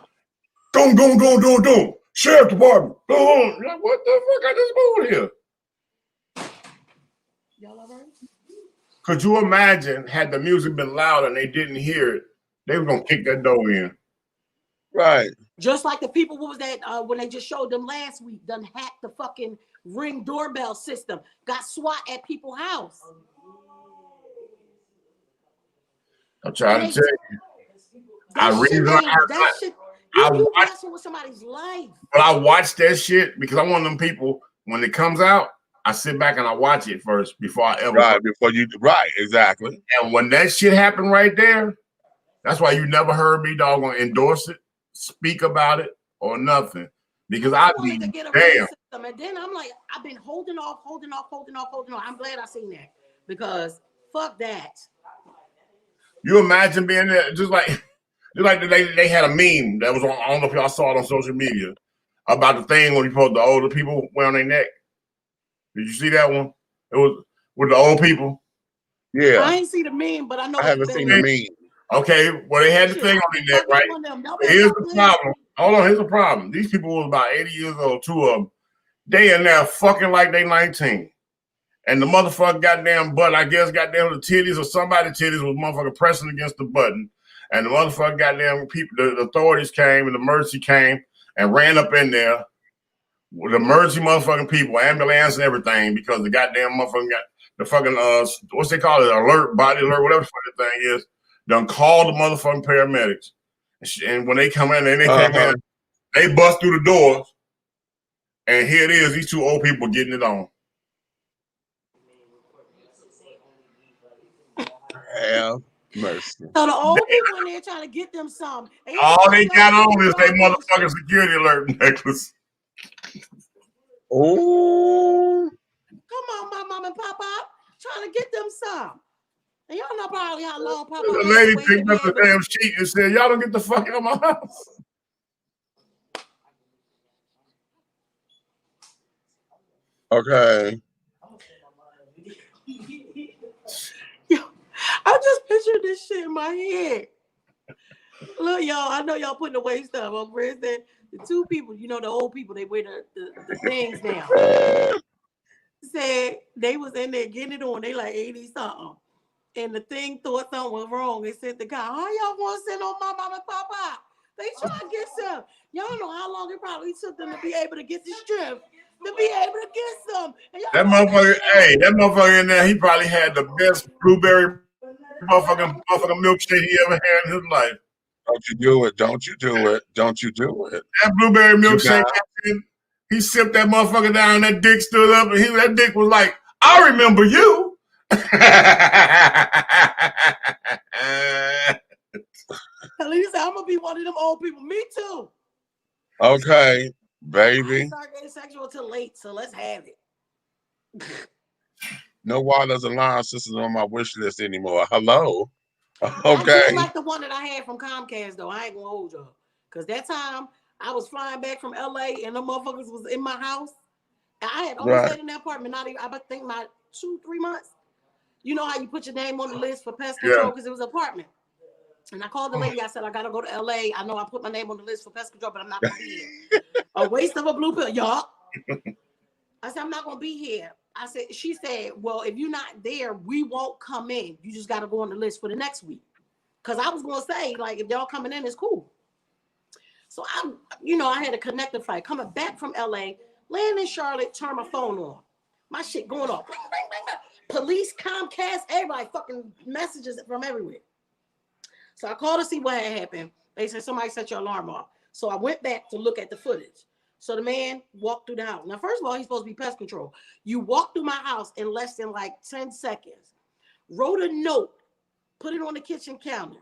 boom, boom, boom, boom, boom. Sheriff Department. Boom. What the fuck? I just moved here. Y'all all right? Could you imagine had the music been loud and they didn't hear it, they were gonna kick that door in. Right. Just like the people, what was that when they just showed them last week, done hacked the fucking Ring doorbell system, got SWAT at people's house. I'm trying to tell you. You messing with somebody's life. But I watch that shit because I'm one of them people, when it comes out, I sit back and I watch it first before I ever. Right, exactly. And when that shit happened right there, that's why you never heard me, doggone, endorse it, speak about it, or nothing. Because I be damn. And then I'm like, I've been holding off. I'm glad I seen that because fuck that. You imagine being there, just like they had a meme that was on. I don't know if y'all saw it on social media about the thing when you put the older people wear on their neck. Did you see that one? It was with the old people. Yeah, I ain't see the meme, but I know. I haven't seen the meme. Okay, well they had the thing on their neck, right? Here's the problem. Hold on, here's the problem. These people were about 80 years old, two of them. They in there fucking like they 19. And the motherfucker goddamn butt, I guess goddamn the titties or somebody's titties was motherfucker pressing against the button. And the motherfucker goddamn people, the authorities came and the emergency came and ran up in there with emergency motherfucking people, ambulance and everything, because the goddamn motherfucker got the fucking what's they call it, alert, body alert, whatever the fucking thing is, done called the motherfucking paramedics. And when they come in, and they came in, they bust through the doors, and here it is, these two old people getting it on. Have mercy. So the old people in there trying to get them some. All they got on is they motherfucking security alert necklace. Oh, come on, my mom and papa, trying to get them some. And y'all know probably how long papa. The lady picked up the damn sheet and said, "Y'all don't get the fuck out of my house." Okay. I just pictured this shit in my head. Look, y'all, I know y'all putting away stuff. I'm said the two people, you know, the old people, they wear the things now. Said they was in there getting it on. They like 80 something. And the thing thought something was wrong. They sent the guy, how y'all want to send on my mama and papa? They try to get some. Y'all know how long it probably took them to be able to get the strength to be able to get some. And That y'all motherfucker, hey, that motherfucker in there, he probably had the best blueberry motherfucking milkshake he ever had in his life. Don't you do it. Don't you do it. Don't you do it. That blueberry You milkshake, got- he sipped that motherfucker down, that dick stood up, and that dick was like, I remember you. At least I'm gonna be one of them old people. Me too. Okay, I baby. didn't start getting sexual till late, so let's have it. No Waters and Line Sisters on my wish list anymore. Hello. I Okay. do like the one that I had from Comcast though. I ain't gonna hold y'all. Cause that time I was flying back from LA and the motherfuckers was in my house. And I had only stayed in that apartment, not even I think my 2-3 months. You know how you put your name on the list for pest control because it was an apartment. And I called the lady. I said, I gotta go to LA. I know I put my name on the list for pest control, but I'm not gonna be here. A waste of a blue pill, y'all. I said, I'm not gonna be here. I said, she said, well, if you're not there, we won't come in. You just gotta go on the list for the next week. Cause I was gonna say, like, if y'all coming in, it's cool. So I had a connecting flight coming back from LA, land in Charlotte, turn my phone on. My shit going off. Bang, bang, bang, bang. Police, Comcast, everybody fucking messages from everywhere. So I called to see what had happened. They said somebody set your alarm off. So I went back to look at the footage. So the man walked through the house. Now, first of all, he's supposed to be pest control. You walk through my house in less than like 10 seconds. Wrote a note, put it on the kitchen counter.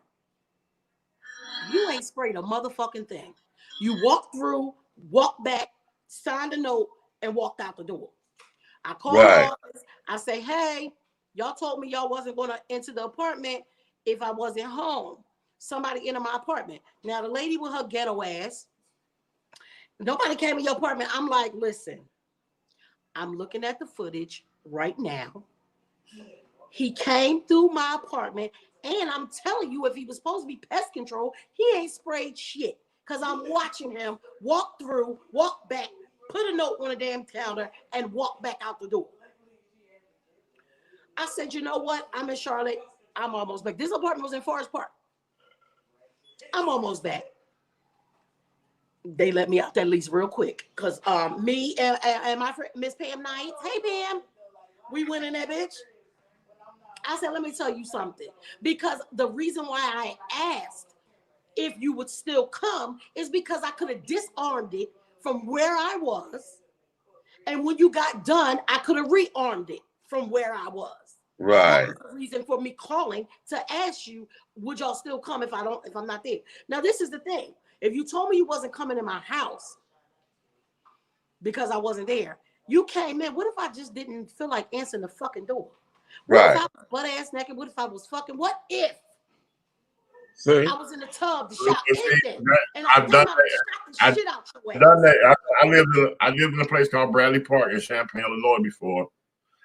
You ain't sprayed a motherfucking thing. You walked through, walked back, signed a note, and walked out the door. I called the office. I say, hey, y'all told me y'all wasn't going to enter the apartment if I wasn't home. Somebody entered my apartment. Now, the lady with her ghetto ass, nobody came in your apartment. I'm like, listen, I'm looking at the footage right now. He came through my apartment, and I'm telling you, if he was supposed to be pest control, he ain't sprayed shit. Because I'm watching him walk through, walk back, put a note on a damn counter, and walk back out the door. I said, you know what? I'm in Charlotte. I'm almost back. This apartment was in Forest Park. I'm almost back. They let me out that lease real quick. Because me and my friend, Miss Pam Knight, hey, Pam, we went in that bitch. I said, let me tell you something. Because the reason why I asked if you would still come is because I could have disarmed it from where I was. And when you got done, I could have rearmed it from where I was. Right. That was the reason for me calling to ask you, would y'all still come if I'm not there? Now, this is the thing. If you told me you wasn't coming in my house because I wasn't there, you came in. What if I just didn't feel like answering the fucking door? What if I was butt ass naked? What if I was fucking? What if I was in the tub, the shot, anything? And I've done that. I've shit out your way. Done that. I lived in a place called Bradley Park in Champaign, Illinois before,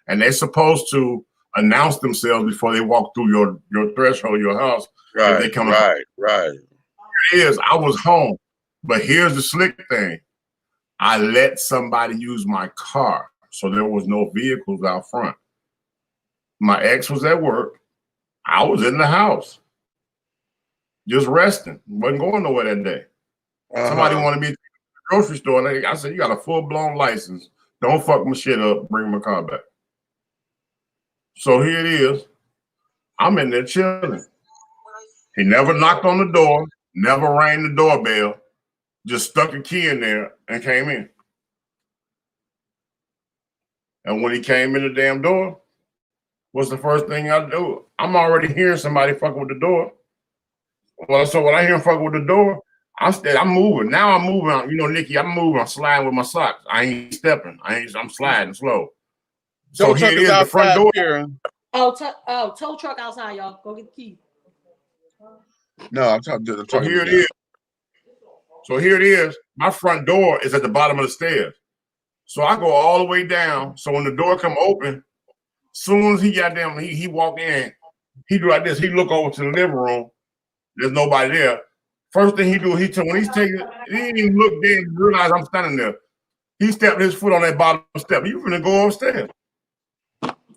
and they're supposed to announce themselves before they walk through your threshold, your house. Right. They come right. It is. I was home, but here's the slick thing. I let somebody use my car, so there was no vehicles out front. My ex was at work. I was in the house, just resting. Wasn't going nowhere that day. Somebody wanted me to the grocery store, and I said, "You got a full-blown license. Don't fuck my shit up. Bring my car back." So here it is. I'm in there chilling. He never knocked on the door, never rang the doorbell, just stuck a key in there and came in. And when he came in the damn door, what's the first thing I do? I'm already hearing somebody fucking with the door. Well, so when I hear him fucking with the door, I'm moving. Now I'm moving. You know, Nikki, I'm moving. I'm sliding with my socks. I ain't stepping. I'm sliding slow. So here it is, the front door. Here. Tow truck outside, y'all. Go get the key. No, I'm talking. So here it is. So here it is. My front door is at the bottom of the stairs. So I go all the way down. So when the door come open, soon as he got down, he walked in, he do like this. He look over to the living room. There's nobody there. First thing he do, when he's taking, he didn't even look there and realize I'm standing there. He stepped his foot on that bottom step. You finna go upstairs.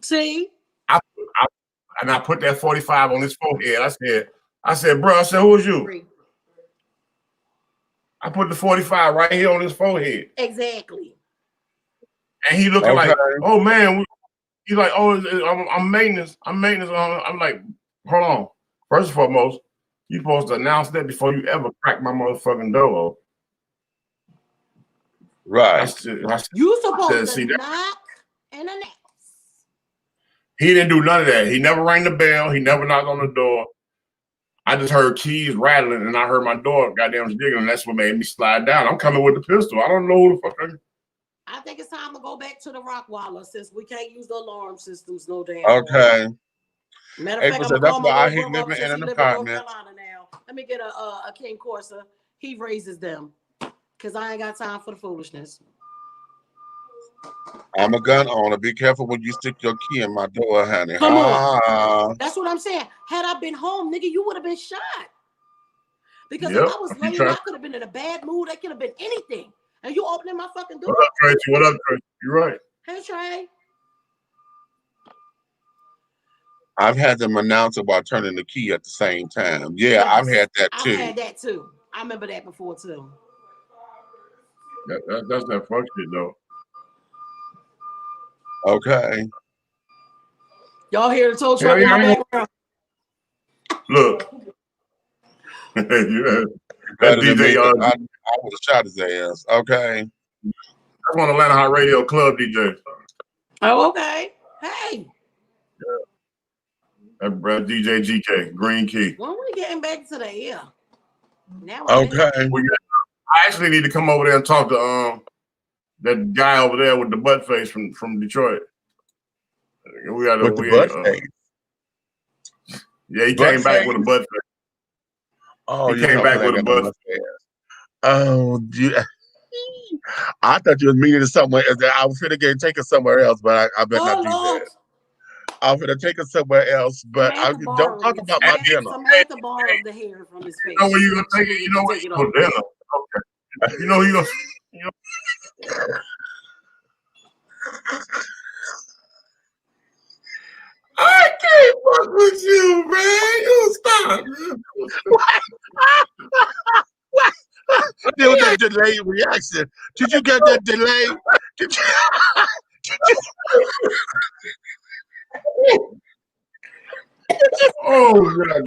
See? I put that 45 on his forehead. I said, bro, who is you? I put the 45 right here on his forehead. Exactly. And he looking Okay. like, oh man, he's like, oh, I'm maintenance. I'm maintenance. I'm like, hold on. First and foremost, you supposed to announce that before you ever crack my motherfucking door. Right. You supposed see to that? knock and announce. He didn't do none of that. He never rang the bell. He never knocked on the door. I just heard keys rattling, and I heard my door goddamn digging, and that's what made me slide down. I'm coming with the pistol. I don't know who the fuck I think it's time to go back to the Rockwaller since we can't use the alarm systems no damn. Okay. Matter of fact, I'm gonna That's call why my I little hate brother up living since in he an lives in North apartment. Carolina now. Let me get a King Corsa. He raises them because I ain't got time for the foolishness. I'm a gun owner. Be careful when you stick your key in my door, honey. Come on. That's what I'm saying. Had I been home, nigga, you would have been shot. Because if I was late, I could have been in a bad mood. That could have been anything. And you opening my fucking door. What up, Tracy? What up, Tracy? You're right. Hey, Trey. I've had them announce it while turning the key at the same time. Yeah, Yes, I've had that too. I've had that too. I remember that before too. That's that fuck shit though. Okay. Y'all hear the tow truck in my background? Look. Yeah. Better than DJ, me, I would have shot his ass. Okay. That's one Atlanta Hot Radio Club DJ. Oh, okay. Hey. That DJ GK, Green Key. When we getting back to the air? Now okay. I actually need to come over there and talk to that guy over there with the butt face from Detroit. We got with the butt face. Yeah, he came back with a butt face. Oh, he came back with a butt face. Oh, yeah. I thought you was meaning to somewhere. I was finna get taken somewhere else, but I better not do that. I'm gonna take it somewhere else, but don't talk about my dinner. Somebody to borrow the hair from his face. You know where you gonna take it? You know where you gonna dinner? Okay. You know you gonna. You know. I can't fuck with you, man. You stop. What? There was that delayed reaction. Did you get that delay? Did you? Oh God!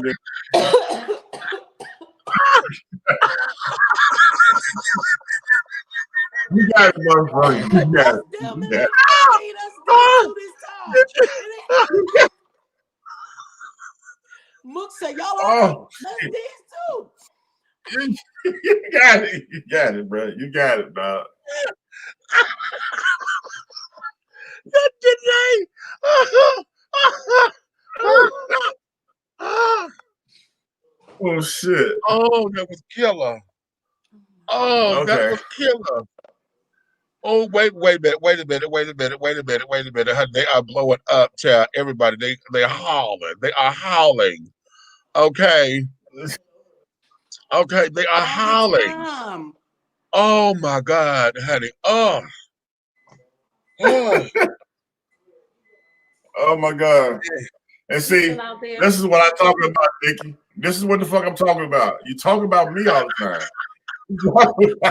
You got it, motherfucker. You got it. Mook said, y'all all let's dance too. You got it. You got it, bro. You got it, dog. That delay. Oh shit. Oh, that was killer. Oh, that was killer. Oh, wait a minute. They are blowing up, child. Everybody, they're howling. They are howling. Okay. Okay, they are howling. Oh my God, honey. Oh. Oh. Oh my God. And see, this is what I'm talking about, Nikki. This is what the fuck I'm talking about. You talk about me all the time.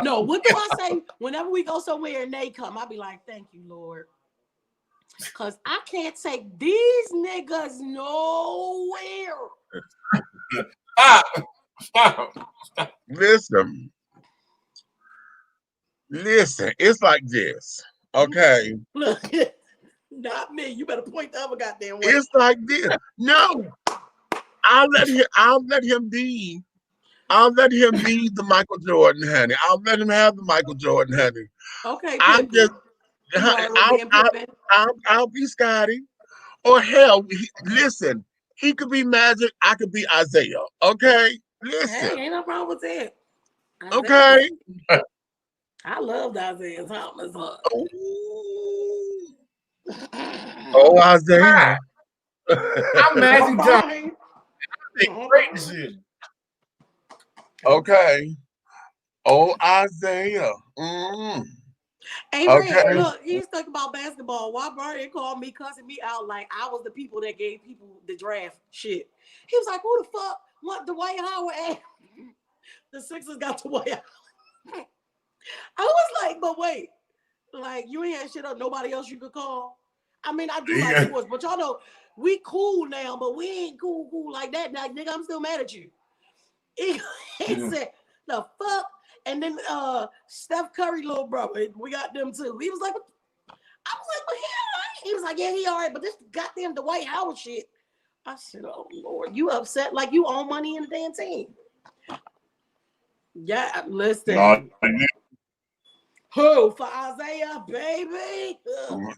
No, what do I say? Whenever we go somewhere and they come, I'll be like, thank you, Lord. Because I can't take these niggas nowhere. Stop. Listen, it's like this, okay? Look, not me. You better point the other goddamn way. It's like this. No, I'll let him be the Michael Jordan, honey. I'll let him have the Michael Jordan, honey. Okay, I'll be Scotty. Or hell, listen, he could be Magic, I could be Isaiah. Okay? Listen. Hey, ain't no problem with that. Okay. I loved Isaiah Thomas. Oh, Isaiah. I'm Magic Johnson. Great decision. Okay. Oh, Isaiah. Hey, okay. Look, he's talking about basketball. Why Brian called me, cussing me out like I was the people that gave people the draft shit. He was like, who the fuck? What Dwight Howard at? The Sixers got Dwight Howard. I was like, but wait, like you ain't had shit on nobody else you could call. I mean, I do like sports, but y'all know we cool now, but we ain't cool like that. Now, nigga, I'm still mad at you. He said, the fuck? And then Steph Curry, little brother, we got them too. He was like, I was like, but he all right. He was like, yeah, he all right, but this goddamn Dwight Howard shit. I said, oh Lord, you upset like you own money in the damn team. Yeah, listen. Who for Isaiah, baby?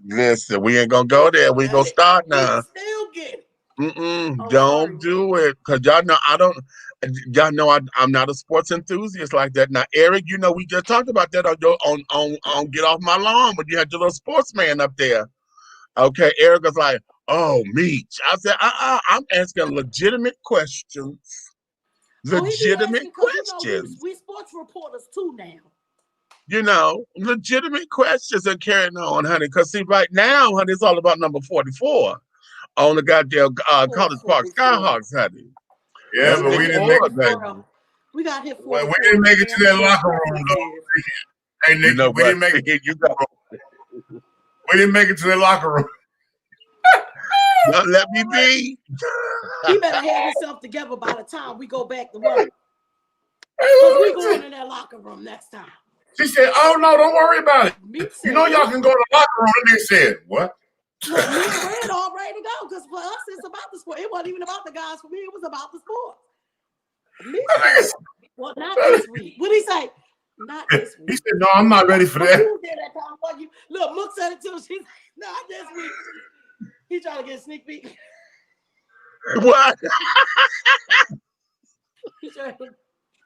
Listen, we ain't gonna go there. We gonna start now. Still get it. Don't do it, cause y'all know I'm not a sports enthusiast like that. Now, Eric, you know we just talked about that on Get Off My Lawn, but you had your little sportsman up there. Okay, Eric was like, "Oh, Meech." I said, I'm asking legitimate questions. Legitimate questions. You know, we sports reporters too now. You know, legitimate questions are carrying on, honey. Cause see, right now, honey, it's all about number 44. On the goddamn College Park Skyhawks, honey. Yeah, but we didn't make it. We got hit. Well, we didn't make it to that locker room, though. Hey, Nick, you know we didn't make it. We didn't make it to the locker room. Don't let me be. He better have himself together by the time we go back to work. Because we going in that locker room next time. She said, "Oh no, don't worry about it. You know y'all can go to the locker room." And they said, "What?" Look, me and Red all ready to go because for us it's about the sport. It wasn't even about the guys. For me, it was about the sport. Well, not this week. What did he say? Not this week. He said, "No, I'm not ready for that." Look, Mook said it too. She said, "Not this week." He trying to get a sneak peek. What?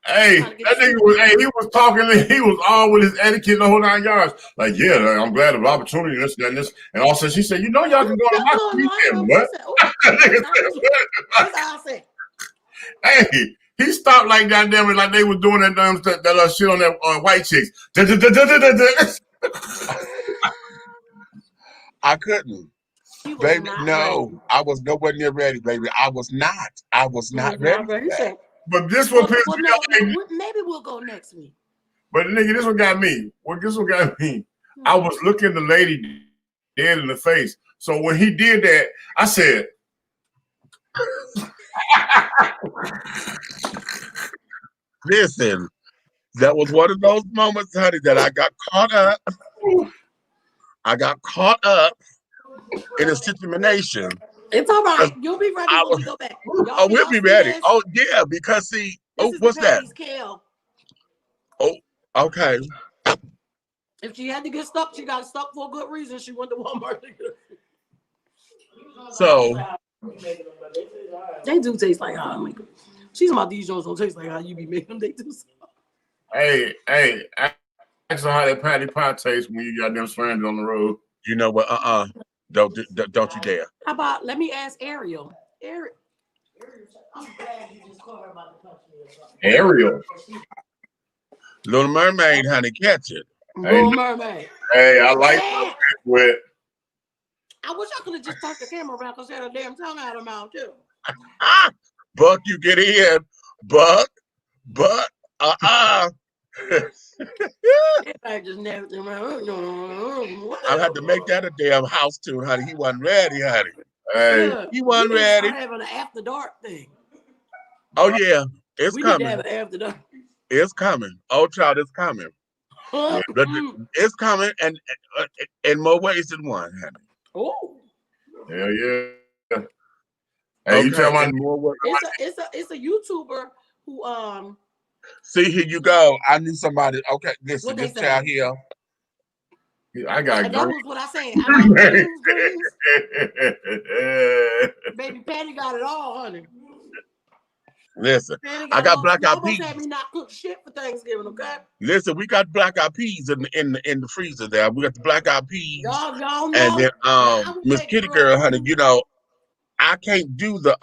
Hey, that nigga was. Hey, he was talking. He was all with his etiquette the whole 9 yards. Like, yeah, I'm glad of the opportunity. This and this. And all of a sudden, she said, "You know, y'all can go to the locker room." What? Hey, he stopped like goddamn it, like they was doing that shit on that white chicks. I couldn't. Baby, no, ready. I was nowhere near ready, baby. I was not ready. But this one, maybe we'll go next week. But nigga, this one got me. I was looking the lady dead in the face. So when he did that, I said, listen, that was one of those moments, honey, that I got caught up. I got caught up in a situation. It's all right. You'll be ready when we go back. We'll be ready. This? Oh, yeah, because see, what's that? Kale. Oh, okay. If she had to get stuck, she got stuck for a good reason. She went to Walmart. So they do taste like how I make them. She's about these Jones don't taste like how you be making them. They do. Hey, ask her how that patty pie tastes when you got them stranded on the road. You know what? Don't you dare. How about let me ask Ariel. I'm glad you just called her about the country. Ariel. Little Mermaid, honey, catch it. Little Mermaid. Hey, I like it. I wish I could have just turned the camera around because she had a damn tongue out of her mouth too. Buck, you get in. Buck. I just never. I had to make that a damn house tune, honey. He wasn't ready, honey. Hey, he wasn't ready. Having an after dark thing. Oh yeah, it's coming. Need to have an after dark. It's coming. Oh, child, it's coming. It's coming, and in more ways than one, honey. Oh. Hell yeah. Hey, you tell my more ways. It's a YouTuber who See, here you go. I knew somebody. Okay, listen, this child here. I got. That was what I said. Baby Patty got it all, honey. Listen, I got black-eyed peas. Had me not cook shit for Thanksgiving, okay? Listen, we got black-eyed peas in the freezer there. We got the black-eyed peas. Y'all know. And then Miss Kitty Girl, honey, you know, I can't do the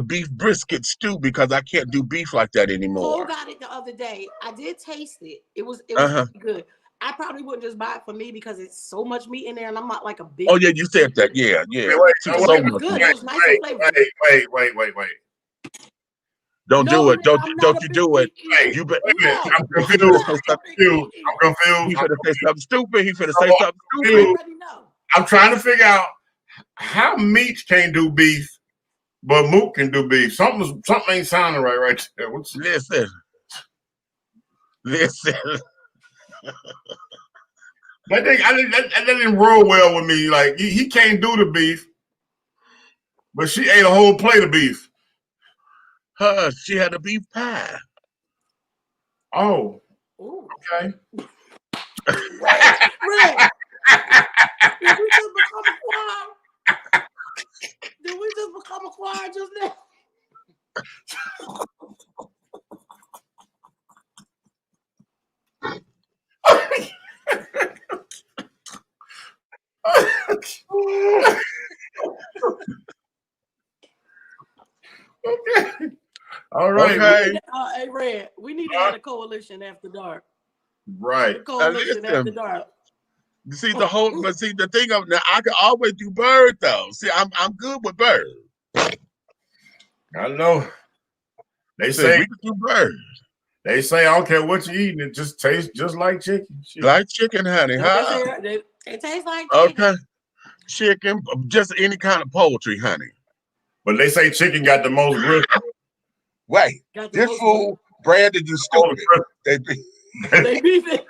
beef brisket stew because I can't do beef like that anymore. Cole got it the other day. I did taste it. It was really good. I probably wouldn't just buy it for me because it's so much meat in there, and I'm not like a big. Oh yeah, you said that. Yeah. It was good. It was nice and flavorful. Wait. Don't No, do it. Don't I'm don't not a you big do it. meat eater. Hey, You bet. wait a minute. No, I'm He finna confused. say I'm not a something. big Confused. meat I'm eater. He confused. finna say something stupid. He finna say I'm something I stupid. confused. already know. I'm trying to figure out how Meech can't do beef, but Mook can do beef. Something ain't sounding right there. What's Listen. Listen. that thing? That didn't roll well with me. Like he can't do the beef, but she ate a whole plate of beef. She had a beef pie. Oh, Ooh. okay. Red, Red, did we just become a choir? Did we just become a choir just now? Okay. All right. Okay. Hey, Red, we need to have a coalition after dark. Right. A coalition after Listen. dark. See the whole, but see the thing of now, I can always do bird though. See, I'm good with bird. I know. They See, say we can do bird. I don't care what you eating, it just tastes just like chicken. Shit. Like chicken, honey, Don't they huh? say it tastes like chicken? Okay. Chicken, just any kind of poultry, honey. But they say chicken got the most grit. Wait, Got the this most fool branded you stupid. They be They beef it.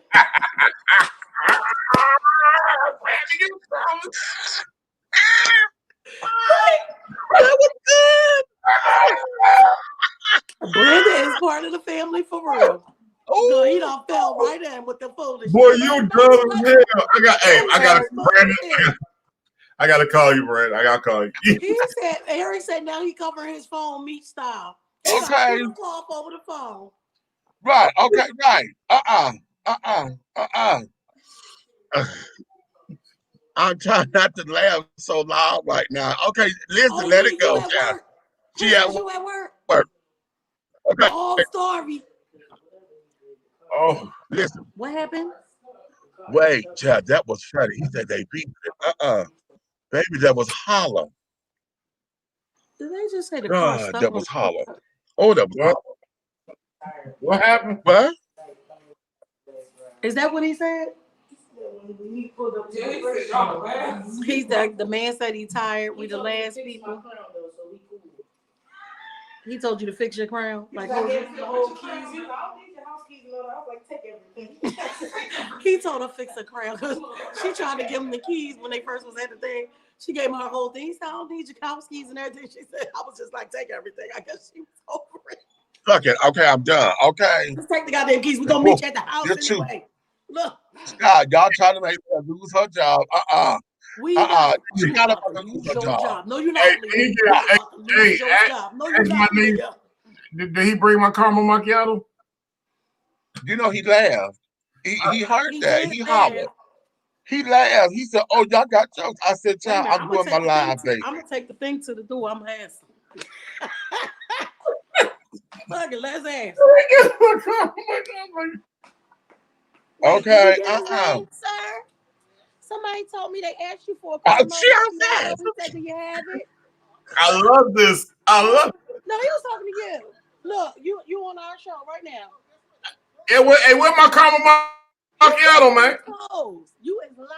that was good. Brenda is part of the family for real. No, he Ooh. done fell right in with the foolishness. Boy, you dumb as hell. I gotta call you, Brandon. I gotta call you. He said, Eric said now he covering his phone meat style. He got Okay. a cloth over the phone. Right. Okay. Right. I'm trying not to laugh so loud right now. Okay, listen, Oh, let it go, you at child. work? She at You at work? work. Okay, Oh, Starvey. Oh, listen. What happened? Wait, child, that was funny. He said they beat it. Baby, that was hollow. Did they just say the car God, stuck that on? was hollow. Oh, that was what happened? what? Is that what he said? He's the man said he tired. We the last people. He told you to fix your crown. Like he told her fix her crown because she tried to give him the keys when they first was at the thing. She gave him her whole thing. He said, I don't need your house keys and everything. She said, I was just like, take everything. I guess she was over it. Fuck it. Okay, I'm done. Okay. Just take the goddamn keys. We're gonna meet you at the house You're too. anyway. Look. God, y'all trying to make her lose her job. We not. She's You're not about about to to lose lose her your job. job. No, you're Hey, not, Leah. You're about to lose your job. No, you're not, Leah. Did he bring my caramel macchiato? You know, he laughed. He heard that. He hollered. Laugh. He laughed. He said, "Oh, y'all got jokes." I said, Wait a "Child, minute, I'm doing my live, baby." I'm gonna take the thing to the door. I'm gonna ask him. Fuck it, let's ask. Okay. Name, sir? Somebody told me they asked you for a She promo. outside. He said, do you have it? I love this. I love it. No, he was talking to you. Look, you on our show right now. Hey, where my caramel macchiato, man? Closed. You is live.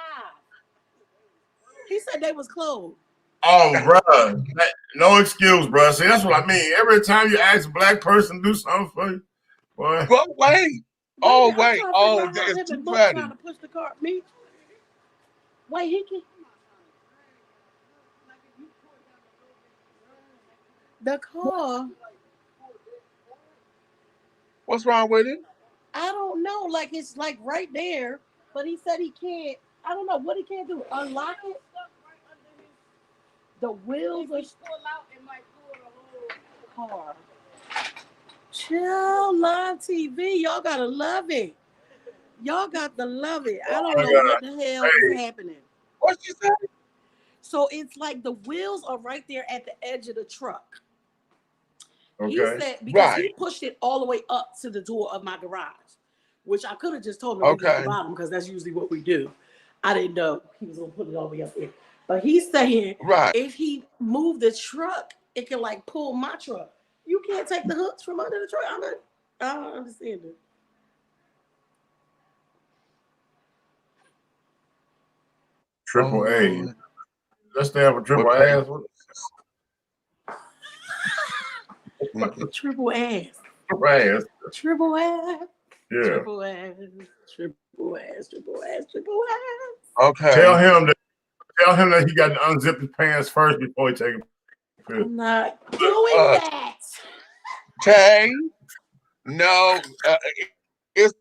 He said they was closed. Oh, bro. No excuse, bro. See, that's what I mean. Every time you ask a black person to do something for you, boy. But wait. Oh, wait. Oh, it's too funny. Trying to push the car. Me? Wait, he can. The car. What's wrong with it? I don't know. Like it's like right there, but he said he can't. I don't know what he can't do. Unlock it. The wheels are still out. It might pull the whole car. Chill live TV. Y'all gotta love it. Y'all got to love it. I don't know what the hell is happening. What you say? So it's like the wheels are right there at the edge of the truck. Okay. He said because he pushed it all the way up to the door of my garage, which I could have just told him to leave it at the bottom because that's usually what we do. I didn't know he was gonna put it all the way up there. But he's saying if he moved the truck, it can like pull my truck. You can't take the hooks from under the truck. I don't understand it. Triple A. Let's stand for triple What ass. Triple ass. Triple ass. Triple ass. Yeah. Triple ass. Triple ass. Triple ass. Triple ass. Okay. Tell him that he got to unzip his pants first before he take it. I'm not doing that. Tay, no, it's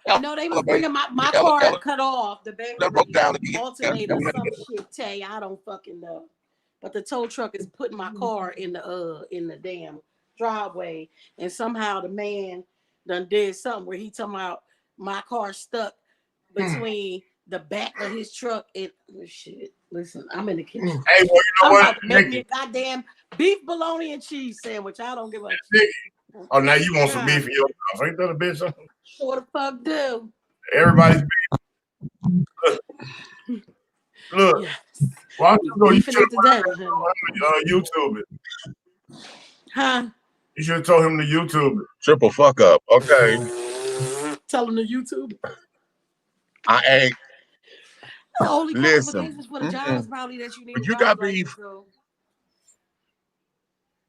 No, they was bringing my car cut off. The broke down battery, again. alternator, some shit. Tay, I don't fucking know. But the tow truck is putting my car in the damn driveway, and somehow the man done did something where he talking about my car stuck between the back of his truck and shit. Listen, I'm in the kitchen. Hey, well, you know I'm what? about to make me a goddamn beef bologna and cheese sandwich. I don't give a shit. Oh, now you want some beef in your house? Ain't that a bitch? Sure the fuck do. Everybody's beef. Look. Yes. Why don't you go YouTube it? Huh? You should have told him to YouTube it. Triple fuck up. Okay. Tell him to YouTube it. I ain't. The only qualifications for the Listen. job is probably that you need. If you got beef,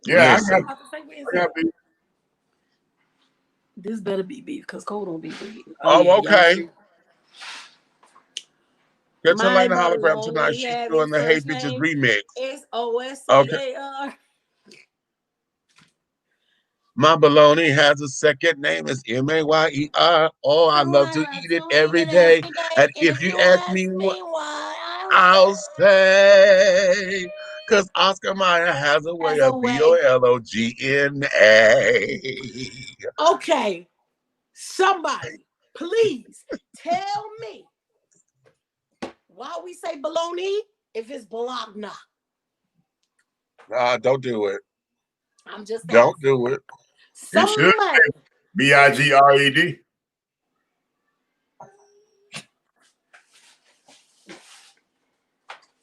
yeah, listen. I got beef. This better be beef because Cole don't be beef. Oh, okay. Get My Lena hologram baloney tonight. She's have doing the its Hey first Bitches name. remix. SOSCAR. Okay. My bologna has a second name. It's MAYER. Oh, I love to eat it every day. And if you ask me what I'll say, because Oscar Mayer has a way of BOLOGNA. Okay. Somebody, please tell me why we say bologna if it's bologna. Don't do it. I'm just don't do it. You should BIGRED.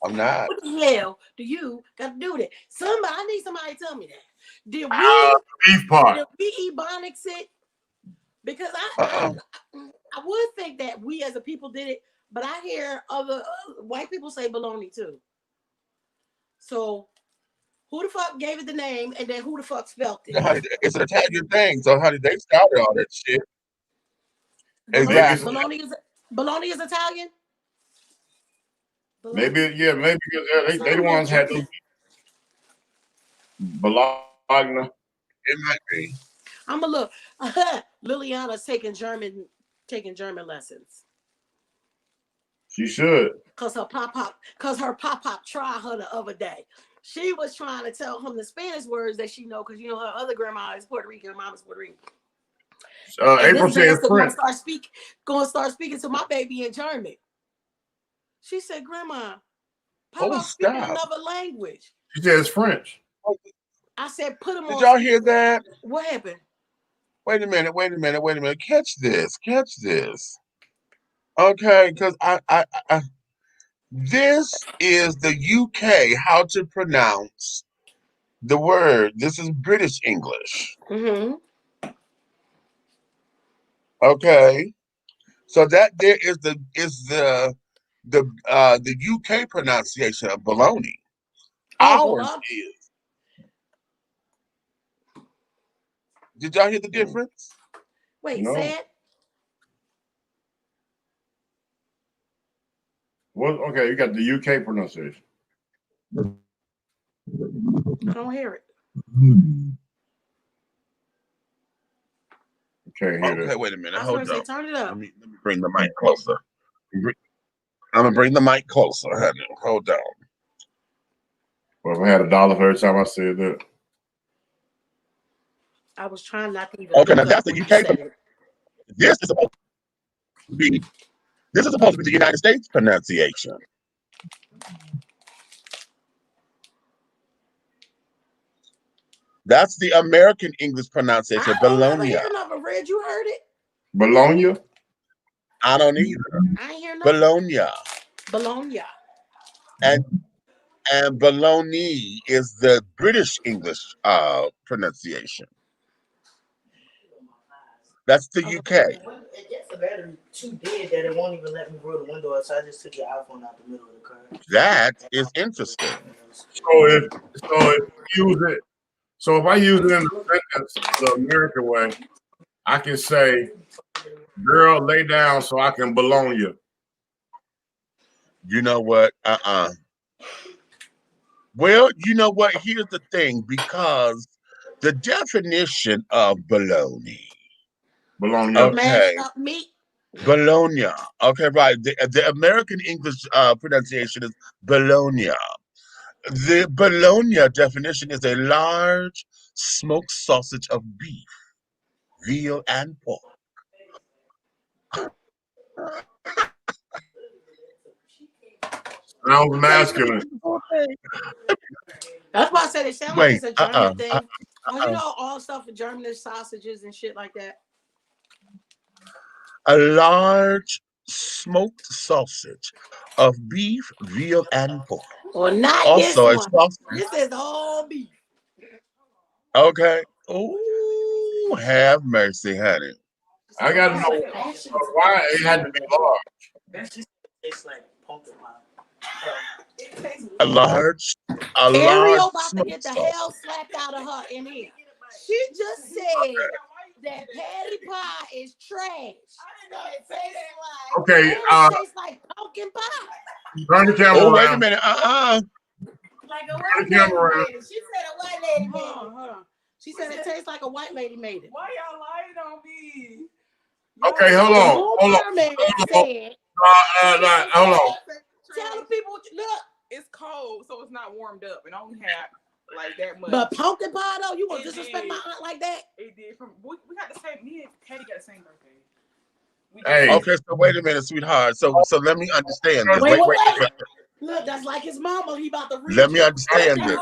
I'm not. What the hell do you got to do that? I need somebody to tell me that. Did beef part. Did we Ebonics it? Because I would think that we as a people did it, but I hear other white people say bologna too. So who the fuck gave it the name, and then who the fuck spelled it? It's an Italian thing, so honey, they started all that shit. Exactly. Bologna is Italian. Maybe because they the ones had to. Bologna. It might be. I'm gonna look. Liliana's taking German lessons. She should. Cause her pop tried her the other day. She was trying to tell him the Spanish words that she know, because you know her other grandma is Puerto Rican, her mom is Puerto Rican. April says French. Gonna start speaking to my baby in German. She said, "Grandma, Papa speaking another language." She says French. I said, "Put him on." Did y'all hear that? What happened? Wait a minute. Catch this. Okay, because I this is the UK, how to pronounce the word. This is British English. Mm-hmm. Okay, so that there is the UK pronunciation of bologna. Ours is. Did y'all hear the difference? Wait, say it. Well, okay, you got the UK pronunciation. I don't hear it. Okay, wait a minute. Hold on. Turn it up. Let me bring the mic closer. I'm gonna bring the mic closer, honey. Hold on. Well, if I had $1 for every time I said that. I was trying not to even. Okay, now that's the UK. This is supposed to be the United States pronunciation. That's the American English pronunciation. Bologna. I never read. You heard it? Bologna. I don't either. I ain't hear nothing. Bologna. Bologna. And and bologna is the British English pronunciation. That's the UK. It gets the battery too dead that it won't even let me roll the window up, so I just took your iPhone out the middle of the car. That is interesting. So if I use it in the sentence the American way, I can say, "Girl, lay down so I can belong you." You know what? Well, you know what? Here's the thing, because the definition of bologna. Belong you. Okay. Mashed up meat. Bologna. Okay, right. The American English pronunciation is Bologna. The Bologna definition is a large smoked sausage of beef, veal, and pork. Sounds masculine. That's why I said it sounds like Wait, it's a German thing. Well, you know, all stuff for German is sausages and shit like that. A large smoked sausage of beef, veal, and pork. Well, not Also a this one. sausage. This is all beef. Okay. Oh, have mercy, honey. I gotta know why it had to be large. That just tastes like pumpkin pie. A large Ariel about to smoked get the sausage. hell slapped out of her in here. She just said that patty pie is trash. Okay, It tastes like pumpkin pie. turn the camera Oh, wait a around. minute. Like a Turn white the camera around. lady made it. She said a white lady made it. Hold on. She said it tastes like a white lady made it. Why y'all lying on me? Okay, hold on. Hold on. Said, Hold on. tell the people what you look. It's cold, so it's not warmed up. It only had like that much. But pumpkin pie though, you want to It disrespect did. my aunt like that? It did. We got the same. Me and Patty got the same birthday. Hey. Okay, so wait a minute, sweetheart. So let me understand this. Wait. Wait. Look, that's like his mama. He about to reach. Let me understand this.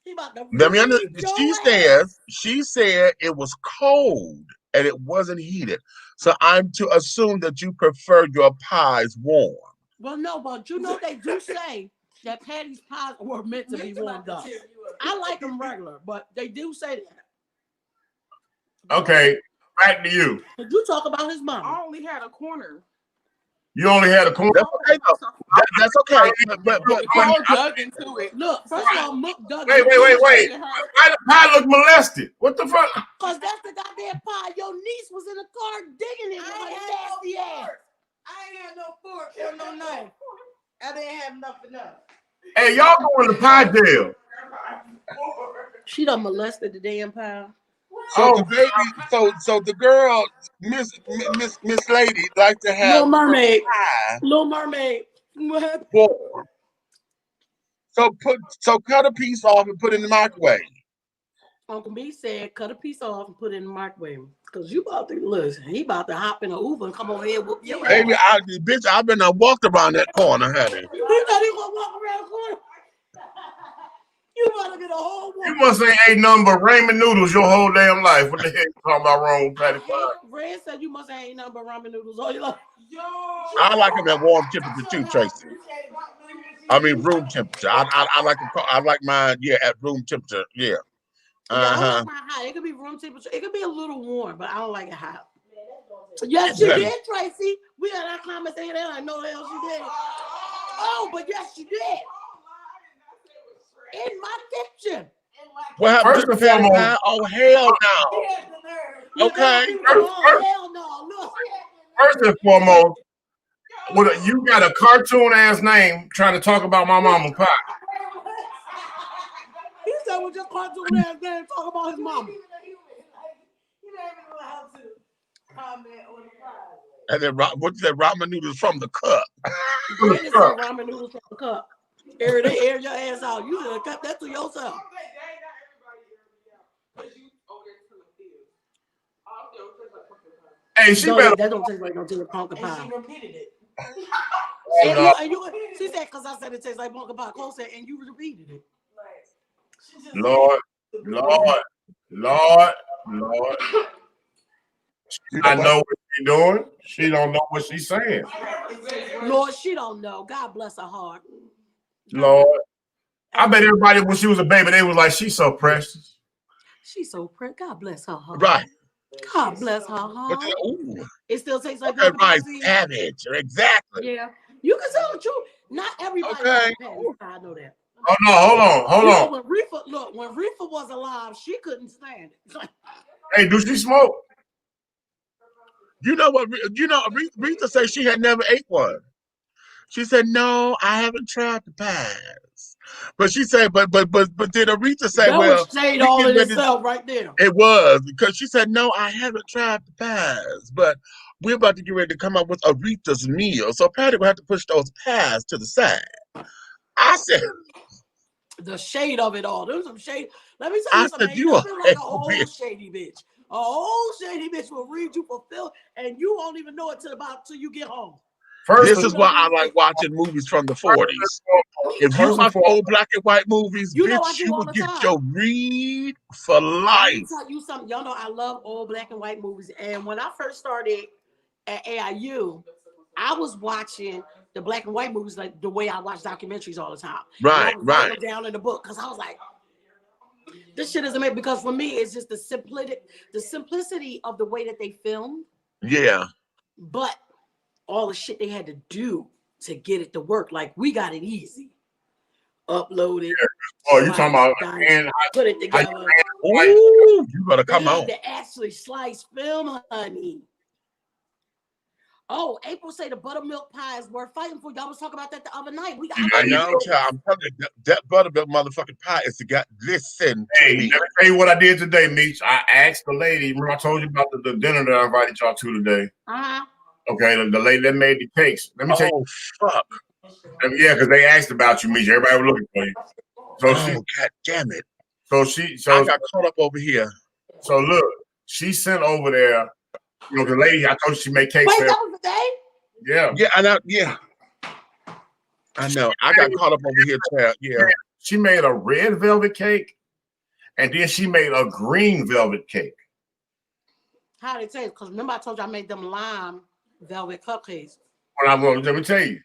He about to Let me reach understand. your ass. She said it was cold and it wasn't heated. So I'm to assume that you prefer your pies warm. Well, no, but you know they do say that Patty's pies were meant to be warmed up. I like them regular, but they do say that. Okay, back to you. But you talk about his mama. I only had a corner. You only had a corner. That's okay though. That's okay. But I dug into it. Look, first of all, Mook dug. Wait. Why the pie look molested? What the fuck? Because that's the goddamn pie. Your niece was in the car digging it with her nasty ass. I ain't had no fork or no knife. I didn't have enough. Hey, y'all going to pie jail. She done molested the damn pie. So the baby, so the girl, Miss Lady, like to have Little Mermaid. pie Little Mermaid. What happened? warm. So cut a piece off and put it in the microwave. Uncle B said, cut a piece off and put it in the microwave. Because you about to, listen, he about to hop in an Uber and come over here with your ass. Baby, I've been walked around that corner, honey. You thought he gonna walk around the corner? You about to get a whole You must ain't ate nothing but ramen noodles your whole damn life. What the heck you talking about wrong with patty pie? Red said you must ain't nothing but ramen noodles all your life. I like them at warm temperature too, Tracy. I mean room temperature. I like mine, at room temperature. Yeah. Yeah, I like mine hot. It could be room temperature. It could be a little warm, but I don't like it hot. Yes, you did, Tracy. We had our comments saying that. I know what else you did. Oh, but yes, you did. In my kitchen. What happened First to and the patty foremost- pie? Oh, hell no. Okay. Oh, hell no. Look. First and foremost, you got a cartoon ass name trying to talk about my mama pie. He said with your cartoon ass name talk about his mama. And then what's that ramen noodles from the cup? Brandon said ramen noodles from the cup. Air your ass out. You should have kept that to yourself. Hey, she No, better. that don't taste like no damn pumpkin pie. She repeated it. She said, because I said it tastes like pumpkin pie. Cole said, and you repeated it. Lord. I know what she's doing. She don't know what she's saying. Lord, she don't know. God bless her heart. Lord. I bet everybody when she was a baby, they was like, she's so precious. She's so pretty. God bless her heart. Right. God bless her But heart. ooh, It still tastes like okay, right, pussy. savage. Exactly. Yeah. You can tell the truth. Not everybody Okay. likes Patty. I know that. Oh no, hold You on. know, when Reefa was alive, she couldn't stand it. Hey, do she smoke? You know what? You know, Rita said she had never ate one. She said, "No, I haven't tried the pies." But she said, "But then Aretha said, That well, was shade we all get in ready." itself right there. It was because she said, "No, I haven't tried the pies, but we're about to get ready to come up with Aretha's meal, so Patty will have to push those pies to the side." I said, The shade of it all. There was some shade. Let me tell you something. Ain't "You are nothing like an a bitch." old shady bitch. An old shady bitch will read you for filth, and you won't even know it till you get home. This is why I like watching movies from the 40s. If you watch old black and white movies, You know I bitch, do you all will the get time. your read for Let me life. tell you something. Y'all know I love old black and white movies. And when I first started at AIU, I was watching the black and white movies like the way I watch documentaries all the time. And I Right, was writing right. them down in the book because I was like, this shit isn't made, because for me, it's just the simplicity of the way that they filmed, Yeah. but all the shit they had to do to get it to work. Like, we got it easy. Upload it. Oh, you talking about put it together. Ooh, you better They come had on. to actually slice film, honey. Oh, April say the buttermilk pie is worth fighting for. Y'all was talking about that the other night. I know, child. I'm telling you, that buttermilk motherfucking pie is the guy. Listen to me. Let me tell you what I did today, Meech. I asked the lady. Remember I told you about the dinner that I invited y'all to today? Uh-huh. Okay, the lady that made the cakes. Let me tell you. Fuck. Yeah, because they asked about you, Meech. Everybody was looking for you. So God damn it. So I got caught up over here. So look, she sent over there. You know, the lady I told you she made cakes. Wait, that was the day? Yeah. Yeah, I know. I got caught up over here, child. Yeah. She made a red velvet cake, and then she made a green velvet cake. How did it taste? Because remember I told you I made them lime velvet cupcakes. Let me tell you,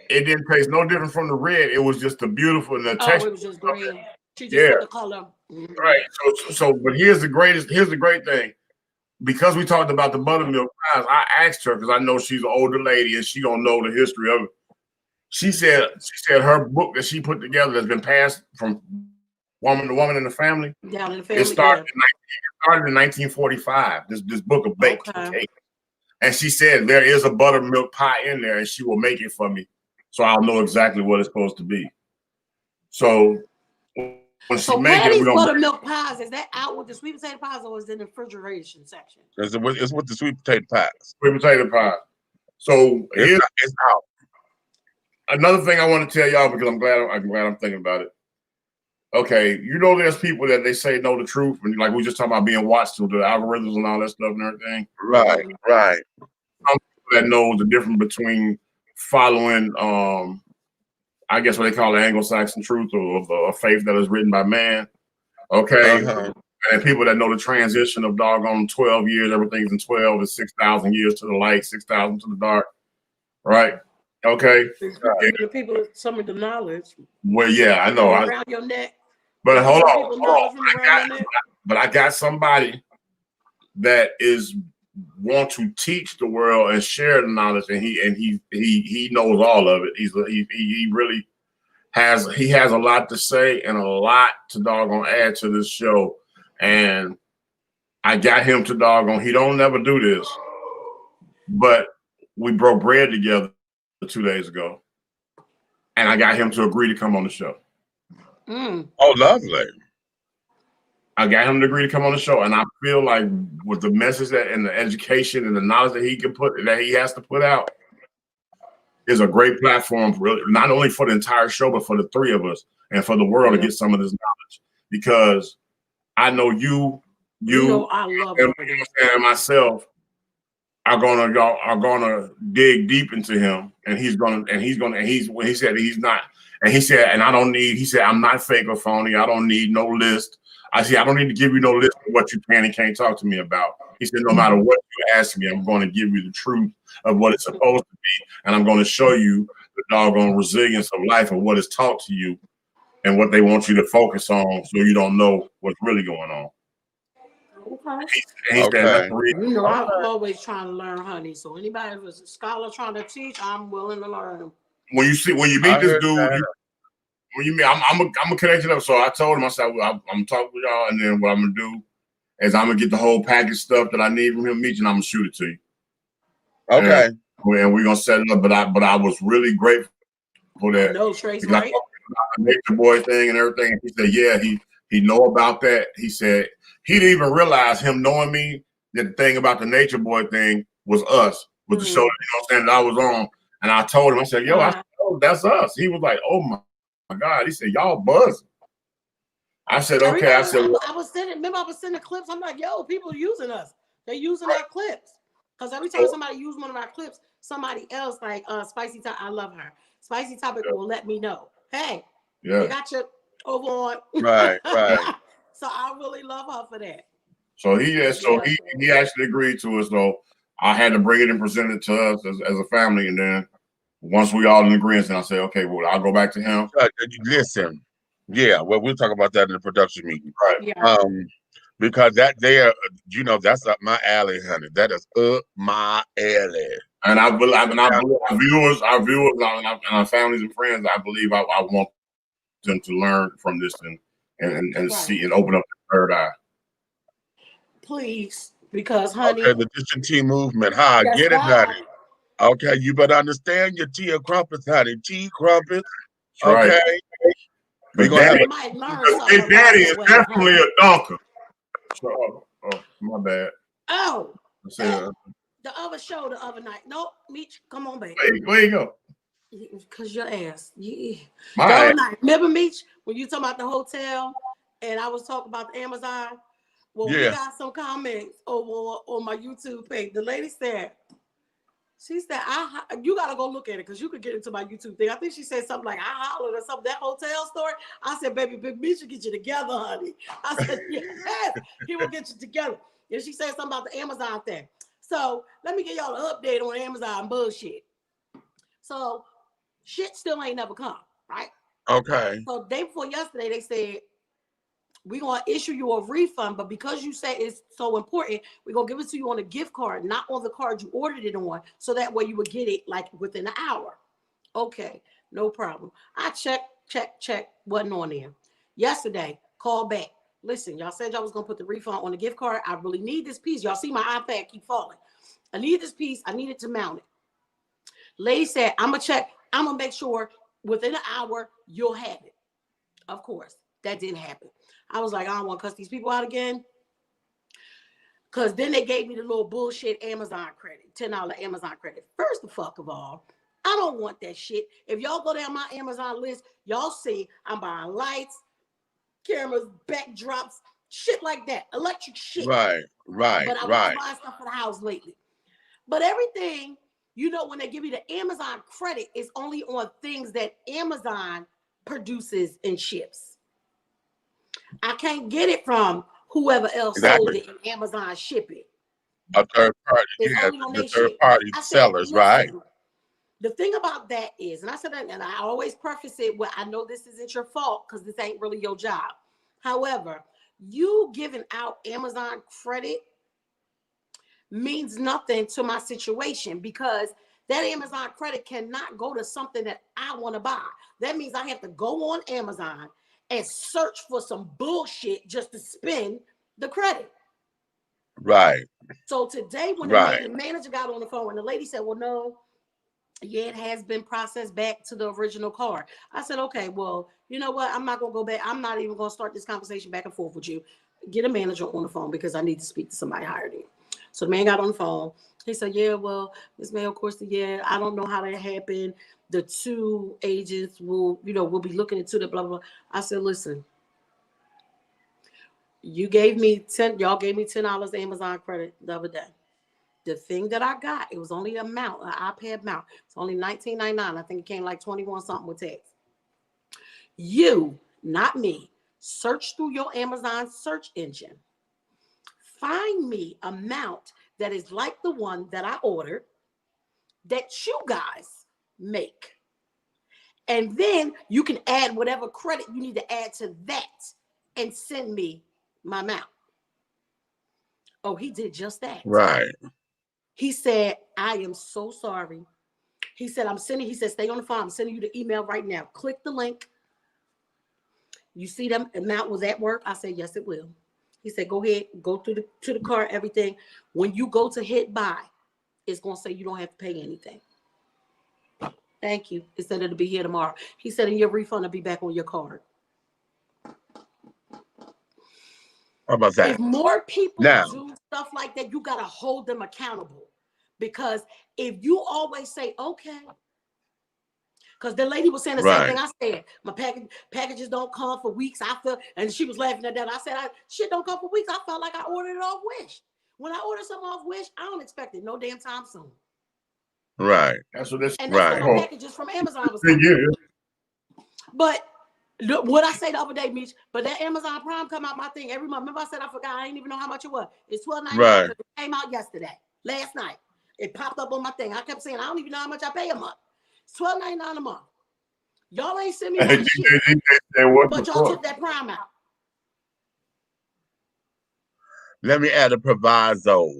it didn't taste no different from the red. It was just the beautiful and the texture. It was just green. She just put the color. Mm-hmm. Right. But here's the great thing. Because we talked about the buttermilk pies, I asked her, because I know she's an older lady and she don't know the history of it. She said her book that she put together that's been passed from woman to woman in the family. Down in the family. It started in 1945. This book of baked cake. And she said there is a buttermilk pie in there, and she will make it for me, so I'll know exactly what it's supposed to be. So when she make it, these buttermilk pies, is that out with the sweet potato pies, or is it in the refrigeration section? It's with the sweet potato pies. Sweet potato pie. So it's out. Another thing I want to tell y'all, because I'm glad I'm thinking about it. Okay, you know there's people that they say know the truth, and like we just talking about being watched through the algorithms and all that stuff and everything. Right. Some people that know the difference between following, I guess what they call the Anglo-Saxon truth, or a faith that is written by man. Okay, and people that know the transition of doggone 12 years, everything's in 12 is 6,000 years to the light, 6,000 to the dark. Right. Okay. The people some of the knowledge. Well, yeah, I know. Around your neck. But hold on. But I got somebody that want to teach the world and share the knowledge, and he knows all of it. He really has a lot to say and a lot to doggone add to this show. And I got him to doggone. He don't never do this, but we broke bread together 2 days ago, and I got him to agree to come on the show. Oh, lovely. I got him to agree to come on the show, and I feel like with the message and the education and the knowledge that he has to put out, is a great platform for not only for the entire show, but for the three of us and for the world to get some of this knowledge. Because I know you I love and myself are gonna dig deep into him, and he said I don't need, I'm not fake or phony. I don't need no list. I don't need to give you no list of what you can and can't talk to me about. He said, no matter what you ask me, I'm going to give you the truth of what it's supposed to be. And I'm going to show you the doggone resilience of life and what is taught to you and what they want you to focus on so you don't know what's really going on. Okay. He said that's the reason. You know, I'm always trying to learn, honey. So anybody who's a scholar trying to teach, I'm willing to learn. When you meet this dude, when you meet, I'm gonna connect it up. So I told him, I said, I'm talking with y'all, and then what I'm gonna do is I'm gonna get the whole package stuff that I need from him, Meech, and I'm gonna shoot it to you. Okay. And we're gonna set it up. But I was really grateful for that. No, Trace, because right? I talked about the Nature Boy thing and everything. And he said, yeah, he know about that. He said he didn't even realize, him knowing me, that the thing about the Nature Boy thing was us, was the show, you know what I'm saying, that I was on. And I told him, I said, yo, I said, oh, that's us. He was like, oh my God. He said, y'all buzzing. I said, okay. I said, well, I was sending clips. I'm like, yo, people using us. They're using our clips. Because every time somebody use one of our clips, somebody else, like Spicy Topic, I love her. Spicy Topic will let me know. Hey, they got you over on. Right. So I really love her for that. So he actually agreed to it. So I had to bring it and present it to us as a family. And then once we all in agreement, I say, okay, well, I'll go back to him. Listen, yeah, well, we'll talk about that in the production meeting. Right. Yeah. Because that there, you know, that's up my alley, honey. That is up my alley. And I believe our viewers, and our families and friends, I believe I want them to learn from this and see and open up the third eye. Please, because honey. Okay, the District Tea movement. Hi, get it, honey. Okay, you better understand your tea crumpets, honey. Tea crumpets. Okay. Right. We're gonna have Big Daddy is definitely a dunker. So, oh, my bad. Oh, the other show the other night. Nope, Meech, come on, baby. Where you go? Cause your ass. Yeah. My the other ass. night. Remember, Meech, when you talking about the hotel and I was talking about the Amazon? Well, we got some comments over on my YouTube page. The lady said, she said, you gotta go look at it because you could get into my YouTube thing. I think she said something like, I hollered or something, that hotel story. I said, baby, Big Meech should get you together, honey. I said, yes, he will get you together. And she said something about the Amazon thing. So let me give y'all an update on Amazon bullshit. So shit still ain't never come, right? Okay. So day before yesterday, they said, we're going to issue you a refund, but because you say it's so important, we're going to give it to you on a gift card, not on the card you ordered it on, so that way you would get it like within an hour. Okay, no problem. I check, wasn't on there. Yesterday, call back. Listen, y'all said y'all was going to put the refund on the gift card. I really need this piece. Y'all see my iPad keep falling. I need this piece. I need it to mount it. Lady said, I'm going to check. I'm going to make sure within an hour you'll have it. Of course, that didn't happen. I was like, I don't want to cuss these people out again. Because then they gave me the little bullshit Amazon credit, $10 Amazon credit. First of all, I don't want that shit. If y'all go down my Amazon list, y'all see I'm buying lights, cameras, backdrops, shit like that. Electric shit. Right. But I was buying stuff for the house lately. But everything, you know, when they give you the Amazon credit, it's only on things that Amazon produces and ships. I can't get it from whoever else sold it in Amazon shipping. A third party, the third party sellers, right? The thing about that is, and I said that, and I always preface it with, I know this isn't your fault because this ain't really your job. However, you giving out Amazon credit means nothing to my situation because that Amazon credit cannot go to something that I want to buy. That means I have to go on Amazon and search for some bullshit just to spend the credit. Right. So today when the manager got on the phone and the lady said, well, no, yeah, it has been processed back to the original card. I said, okay, well, you know what? I'm not going to go back. I'm not even going to start this conversation back and forth with you. Get a manager on the phone because I need to speak to somebody higher than you. So the man got on the phone. He said, yeah, well, Ms. May, of course, yeah, I don't know how that happened. The two agents will be looking into the blah, blah, blah. I said, listen, y'all gave me $10 Amazon credit the other day. The thing that I got, it was only an iPad mount. It's only $19.99. I think it came like 21 something with tax. You, not me, search through your Amazon search engine. Find me a mount that is like the one that I ordered that you guys make. And then you can add whatever credit you need to add to that and send me my amount. Oh, he did just that. Right. He said, I am so sorry. He said, he said, stay on the phone. I'm sending you the email right now. Click the link. You see them amount was at work? I said, yes, it will. He said, go ahead, go to the cart, everything. When you go to hit buy, it's going to say you don't have to pay anything. Thank you. It said it'll be here tomorrow. He said, and your refund will be back on your card. How about that? If more people Now, do stuff like that, you got to hold them accountable. Because if you always say, okay, because the lady was saying the same thing I said, my packages don't come for weeks. I feel, and she was laughing at that. I said, shit don't come for weeks. I felt like I ordered it off Wish. When I order something off Wish, I don't expect it no damn time soon. Right. That's what this. And that's why my packages from Amazon was coming. But what I say the other day, Mitch, but that Amazon Prime come out my thing every month. Remember I said I forgot, I didn't even know how much it was. It's $12.99. Right. It came out last night. It popped up on my thing. I kept saying, I don't even know how much I pay a month. It's $12.99 a month. Y'all ain't send me my shit. But y'all took that Prime out. Let me add a proviso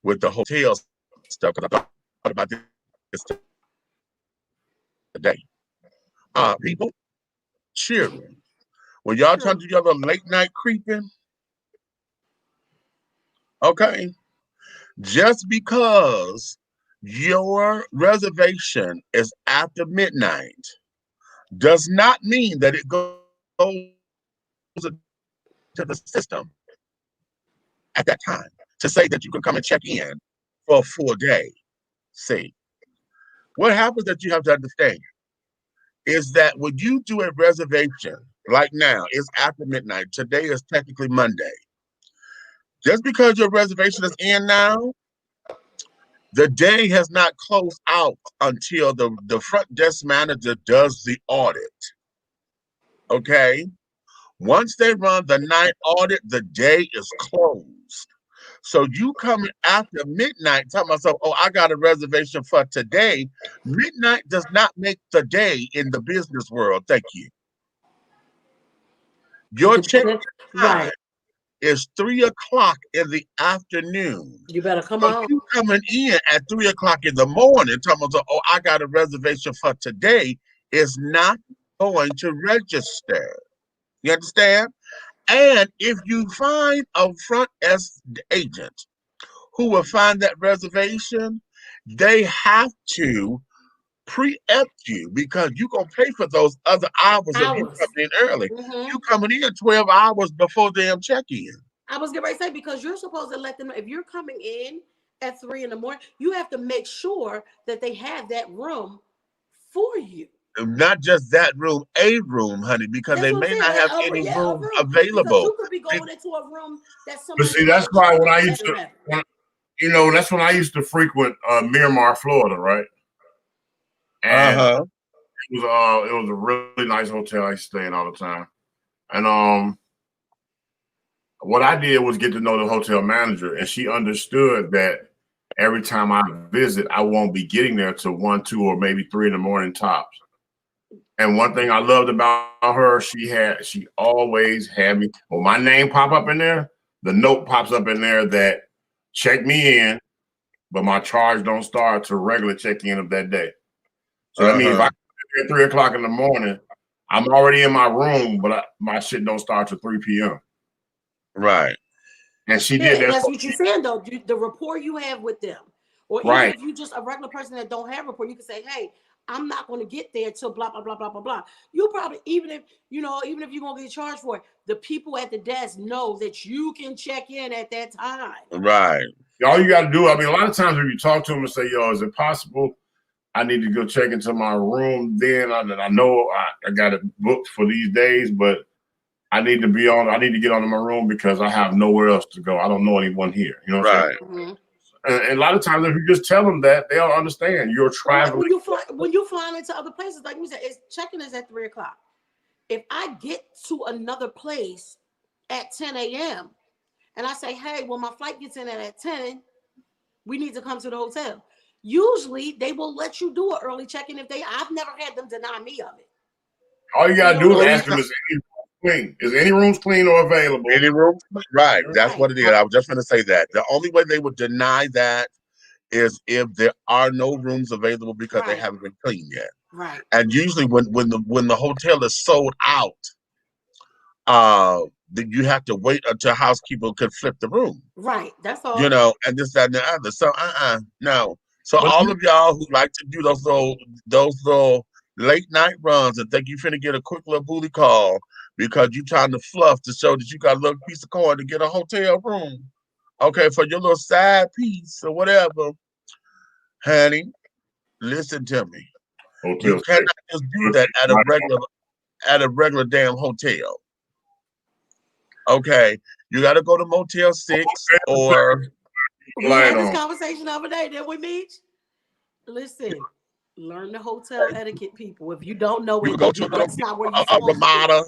with the hotel stuff, because I thought about this today. People, children, when y'all turn together late night creeping, okay, just because your reservation is after midnight does not mean that it goes to the system at that time to say that you can come and check in for a full day. See, what happens that you have to understand is that when you do a reservation, like now, it's after midnight. Today is technically Monday. Just because your reservation is in now, the day has not closed out until the front desk manager does the audit. Okay? Once they run the night audit, the day is closed. So you coming after midnight talking about, oh, I got a reservation for today. Midnight does not make the day in the business world. Thank you. Your check-in time is 3 o'clock in the afternoon. You better come so on. You coming in at 3 o'clock in the morning talking about, oh, I got a reservation for today is not going to register. You understand? And if you find a front desk agent who will find that reservation, they have to preempt you because you're going to pay for those other hours of you coming in early. You coming in 12 hours before damn check-in. I was getting ready to say, because you're supposed to let them know, if you're coming in at 3 in the morning, you have to make sure that they have that room for you. Not just that room, a room, honey, because they may not have any room available. You could be going into a room that's somebody. But see, that's why when I used to, that's when I used to frequent Miramar, Florida, right? And it was a really nice hotel I used to stay in all the time. And what I did was get to know the hotel manager, and she understood that every time I visit, I won't be getting there till 1, 2, or maybe 3 in the morning tops. And one thing I loved about her, she always had me, when my name pop up in there, the note pops up in there that check me in, but my charge don't start to regular check-in of that day. So that means if I come at 3 o'clock in the morning, I'm already in my room, but my shit don't start till 3 p.m. Right. And she did that. That's what you're saying, though. The rapport you have with them. Or even if you're just a regular person that don't have rapport, you can say, hey, I'm not going to get there till blah, blah, blah, blah, blah, blah. You probably, even if you're going to get charged for it, the people at the desk know that you can check in at that time. Right. All you got to do, I mean, a lot of times when you talk to them and say, yo, is it possible I need to go check into my room? Then I know I got it booked for these days, but I need to get onto my room because I have nowhere else to go. I don't know anyone here. You know what I'm saying? And a lot of times, if you just tell them that, they'll understand. You're traveling. When you fly into other places, like you said, check-in is at 3 o'clock. If I get to another place at 10 a.m. and I say, hey, well, my flight gets in at 10, we need to come to the hotel. Usually, they will let you do an early check-in I've never had them deny me of it. All you gotta don't do is know ask them, is any room clean? Is any rooms clean or available? Any room? Right. That's Right. what it is. I was just going to say that. The only way they would deny that is if there are no rooms available because they Right. haven't been cleaned yet. Right. And usually when the hotel is sold out, then you have to wait until housekeeper can flip the room. Right. That's all. You know, and this, that, and the other. So no. So But all of y'all who like to do those little late night runs and think you finna get a quick little booty call because you trying to fluff to show that you got a little piece of coin to get a hotel room. Okay, for your little side piece or whatever. Honey, listen to me. You hotel cannot just do that at a regular damn hotel. Okay. You gotta go to Motel 6 or We light had this on. conversation the other day, didn't we, Meech? Listen, learn the hotel etiquette, people. If you don't know you it, go to that's not where you're a supposed to be. Ramada.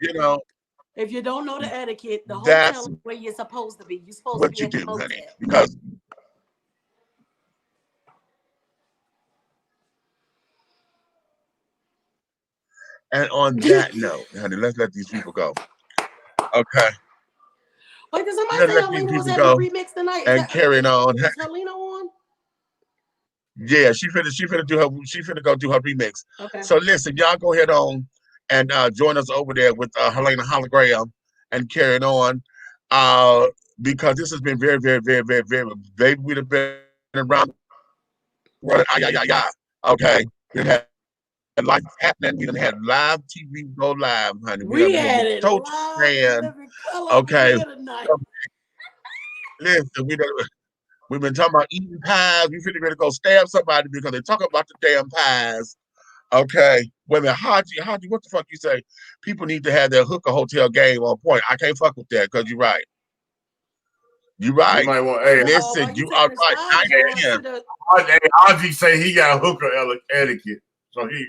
You know, If you don't know the etiquette, the that's hotel is where you're supposed to be. You're supposed to what be you at the do, motel. honey. Because and on that note, honey, let's let these people go. Okay. Wait, did somebody Let's say let these Helena was people having a go remix tonight? and carrying on. Is Helena on? Yeah, she finna go do her remix. Okay. So listen, y'all go ahead on and join us over there with Helena Hologram and carrying on. Because this has been very, very, very, very, very, baby, we'd have been around okay. We had life happening, we done had live TV go live, honey. We done had been it so live in living color okay. here tonight. Listen, we've been talking about eating pies. We finna ready to go stab somebody because they talk about the damn pies. Okay. Wait a minute, Haji, what the fuck you say? People need to have their hooker hotel game on point. I can't fuck with that because you're right. You're right. You might want, hey, Listen, you are right. Haji say he got hooker etiquette, so he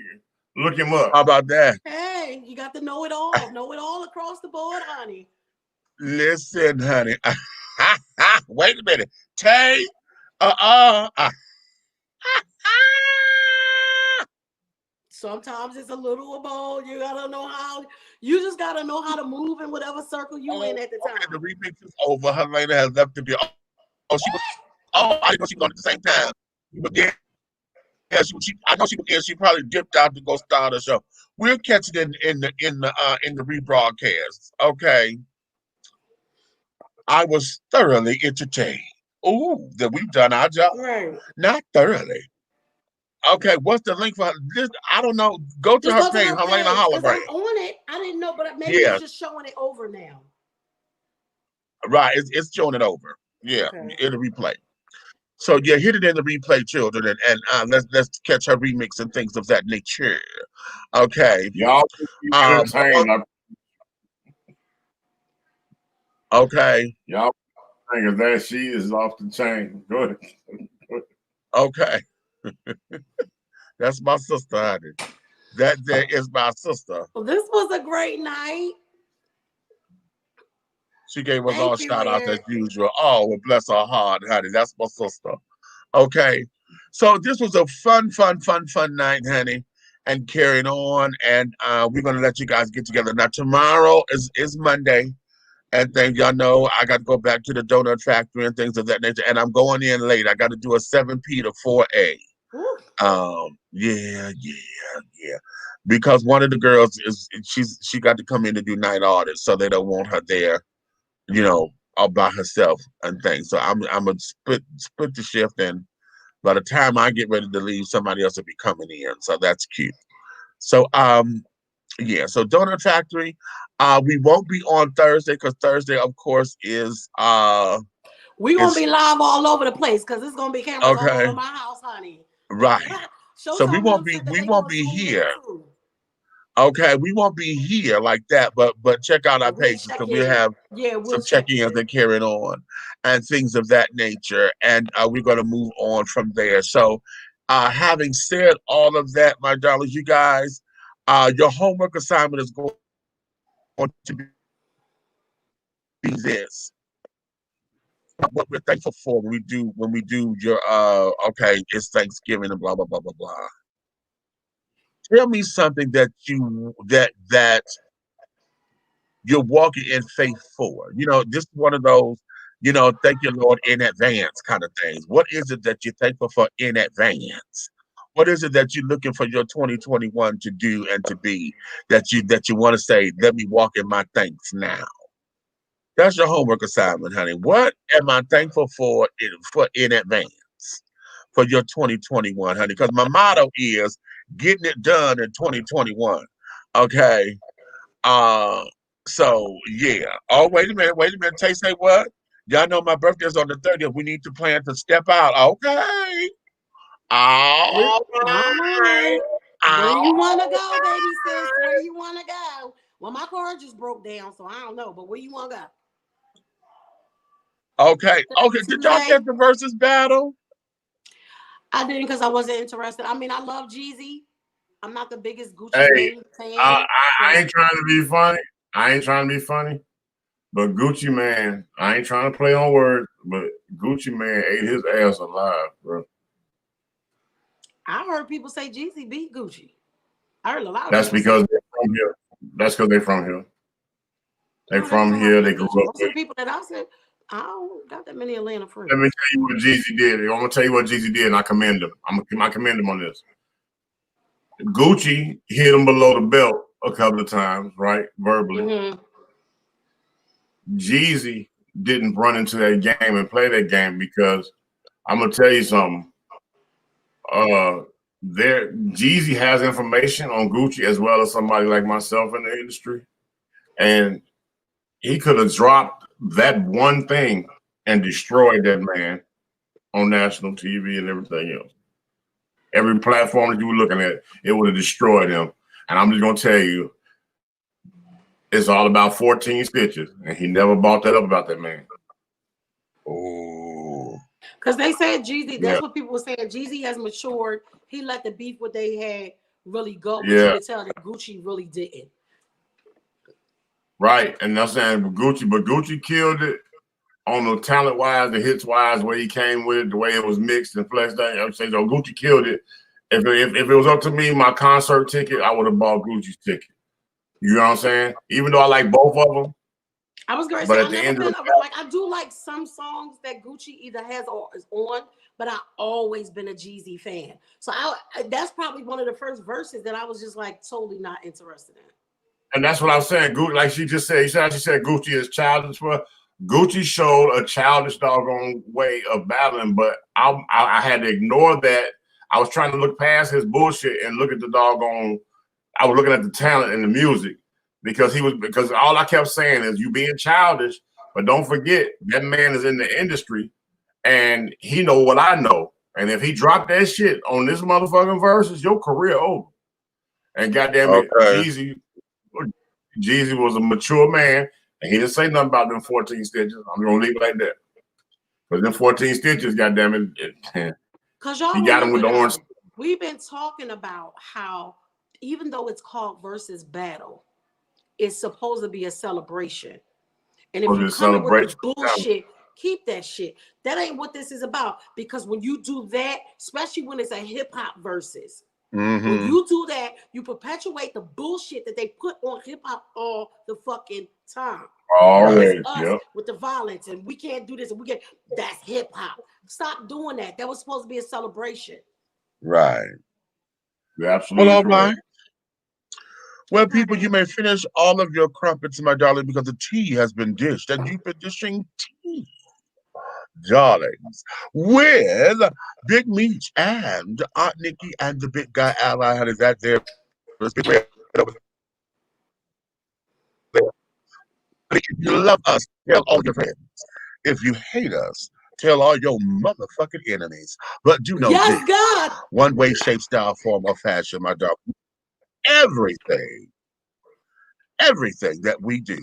look him up. How about that? Hey, you got to know it all across the board, honey. Listen, honey. Wait a minute. Tay. Sometimes it's a little bold. You gotta know how. You just gotta know how to move in whatever circle you in at the time. The remix is over. Helena has left to be. Oh, she was. Oh, I didn't know she was on at the same time. But yeah, I know she was. She probably dipped out to go start a show. We'll catch it in the rebroadcast. Okay. I was thoroughly entertained. Ooh, that we've done our job. Right. Not thoroughly. Okay, what's the link for this? I don't know. Go to her page, Helena Hologram. I'm on it. I didn't know, but maybe it's just showing it over now. Right, it's showing it over. Yeah, okay. It'll replay. So yeah, hit it in the replay, children, and let's catch her remix and things of that nature. Okay. Y'all entertained. Okay. Y'all think that she is off the chain. Go ahead. Okay. That's my sister, honey. That there is my sister. Well, this was a great night. She gave us all shout outs as usual. Oh, well, bless her heart, honey. That's my sister. Okay. So this was a fun night, honey. And carrying on. And we're gonna let you guys get together. Now tomorrow is Monday. And then y'all know I got to go back to the donut factory and things of that nature. And I'm going in late. I got to do a 7P to 4A. Yeah. Because one of the girls she got to come in to do night audits, so they don't want her there, all by herself and things. So I'm gonna split the shift, and by the time I get ready to leave, somebody else will be coming in. So that's cute. So yeah, so Donut Factory. We won't be on Thursday because Thursday, of course, is we're gonna be live all over the place because it's gonna be cameras all over my house, honey. Right. So we won't be here. Okay, we won't be here like that, but check out our pages because we'll have some check-ins and carrying on and things of that nature, and we're gonna move on from there. So having said all of that, my darlings, you guys, your homework assignment is going to be this. What we're thankful for when we do your okay, it's Thanksgiving and blah blah blah blah blah. Tell me something that you're walking in faith for. Just one of those, thank you, Lord, in advance kind of things. What is it that you're thankful for in advance? What is it that you're looking for your 2021 to do and to be that you want to say, let me walk in my thanks now? That's your homework assignment, honey. What am I thankful for in advance for your 2021, honey? Because my motto is getting it done in 2021. Okay. Uh, so yeah. Oh, wait a minute. Tay say what? Y'all know my birthday's on the 30th. We need to plan to step out. Okay. All All right. right. Where you want to go, baby sis? Where you want to go? Well, my car just broke down, so I don't know. But where you want to go? Okay. Did y'all Tonight, get the versus battle? I didn't because I wasn't interested. I mean, I love Jeezy. I'm not the biggest Gucci Hey, Mane fan. I ain't trying to be funny. But Gucci Man, I ain't trying to play on words, but Gucci Man ate his ass alive, bro. I heard people say Jeezy beat Gucci. I heard a lot of That's people because say they're from here. That's because they're from here. They no, from here. They grew up most of with. the people that I said, I don't got that many Atlanta friends. Let me tell you what Jeezy did. I'm gonna tell you what Jeezy did, and I commend him. I commend him on this. Gucci hit him below the belt a couple of times, right? Verbally. Mm-hmm. Jeezy didn't run into that game and play that game because I'm gonna tell you something. Jeezy has information on Gucci as well as somebody like myself in the industry, and he could have dropped that one thing and destroyed that man on national TV and everything else. Every platform that you were looking at, it would have destroyed him. And I'm just gonna tell you, it's all about 14 stitches, and he never bought that up about that man. Oh, because they said Jeezy. That's Yeah. what people were saying. Jeezy has matured. He let the beef what they had really go, but Yeah. you could tell that Gucci really didn't. Right. And I'm saying Gucci killed it on the talent wise, the hits wise, where he came with it, the way it was mixed and flexed out. I'm saying, so Gucci killed it. If it was up to me, my concert ticket, I would have bought Gucci's ticket. You know what I'm saying? Even though I like both of them. I was going to But say, at I've the never end of been the like, I do like some songs that Gucci either has or is on, but I've always been a Jeezy fan. So that's probably one of the first verses that I was just like totally not interested in. and that's what I was saying. Gucci, like she just said, she said Gucci is childish. Well, Gucci showed a childish doggone way of battling, but I had to ignore that. I was trying to look past his bullshit and look at the doggone. I was looking at the talent and the music because all I kept saying is you being childish, but don't forget that man is in the industry and he know what I know. And if he dropped that shit on this motherfucking verses, your career over. And goddamn it, okay. Jeezy was a mature man, and he didn't say nothing about them 14 stitches. I'm gonna leave it like that. Because them 14 stitches, goddamn it, Because y'all he got him with the orange. We've been talking about how even though it's called versus battle, it's supposed to be a celebration. And if you come in with the bullshit, keep that shit. That ain't what this is about. Because when you do that, especially when it's a hip hop versus, when you do that, you perpetuate the bullshit that they put on hip hop all the fucking time. Always, with the violence, and we can't do this, and that's hip hop. Stop doing that. That was supposed to be a celebration. Right. You're absolutely all correct. right. Well, people, you may finish all of your crumpets, my darling, because the tea has been dished, and you've been dishing tea, darlings, with Big Meech and Aunt Nikki and the big guy ally. How is that there? If you love us, tell all your friends. If you hate us, tell all your motherfucking enemies. But do know this: God. One way, shape, style, form, or fashion, my dog. Everything that we do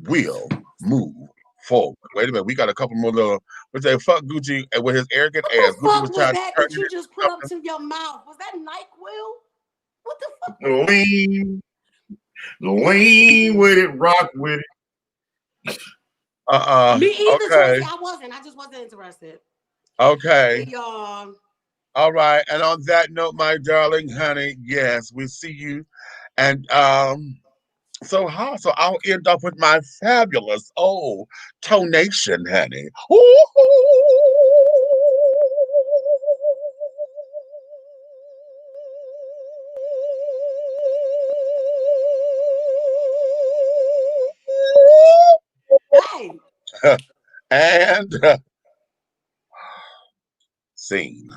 will move forward. Wait a minute, we got a couple more little. We say fuck Gucci and with his arrogant ass. What the fuck was was trying that to that you just put up to your mouth? Was that NyQuil? What the fuck? Lean with it, rock with it. Me either, okay. Tracy. I just wasn't interested. Okay. Hey, y'all. All right. And on that note, my darling honey, yes, we see you. And so I'll end up with my fabulous tonation, honey. Ooh. Hey, And scene.